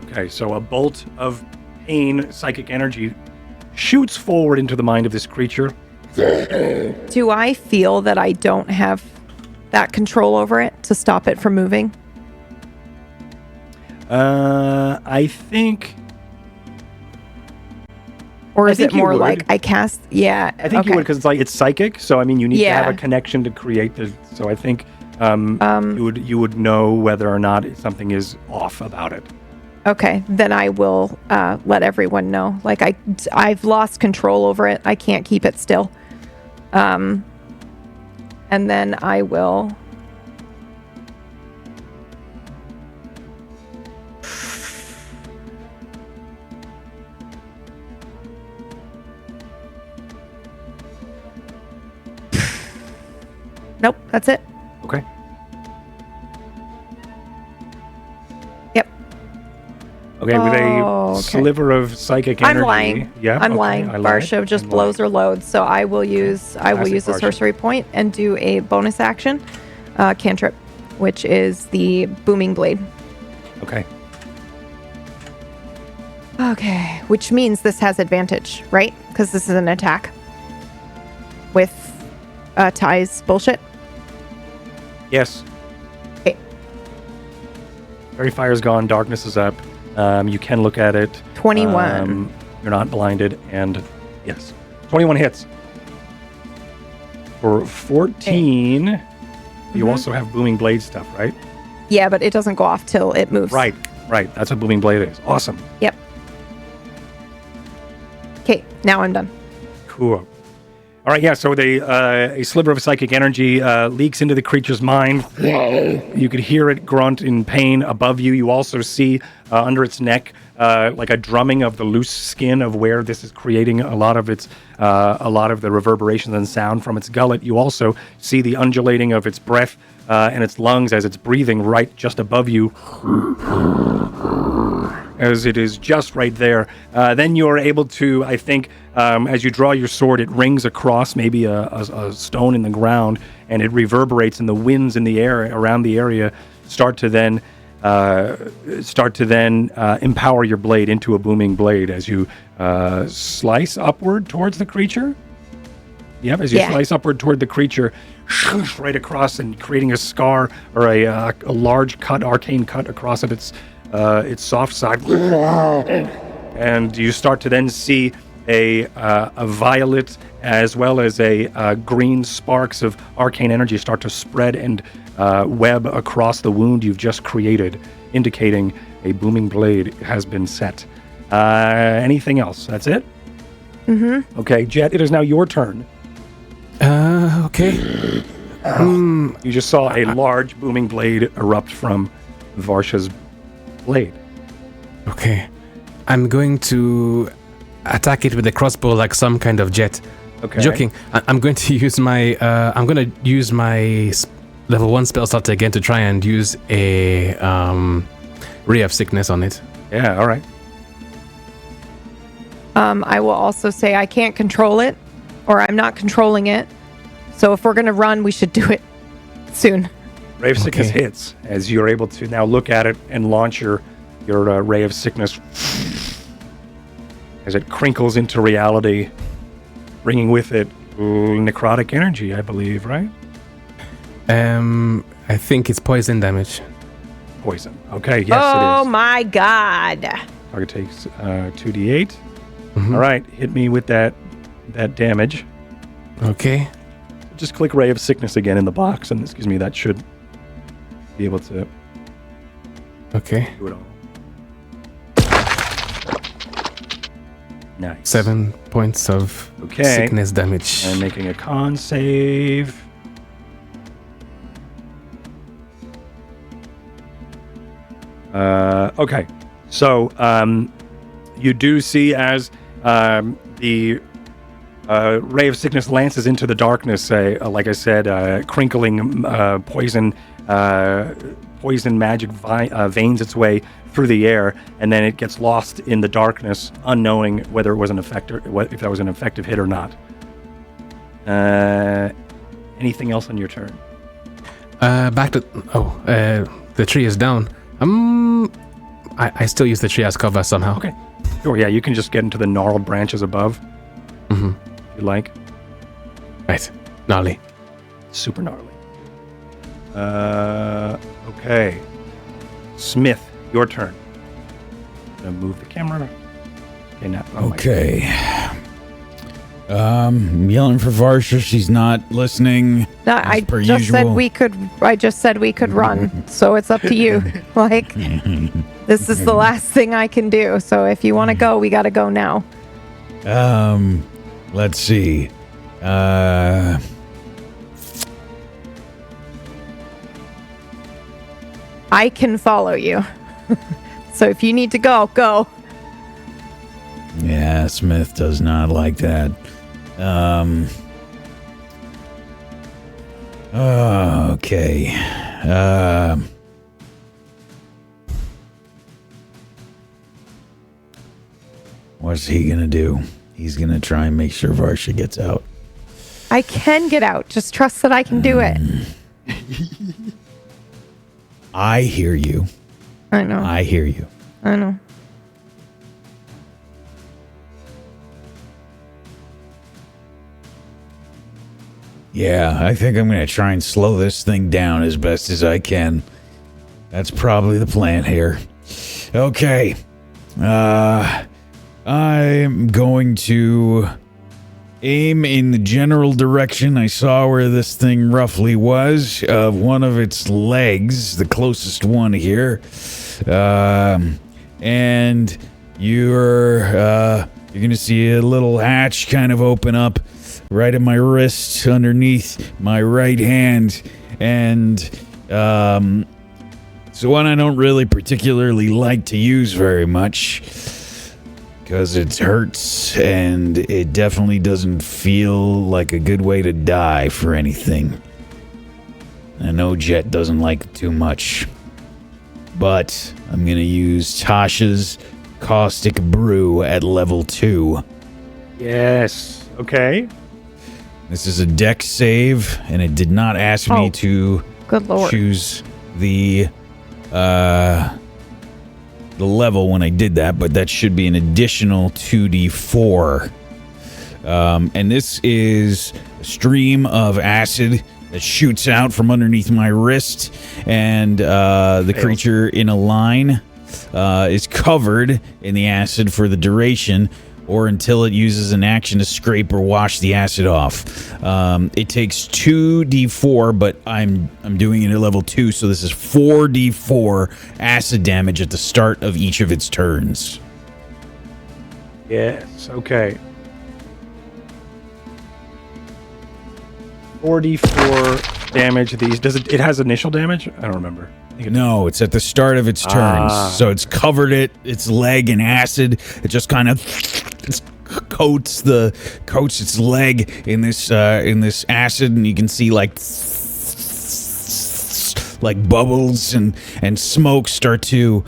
Okay, so a bolt of pain, psychic energy, shoots forward into the mind of this creature. Do I feel that I don't have that control over it to stop it from moving? I think. Or I is think it you more would. like I cast? Yeah. I think you would because it's psychic. So I mean, you need to have Yeah. a connection to create the. So I think you would know whether or not something is off about it. Okay, then I will let everyone know. Like I've lost control over it. I can't keep it still. And then I will. Nope, that's it. Okay. Yep. Okay, with a Okay. sliver of psychic energy. I'm lying. Yeah. I'm okay, lying. I lied. Varsha just I'm blows lying. her load, so I will use Classic a Varsha. sorcery point and do a bonus action, cantrip, which is the booming blade. Okay. Okay, which means this has advantage, right? Because this is an attack with Ty's bullshit. Yes. Okay. Fairy fire's gone. Darkness is up. You can look at it. 21. You're not blinded, and yes, 21 hits. For 14, you also have booming blade stuff, right? Yeah, but it doesn't go off till it moves. Right. That's what booming blade is. Awesome. Yep. Okay, now I'm done. Cool. All right, yeah, so a sliver of psychic energy leaks into the creature's mind. You could hear it grunt in pain above you. You also see under its neck like a drumming of the loose skin of where this is creating a lot of the reverberations and sound from its gullet. You also see the undulating of its breath and its lungs as it's breathing right just above you. As it is just right there. Then you're able to, I think, as you draw your sword, it rings across maybe a stone in the ground, and it reverberates, and the winds in the air around the area start to then start to then empower your blade into a booming blade as you slice upward towards the creature. Yep, as you slice upward toward the creature, right across and creating a scar or a large cut, arcane cut across of its soft side. And you start to then see a violet as well as a green sparks of arcane energy start to spread and web across the wound you've just created, indicating a booming blade has been set. Anything else? That's it? Mm-hmm. Okay, Jet, it is now your turn. Okay. You just saw a large booming blade erupt from Varsha's blade. Okay. I'm going to attack it with a crossbow like some kind of jet. Okay. Joking. I'm going to use my level 1 spell slot again to try and use a Ray of Sickness on it. Yeah, all right. I will also say I can't control it, or I'm not controlling it. So if we're going to run, we should do it soon. Ray of Sickness hits as you're able to now look at it and launch your Ray of Sickness as it crinkles into reality, bringing with it necrotic energy, I believe, right? I think it's poison damage. Poison. Okay, yes, it is. Oh my god. Target takes 2d8. Mm-hmm. All right, hit me with that damage. Okay. Just click Ray of Sickness again in the box, and excuse me, that should be able to do it all. Nice. 7 points of sickness damage. And making a con save. Okay. So you do see as the Ray of Sickness lances into the darkness, like I said, crinkling poison magic veins its way through the air, and then it gets lost in the darkness, unknowing whether it was an effective, if that was an effective hit or not. Anything else on your turn? Back to the tree is down. I still use the tree as cover somehow. Okay, sure. Yeah, you can just get into the gnarled branches above. Mm-hmm. If you like. Right, gnarly. Super gnarly. Okay. Smith, your turn. I'm gonna move the camera. Okay, now. Okay. I'm yelling for Varsha. She's not listening. No, I just said we could. I just said we could run. So it's up to you. Like, this is the last thing I can do. So if you want to go, we got to go now. Let's see. I can follow you. So if you need to go, go. Yeah, Smith does not like that. Okay. What's he gonna do? He's gonna try and make sure Varsha gets out. I can get out. Just trust that I can do it. I hear you. I know. I hear you. I know. Yeah, I think I'm going to try and slow this thing down as best as I can. That's probably the plan here. Okay. I'm going to aim in the general direction I saw where this thing roughly was, of one of its legs, the closest one here. And you're going to see a little hatch kind of open up right at my wrist underneath my right hand, and it's one I don't really particularly like to use very much because it hurts and it definitely doesn't feel like a good way to die for anything. I know Jet doesn't like it too much, but I'm gonna use Tasha's Caustic Brew at level 2. Yes. Okay. This is a dex save, and it did not ask me to good Lord. choose the the level when I did that, but that should be an additional 2d4. And this is a stream of acid that shoots out from underneath my wrist, and the creature in a line is covered in the acid for the duration, or until it uses an action to scrape or wash the acid off. It takes 2d4, but I'm doing it at level 2, so this is 4d4 acid damage at the start of each of its turns. Yes, okay. 4d4 damage. These it has initial damage? I don't remember. No, it's at the start of its turns. So it's covered its leg in acid. It just kind of coats its leg in this acid, and you can see like bubbles and smoke start to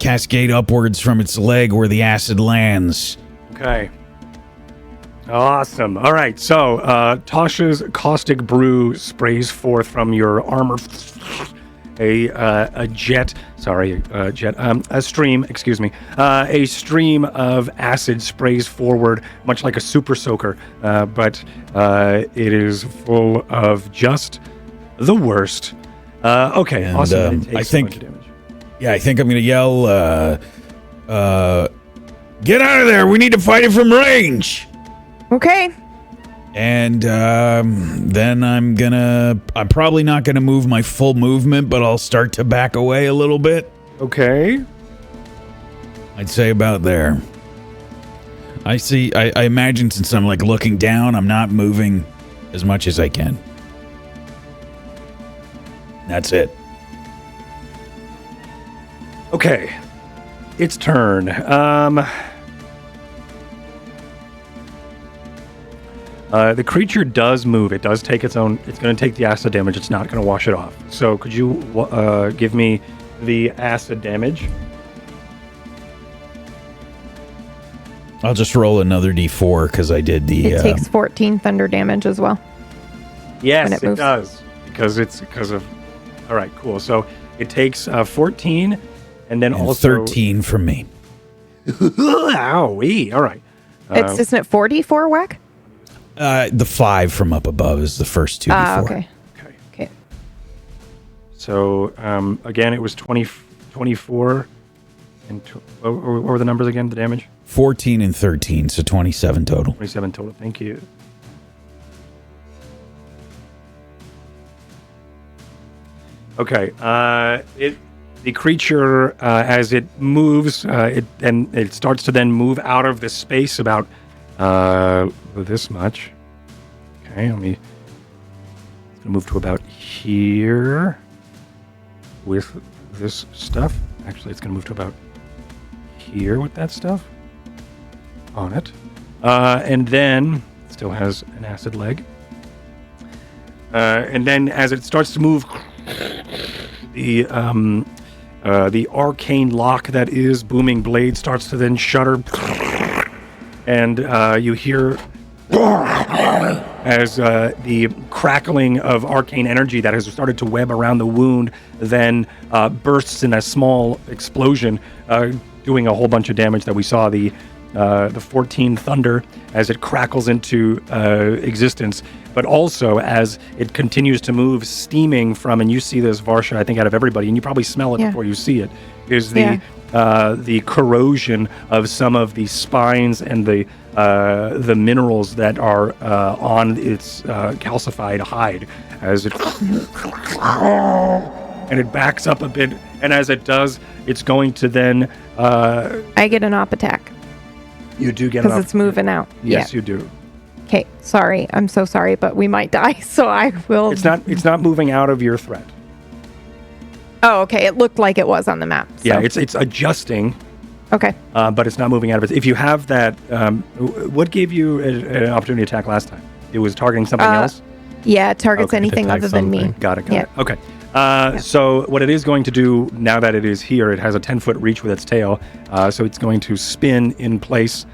cascade upwards from its leg where the acid lands. Okay. Awesome. All right. So Tasha's caustic brew sprays forth from your armor. A stream of acid sprays forward, much like a super soaker, but it is full of just the worst. Okay, and, awesome. It takes I think, a bunch of damage. Yeah, I think I'm gonna yell, "Get out of there! We need to fight it from range!" Okay. And then I'm probably not gonna move my full movement, but I'll start to back away a little bit. Okay. I'd say about there. I imagine since I'm like looking down, I'm not moving as much as I can. That's it. Okay. Its turn. The creature does move. It does take its own. It's going to take the acid damage. It's not going to wash it off. So could you give me the acid damage? I'll just roll another d4 because I did the. It takes 14 thunder damage as well. Yes, it does. Because of. All right, cool. So it takes 14, and then also 13 from me. Owie! All right. Isn't it 44 whack? The 5 from up above is the first 2d4. Okay. So again, it was 24, and what were the numbers again? The damage? 14 and 13, so 27 total. 27 total. Thank you. Okay. The creature, as it moves, it starts to then move out of this space about this much. Okay, it's gonna move to about here with this stuff. Actually, it's gonna move to about here with that stuff on it, and then it still has an acid leg. And then as it starts to move, the arcane lock that is Booming Blade starts to then shudder. And you hear as the crackling of arcane energy that has started to web around the wound then bursts in a small explosion, doing a whole bunch of damage that we saw. The 14 thunder as it crackles into existence, but also as it continues to move, steaming from, and you see this, Varsha, I think out of everybody, and you probably smell it before you see it, is the corrosion of some of the spines and the minerals that are on its calcified hide as it and it backs up a bit, and as it does, it's going to then I get an op attack. You do get because it's moving out. Yes, you do. Okay, sorry. I'm so sorry, but we might die, so I will. It's not moving out of your threat. Oh, okay. It looked like it was on the map. So. Yeah, it's adjusting. Okay. But it's not moving out of it. If you have that, what gave you an opportunity attack last time? It was targeting something else? Yeah, it targets anything other than me. Got it. Okay. So what it is going to do now that it is here, it has a 10-foot reach with its tail. So it's going to spin in place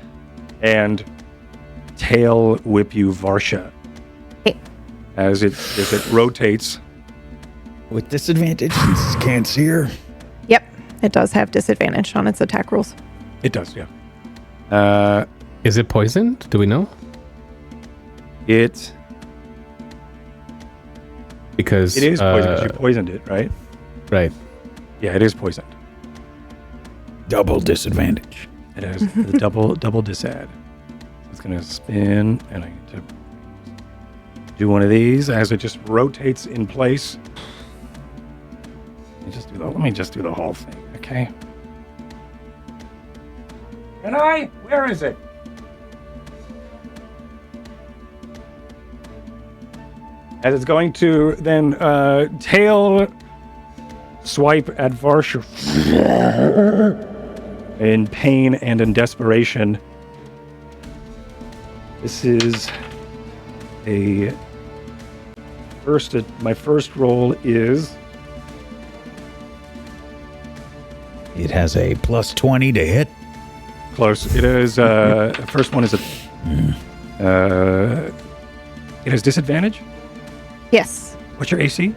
and tail whip you, Varsha. Okay. As it rotates With disadvantage since can't see her. Yep, it does have disadvantage on its attack rolls. It does, yeah. Is it poisoned? Do we know? It Because is poisoned. You poisoned it, right? right. Yeah, it is poisoned. Double disadvantage. It has the double disad. It's gonna spin, and I need to do one of these as it just rotates in place. Let me just do the whole thing, okay? Can I? Where is it? As it's going to then tail swipe at Varsha in pain and in desperation. This is my first roll is It has a plus 20 to hit. close. It is first one is it has disadvantage. Yes. What's your AC?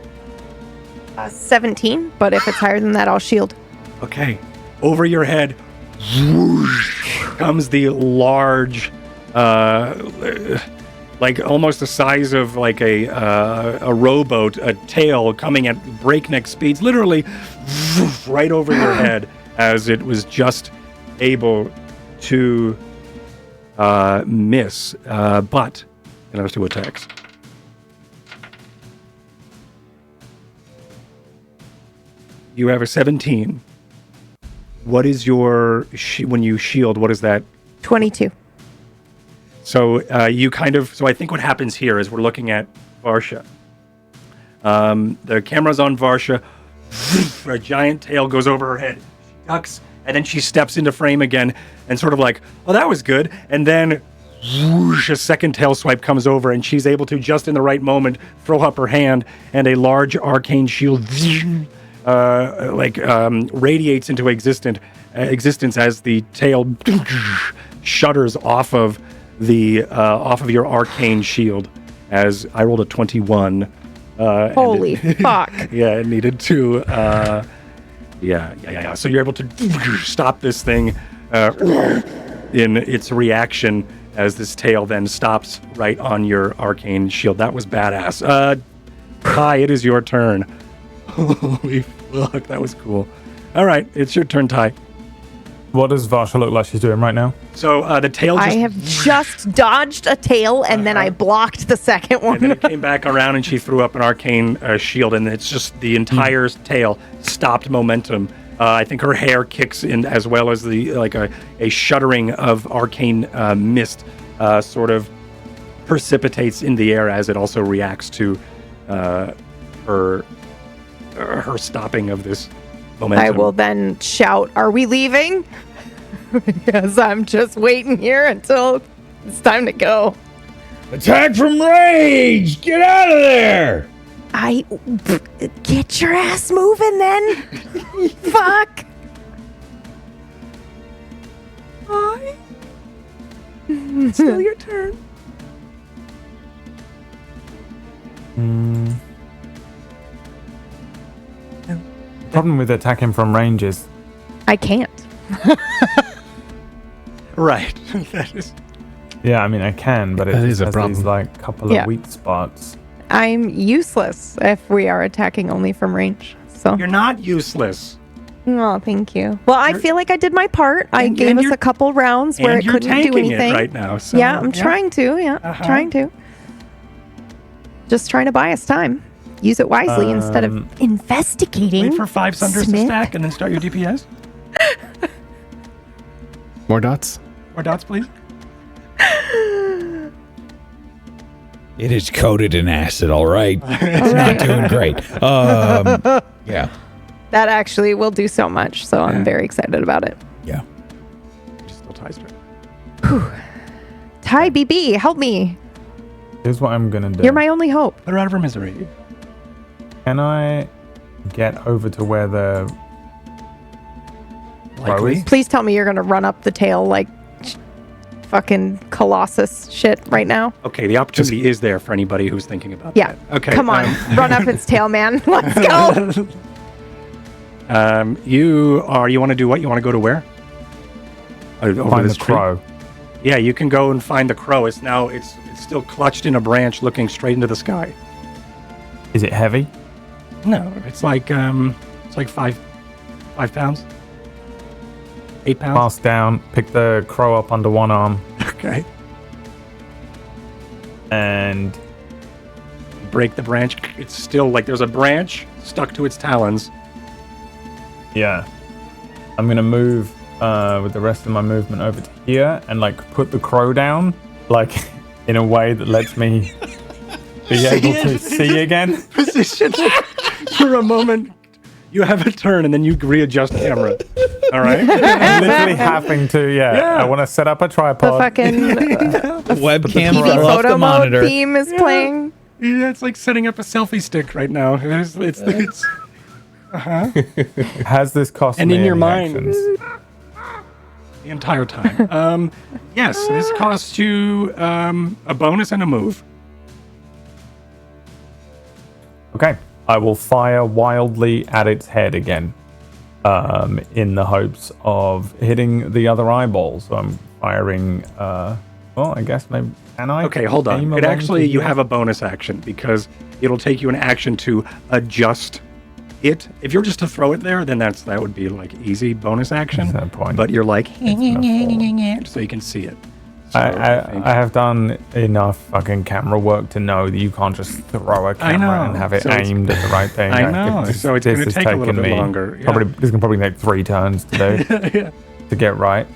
17, but if it's higher than that, I'll shield. Okay. Over your head whoosh, comes the large like almost the size of like a rowboat, a tail coming at breakneck speeds, literally right over your head as it was just able to miss, but it has 2 attacks. You have a 17. What is your when you shield? What is that? 22. So you so I think what happens here is we're looking at Varsha. The camera's on Varsha. A giant tail goes over her head. She ducks, and then she steps into frame again, and sort of like, oh, that was good. And then whoosh, a second tail swipe comes over, and she's able to, just in the right moment, throw up her hand, and a large arcane shield radiates into existence as the tail shudders off of your arcane shield. As I rolled a 21. Holy fuck. Yeah, it needed to. Yeah. So you're able to stop this thing in its reaction as this tail then stops right on your arcane shield. That was badass. Ty, it is your turn. Holy fuck, that was cool. All right, it's your turn, Ty. What does Varsha look like she's doing right now? So the tail just... I have just dodged a tail, and then I blocked the second one. And then it came back around, and she threw up an arcane shield, and it's just the entire tail stopped momentum. I think her hair kicks in, as well as a shuddering of arcane mist sort of precipitates in the air as it also reacts to her stopping of this momentum. I will then shout, "Are we leaving?" Because I'm just waiting here until it's time to go. Attack from range! Get out of there! Get your ass moving then. Fuck. It's still your turn. Problem with attacking from range is I can't. Right. That is... Yeah, I mean I can, but it That just is a has problem. these like couple Yeah. of weak spots. I'm useless if we are attacking only from range. So, You're not useless. oh, thank you. Well, I You're- feel like I did my part. I And- gave and us you're- a couple rounds where And it you're couldn't do tanking anything. it right now. So, Yeah, I'm trying to. Yeah, Uh-huh. trying to. Just trying to buy us time. Use it wisely instead of investigating. Wait for 5 Sunders to Smith. stack and then start your DPS. More dots? More dots, please. It is coated in acid, all right. It's not doing great. Yeah. That actually will do so much. So I'm very excited about it. Yeah. Still Ty's turn. Ty BB, help me. Here's what I'm gonna do. You're my only hope. Put her out of her misery. Can I get over to where the Likely. Rose? Please tell me you're going to run up the tail like fucking colossus shit right now. Okay, the opportunity is there for anybody who's thinking about Yeah. that. Okay. Come on, run up its tail, man. Let's go. You want to do what? You want to go to where? Over Find the this tree? crow. Yeah, you can go and find the crow. It's still clutched in a branch, looking straight into the sky. Is it heavy? No, it's like 5 pounds, 8 pounds. Pass down, pick the crow up under one arm, Okay. and Break the branch. It's still like there's a branch stuck to its talons. yeah, I'm gonna move with the rest of my movement over to here and like put the crow down, like in a way that lets me be able to see again. Position for a moment. You have a turn and then you readjust camera. All right. I'm literally having to, I want to set up a The tripod. fucking Webcam TV fell off photo the mode monitor. theme is playing. Yeah, it's like setting up a selfie stick right now. It's Has this cost and me in your any mind actions? the entire time. Yes, this costs you a bonus and a move. Okay, I will fire wildly at its head again, in the hopes of hitting the other eyeball. So I'm firing. Well, I guess maybe can I? Okay, hold on. aim It along actually, to you here? have a bonus action because it'll take you an action to adjust it. If you're just to throw it there, then that would be like easy bonus action. There's no point. But you're like, gonna so you can see it. So I have done enough fucking camera work to know that you can't just throw a camera know. and have it So it's- aimed at the right thing. I know. So it's this gonna has take a little taken bit me longer, yeah. Probably this can probably take 3 turns to do Yeah. to get right.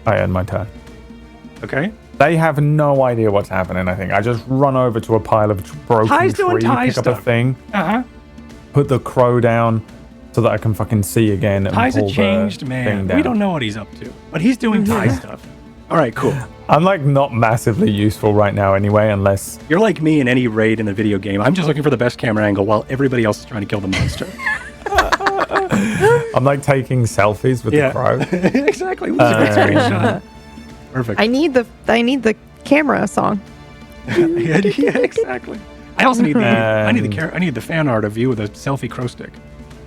I end my turn. Okay. They have no idea what's happening. I think I just run over to a pile of broken Ty's doing tree, Ty pick up a stuff. thing, Uh-huh. put the crow down, so that I can fucking see again and Ty's pull a changed the man. thing down. We don't know what he's up to, but he's doing Ty stuff. All right, cool. I'm like not massively useful right now anyway, unless You're like me in any raid in the video game. I'm just looking for the best camera angle while everybody else is trying to kill the monster. I'm like taking selfies with the crow. Exactly. That's a great screenshot. Perfect. I need the camera song. yeah, exactly. I also need I need the fan art of you with a selfie crow stick.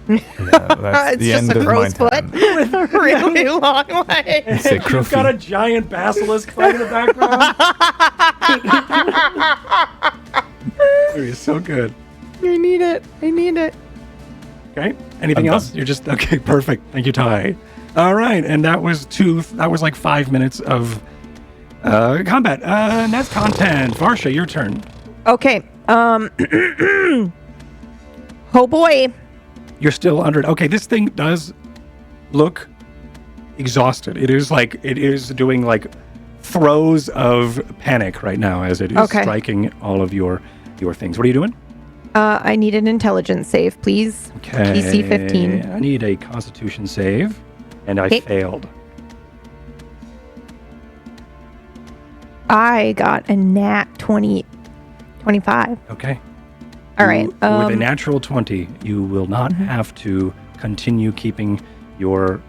Yeah, that's It's the just end a of my crow's foot turn. with a really long leg. It's a You've crowfeet. got a giant basilisk fight in the background. You're so good. I need it. Okay. Anything I'm else? done. You're just okay. Perfect. Thank you, Ty. All right, and that was like 5 minutes of combat. And that's content. Varsha, your turn. Okay. Oh boy. You're still under. Okay, this thing does look exhausted. It is doing like throes of panic right now as it is Okay. striking all of your things. What are you doing? I need an intelligence save, please. Okay. DC 15. I need a Constitution save, and I Okay. failed. I got a nat 25. Okay. All right. With a natural 20, you will not have to continue keeping your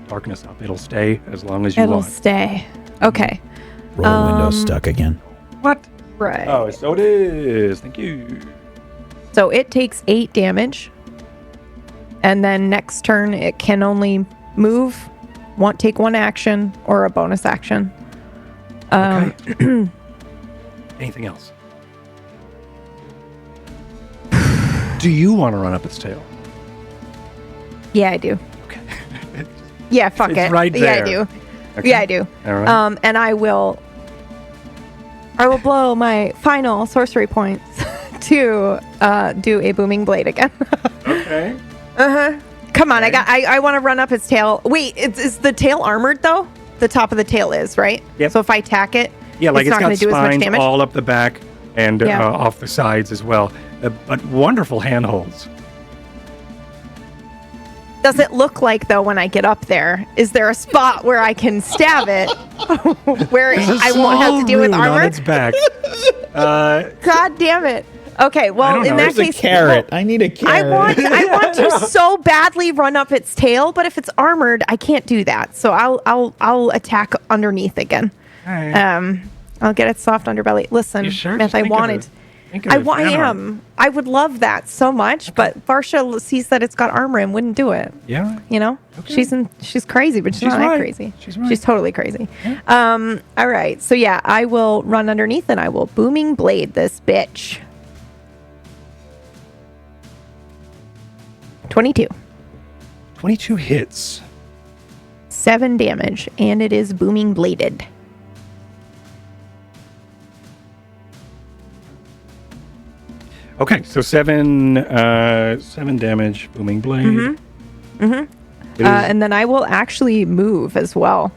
darkness up. It'll stay as long as you It'll want. stay. Okay. Roll window stuck again. What? Right. Oh, so it is. Thank you. So it takes 8 damage. And then next turn, it can only move, take 1 action, or a bonus action. Okay. Anything else? Do you want to run up its tail? Yeah, I do. Okay. Yeah, fuck It's it. right Yeah, I there. do. Okay. Yeah, I do. All right. And I will blow my final sorcery points to do a booming blade again. Okay. Come on, Okay. I want to run up its tail. Wait, is the tail armored though? The top of the tail is, right? Yep. So if I attack it, Yeah, like it's it's not got going to do as much spines damage. all up the back and Yeah. off the sides as well. But wonderful handholds. Does it look like though when I get up there? Is there a spot where I can stab it, where There's a I won't have to small deal with rune armor? on its back. God damn it! Okay, well, in that There's a case, carrot. I need a carrot. I want to so badly run up its tail, but if it's armored, I can't do that. So I'll attack underneath again. All right. I'll get its soft underbelly. Listen, You sure? Smith, Just I think of wanted. it. Think of I hammer. am. I would love that so much, but Varsha sees that it's got armor and wouldn't do it. Yeah. You know, Okay. she's crazy, but she's not right. that crazy. She's right. She's totally crazy. All right. So yeah, I will run underneath and I will booming blade this bitch. 22. 22 hits. 7 damage, and it is booming bladed. Okay, so 7 damage, booming blade. It is- And then I will actually move as well.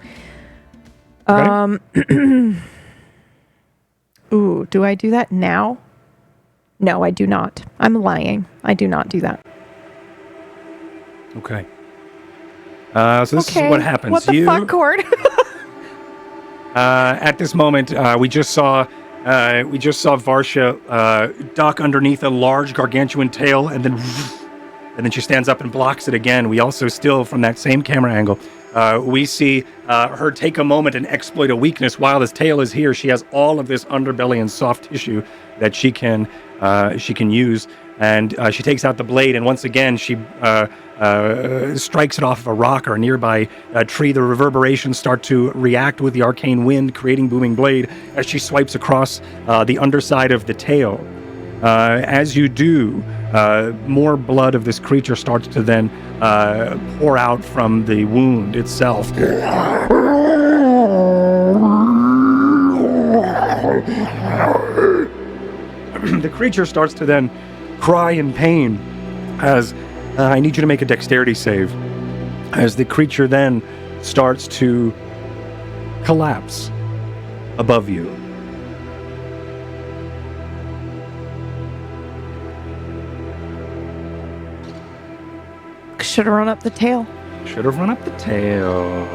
Okay. Ooh, do I do that now? No, I do not. I'm lying. I do not do that. Okay. So this is what happens. What the fuck, Cord? At this moment, we just saw Varsha duck underneath a large gargantuan tail, and then she stands up and blocks it again. We also still, from that same camera angle, we see her take a moment and exploit a weakness. While this tail is here, she has all of this underbelly and soft tissue that she can use, and she takes out the blade, and once again she strikes it off of a rock or a nearby tree. The reverberations start to react with the arcane wind, creating booming blade as she swipes across the underside of the tail. As you do, more blood of this creature starts to then pour out from the wound itself. The creature starts to then cry in pain as I need you to make a dexterity save. As the creature then starts to collapse above you. Should have run up the tail. Should have run up the tail.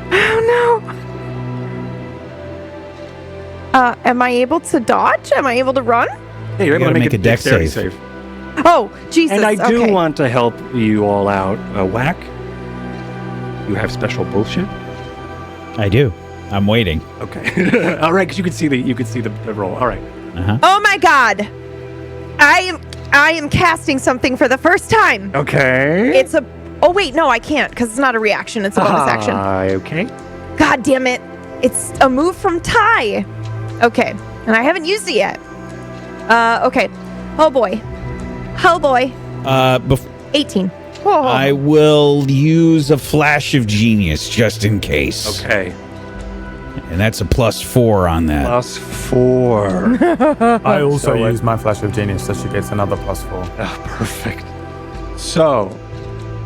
Oh no. Am I able to dodge? Am I able to run? Hey, you're able to gotta make a dex dexterity save. save. Oh, Jesus. And I do okay. want to help you all out. Whack, you have special bullshit. I do. I'm waiting. Okay, all right, because you could see the roll. All right, Oh my god. I am casting something for the first time. okay. It's a Oh wait, no, I can't because it's not a reaction, it's a bonus action. Okay. God damn it. It's a move from Ty. Okay. And I haven't used it yet. Okay. Oh boy. 18. Oh. I will use a flash of genius just in case. Okay. And that's a +4 on that. +4. I also So, use my flash of genius, so she gets another +4. Oh, perfect. So,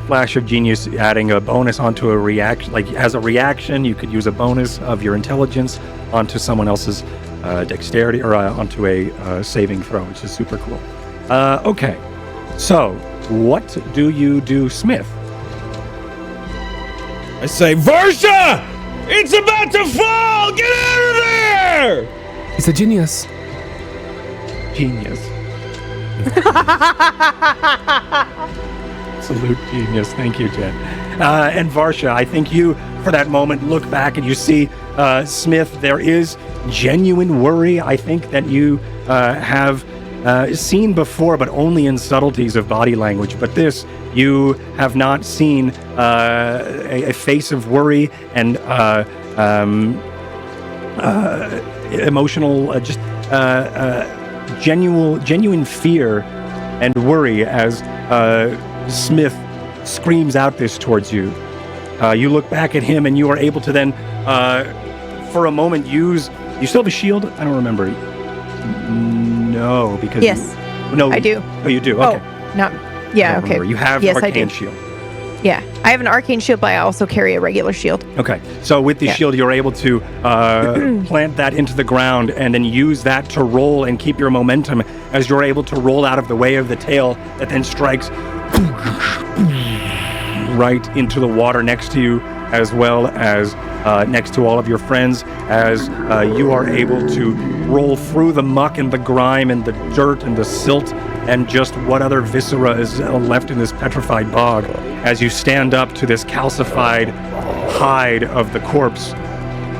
Flash of Genius adding a bonus onto a reaction. Like, as a reaction, you could use a bonus of your intelligence onto someone else's dexterity, or onto a saving throw, which is super cool. Okay. So, what do you do, Smith? I say, Varsha! It's about to fall! Get out of there! He's a genius. Genius. Absolute genius. Thank you, Jen. And Varsha, I think you, for that moment, look back and you see Smith. There is genuine worry, I think, that you have seen before, but only in subtleties of body language. But this, you have not seen a face of worry and emotional, genuine fear and worry as Smith screams out this towards you. You look back at him and you are able to then, for a moment, use... You still have a shield? I don't remember. No, because... Yes. No. I do. Oh, you do? Okay. Oh, not. Yeah, I don't okay. remember. You have yes, I arcane do. shield. Yeah. I have an arcane shield, but I also carry a regular shield. Okay, so with the Yeah. shield, you're able to plant that into the ground and then use that to roll and keep your momentum as you're able to roll out of the way of the tail that then strikes right into the water next to you, as well as next to all of your friends as you are able to roll through the muck and the grime and the dirt and the silt and just what other viscera is left in this petrified bog as you stand up to this calcified hide of the corpse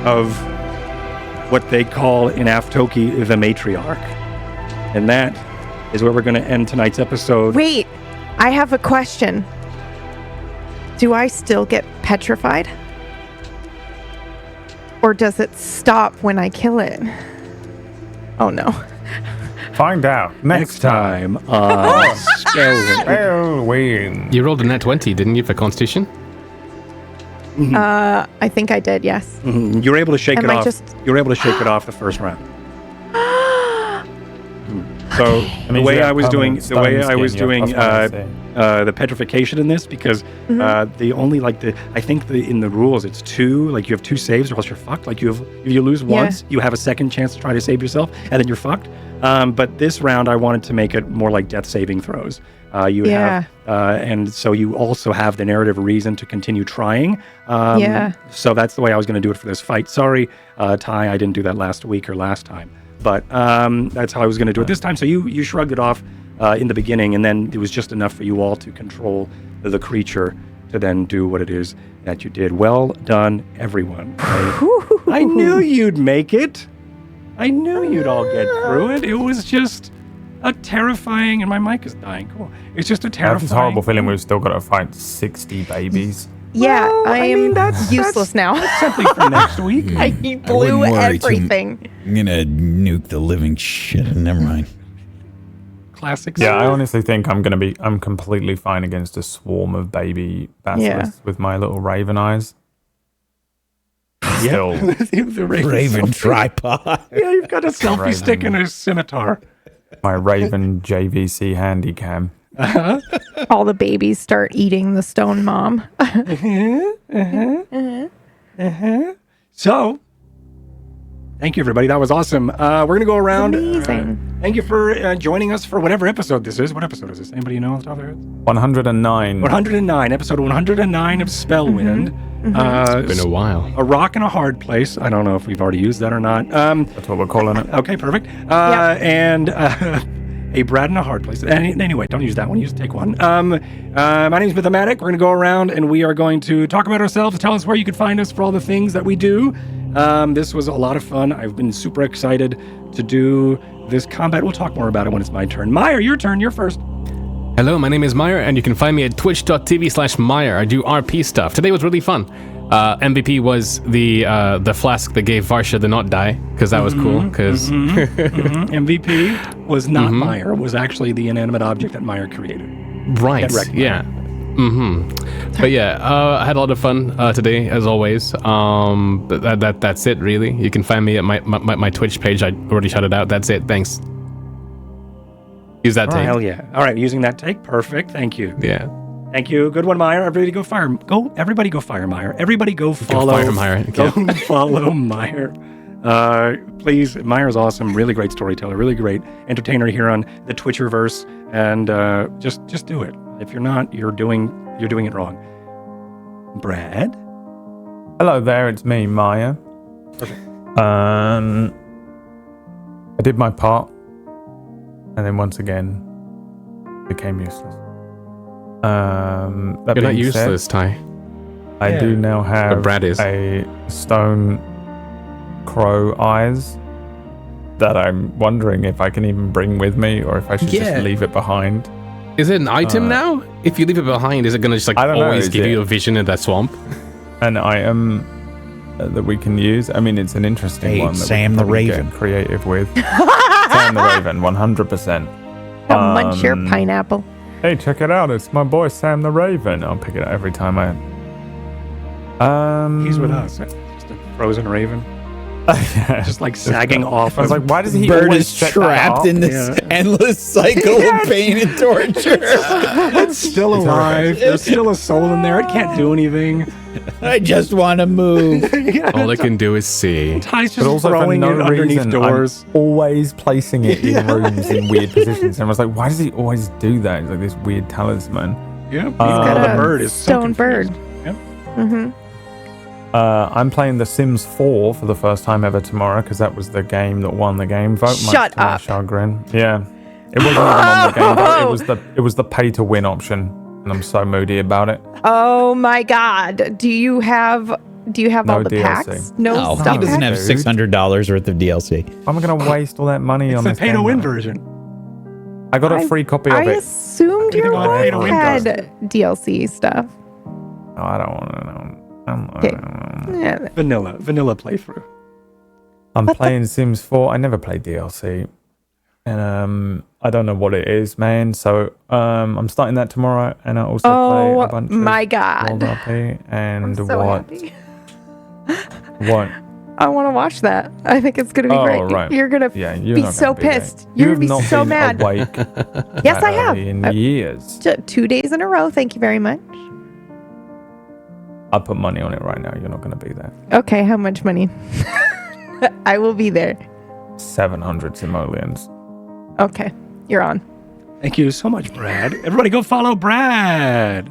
of what they call in Aftoki the matriarch. And that is where we're going to end tonight's episode. Wait, I have a question. Do I still get petrified? Or does it stop when I kill it? Oh no. Find out next time on Spellwind. Spellwind. You rolled a nat 20, didn't you, for Constitution? I think I did, yes. Mm-hmm. You were able to shake Am it I off. just- You were able to shake it off the first round. So the way I was doing the petrification in this, because the only I think in the rules it's 2, like you have 2 saves or else you're fucked. Like if you lose once, you have a second chance to try to save yourself, and then you're fucked. But this round I wanted to make it more like death saving throws. Have, and so you also have the narrative reason to continue trying. So that's the way I was going to do it for this fight. Sorry, Ty, I didn't do that last week or last time. But that's how I was going to do it this time. So you shrugged it off in the beginning, and then it was just enough for you all to control the creature to then do what it is that you did. Well done, everyone. I knew you'd make it. I knew you'd all get through it. It was just a terrifying, and my mic is dying. Cool. It's just a I terrifying. have this horrible feeling we've still got to fight 60 babies. Yeah, Well, I am useless now. Something for next week. He blew wouldn't worry too everything. I'm gonna nuke the living shit. Never mind. Classics. Yeah, I honestly think I'm completely fine against a swarm of baby basilisks with my little raven eyes. Still, the Raven tripod. Yeah, you've got a selfie Raven. stick and a scimitar. my raven JVC handycam. All the babies start eating the stone mom. So, thank you, everybody. That was awesome. We're going to go around. Amazing. Thank you for joining us for whatever episode this is. What episode is this? Anybody know off the top of their heads? 109. 109, episode 109 of Spellwind. It's been a while. A rock and a hard place. I don't know if we've already used that or not. That's what we're calling it. Okay, perfect. And a Brad and a hard place. Anyway, don't use that one. Use take one. My name is Mythomatic. We're going to go around and we are going to talk about ourselves, tell us where you can find us for all the things that we do. This was a lot of fun. I've been super excited to do this combat. We'll talk more about it when it's my turn. Meyer, your turn. You're first. Hello, my name is Meyer, and you can find me at twitch.tv/Meyer. I do RP stuff. Today was really fun. MVP was the flask that gave Varsha the not die, because that was cool. Because MVP was not Meyer. Was actually the inanimate object that Meyer created. right, yeah. But yeah, I had a lot of fun today, as always. But that's it, really. You can find me at my Twitch page. I already shouted out. That's it. Thanks. Use that take. Hell yeah. All right, using that take. Perfect. Thank you. Yeah. Thank you. Good one, Meyer. Everybody go fire. Everybody go fire Meyer. Everybody go follow. fire Meyer. Go follow Meyer. Please, Meyer's awesome. Really great storyteller. Really great entertainer here on the Twitcherverse. And just do it. If you're not, you're doing it wrong. Brad? Hello there, it's me, Maya. Perfect. I did my part, and then once again became useless. That You're not being useless, said, Ty. I do now have But Brad is. a stone crow eyes that I'm wondering if I can even bring with me, or if I should just leave it behind. Is it an item now? If you leave it behind, is it gonna just I don't know, always is give it- you a vision in that swamp? An item that we can use. I mean, it's an interesting Hey, one that Sam we the can probably Raven. get creative with. Sam the Raven, 100%. Munch your pineapple. Hey, check it out! It's my boy Sam the Raven. I'll pick it up every time I. He's with us. Just a frozen raven. Just like sagging off. I was like, why does he Bird always is set that trapped up? in this endless cycle of pain and torture. It's still alive. There's still a soul in there. It can't do anything. I just want to move. All it can do is see. Ty's But just also for throwing no it underneath reason, doors. I'm always placing it in rooms in weird positions. And I was like, why does he always do that? It's like this weird talisman. Yeah, Got the a bird is so stone bird. confused. Yep. Mm-hmm. I'm playing The Sims 4 for the first time ever tomorrow because that was the game that won the game vote. Shut much to my up. chagrin. Yeah, it wasn't even on the game vote. It was the pay to win option, and I'm so moody about it. Oh my God! Do you have No all the DLC. packs? No No, stuff he doesn't have Dude. $600 worth of DLC. I'm gonna waste all that money It's on the this pay to game, win though. version. I got a free copy of I it. assumed Anything your on pay to wife win had does. DLC stuff. No, I don't want to know. Okay. Yeah. Vanilla playthrough. I'm playing Sims 4. I never played DLC, and I don't know what it is, man. So I'm starting that tomorrow, and I also play Oh a bunch my of God! World RP. And I'm so what? happy. What? I want to watch that. I think it's gonna be Oh, great. right. You're gonna Yeah, you're be not so gonna be there. pissed. You You're have gonna be not so been mad. awake Yes, that I have. early in years. 2 days in a row. Thank you very much. I'll put money on it right now. You're not going to be there. Okay, how much money? I will be there. 700 simoleons. Okay, you're on. Thank you so much, Brad. Everybody go follow Brad.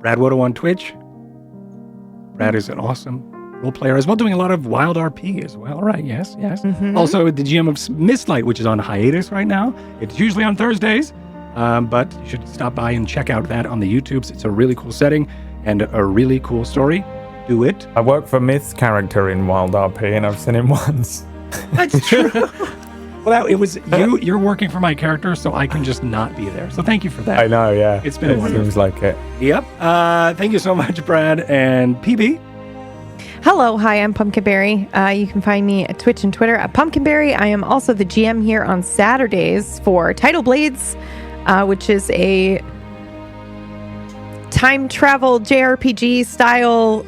Brad Wodo on Twitch. Brad is an awesome role player as well, doing a lot of wild RP as well. Right, yes. Also, the GM of Mistlight, which is on hiatus right now. It's usually on Thursdays, but you should stop by and check out that on the YouTubes. It's a really cool setting and a really cool story. Do it. I work for Myth's character in Wild RP, and I've seen him once. That's true. Well, it was you. You're working for my character, so I can just not be there. So thank you for that. I know, yeah. It's been it wonderful. seems like it. Yep. Thank you so much, Brad and PB. Hello, hi, I'm Pumpkinberry. You can find me at Twitch and Twitter at Pumpkinberry. I am also the GM here on Saturdays for Tidal Blades, which is a time travel JRPG style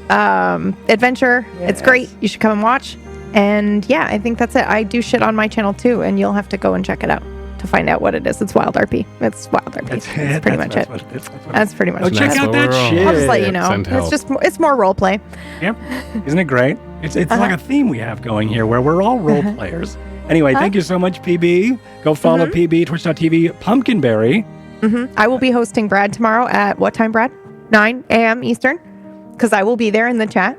adventure. It's great. You should come and watch. And yeah, I think that's it. I do shit on my channel too, and you'll have to go and check it out to find out what it is. It's Wild RP. It's Wild RP. That's pretty much it. That's pretty much Oh, it. check out that shit. I'll just let you know. Send help. It's more role play. Yep. Isn't it great? It's like a theme we have going here where we're all role players. Anyway, thank you so much, PB. Go follow PB, twitch.tv, Pumpkinberry. I will be hosting Brad tomorrow at what time, Brad? 9 a.m. Eastern? Because I will be there in the chat.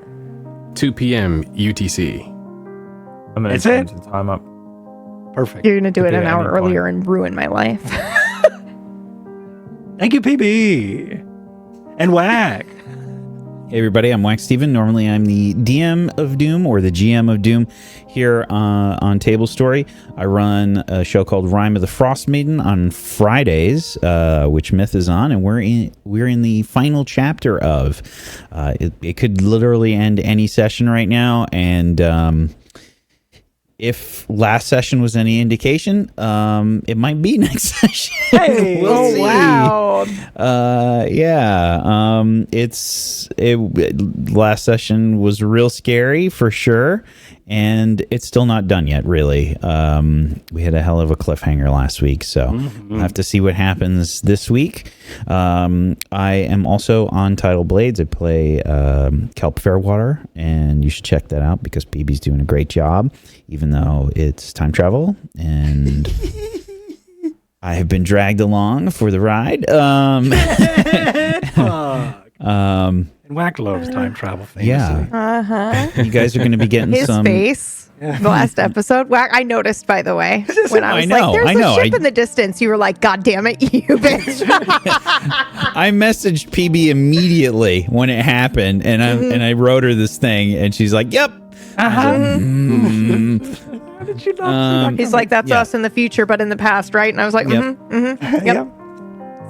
2 p.m. UTC. I'm going to That's change it? the time up. Perfect. You're going to do it Could be an at hour any point. earlier and ruin my life. Thank you, PB. And Whack. Hey everybody, I'm Wax Steven. Normally I'm the DM of Doom or the GM of Doom here on Table Story. I run a show called Rime of the Frost Maiden on Fridays, which Myth is on, and we're in the final chapter of. It could literally end any session right now, and if last session was any indication, it might be next session. Hey! We'll see. Wow. Last session was real scary for sure, and it's still not done yet, really. We had a hell of a cliffhanger last week, so we'll have to see what happens this week. I am also on Tidal Blades. I play Kelp Fairwater, and you should check that out because PB's doing a great job, even though it's time travel, and I have been dragged along for the ride. And Whack loves time travel things. Yeah. You guys are going to be getting His some. face, the last episode. Wow, I noticed, by the way, when I was I know, like, I there's know. a ship in the distance. You were like, God damn it, you bitch. I messaged PB immediately when it happened, and I wrote her this thing, and she's like, "Yep." How did you not see that? He's like, that's Yeah. us in the future, but in the past, right? And I was like, Yep. yep.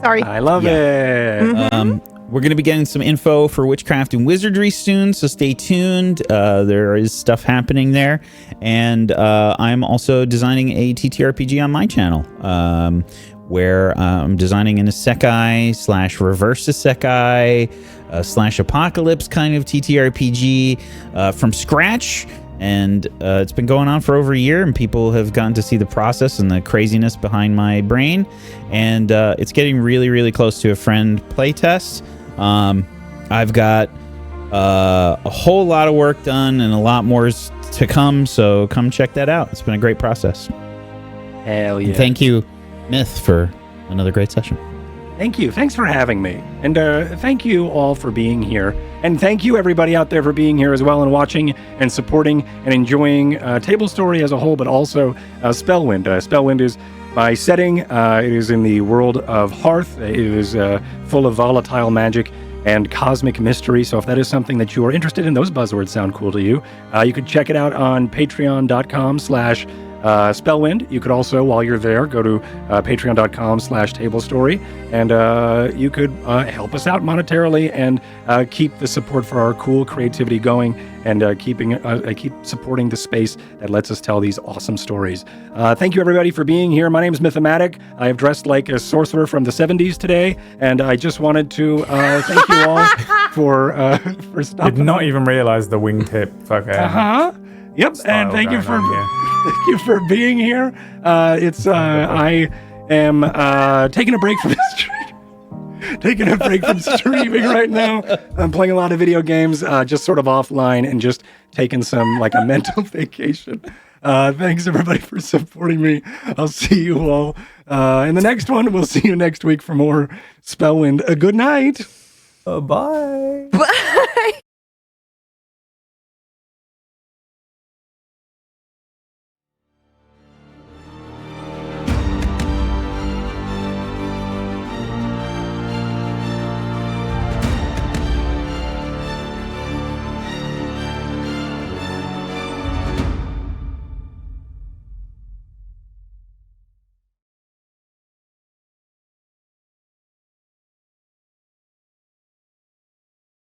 Sorry. I love it. We're going to be getting some info for Witchcraft and Wizardry soon, so stay tuned. There is stuff happening there. And I'm also designing a TTRPG on my channel, where I'm designing an isekai / reverse isekai / apocalypse kind of TTRPG from scratch. And it's been going on for over a year, and people have gotten to see the process and the craziness behind my brain. And it's getting really, really close to a friend playtest. I've got a whole lot of work done and a lot more to come, so come check that out. It's been a great process. Hell yeah. And thank you, Myth, for another great session. Thank you. Thanks for having me. And thank you all for being here. And thank you, everybody out there, for being here as well and watching and supporting and enjoying Table Story as a whole, but also Spellwind. Spellwind is my setting. It is in the world of Hearth. It is full of volatile magic and cosmic mystery. So if that is something that you are interested in, those buzzwords sound cool to you, you could check it out on patreon.com/Spellwind. You could also, while you're there, go to patreon.com/tablestory, and you could help us out monetarily and keep the support for our cool creativity going, and keep supporting the space that lets us tell these awesome stories. Thank you, everybody, for being here. My name is Mythomatic. I have dressed like a sorcerer from the 70s today, and I just wanted to thank you all for stopping. Did not even realize the wingtip fucking. Yep, and thank you for thank you for being here. I am taking a break from streaming right now. I'm playing a lot of video games, just sort of offline, and just taking some like a mental vacation. Thanks everybody for supporting me. I'll see you all in the next one. We'll see you next week for more Spellwind. Good night. Bye.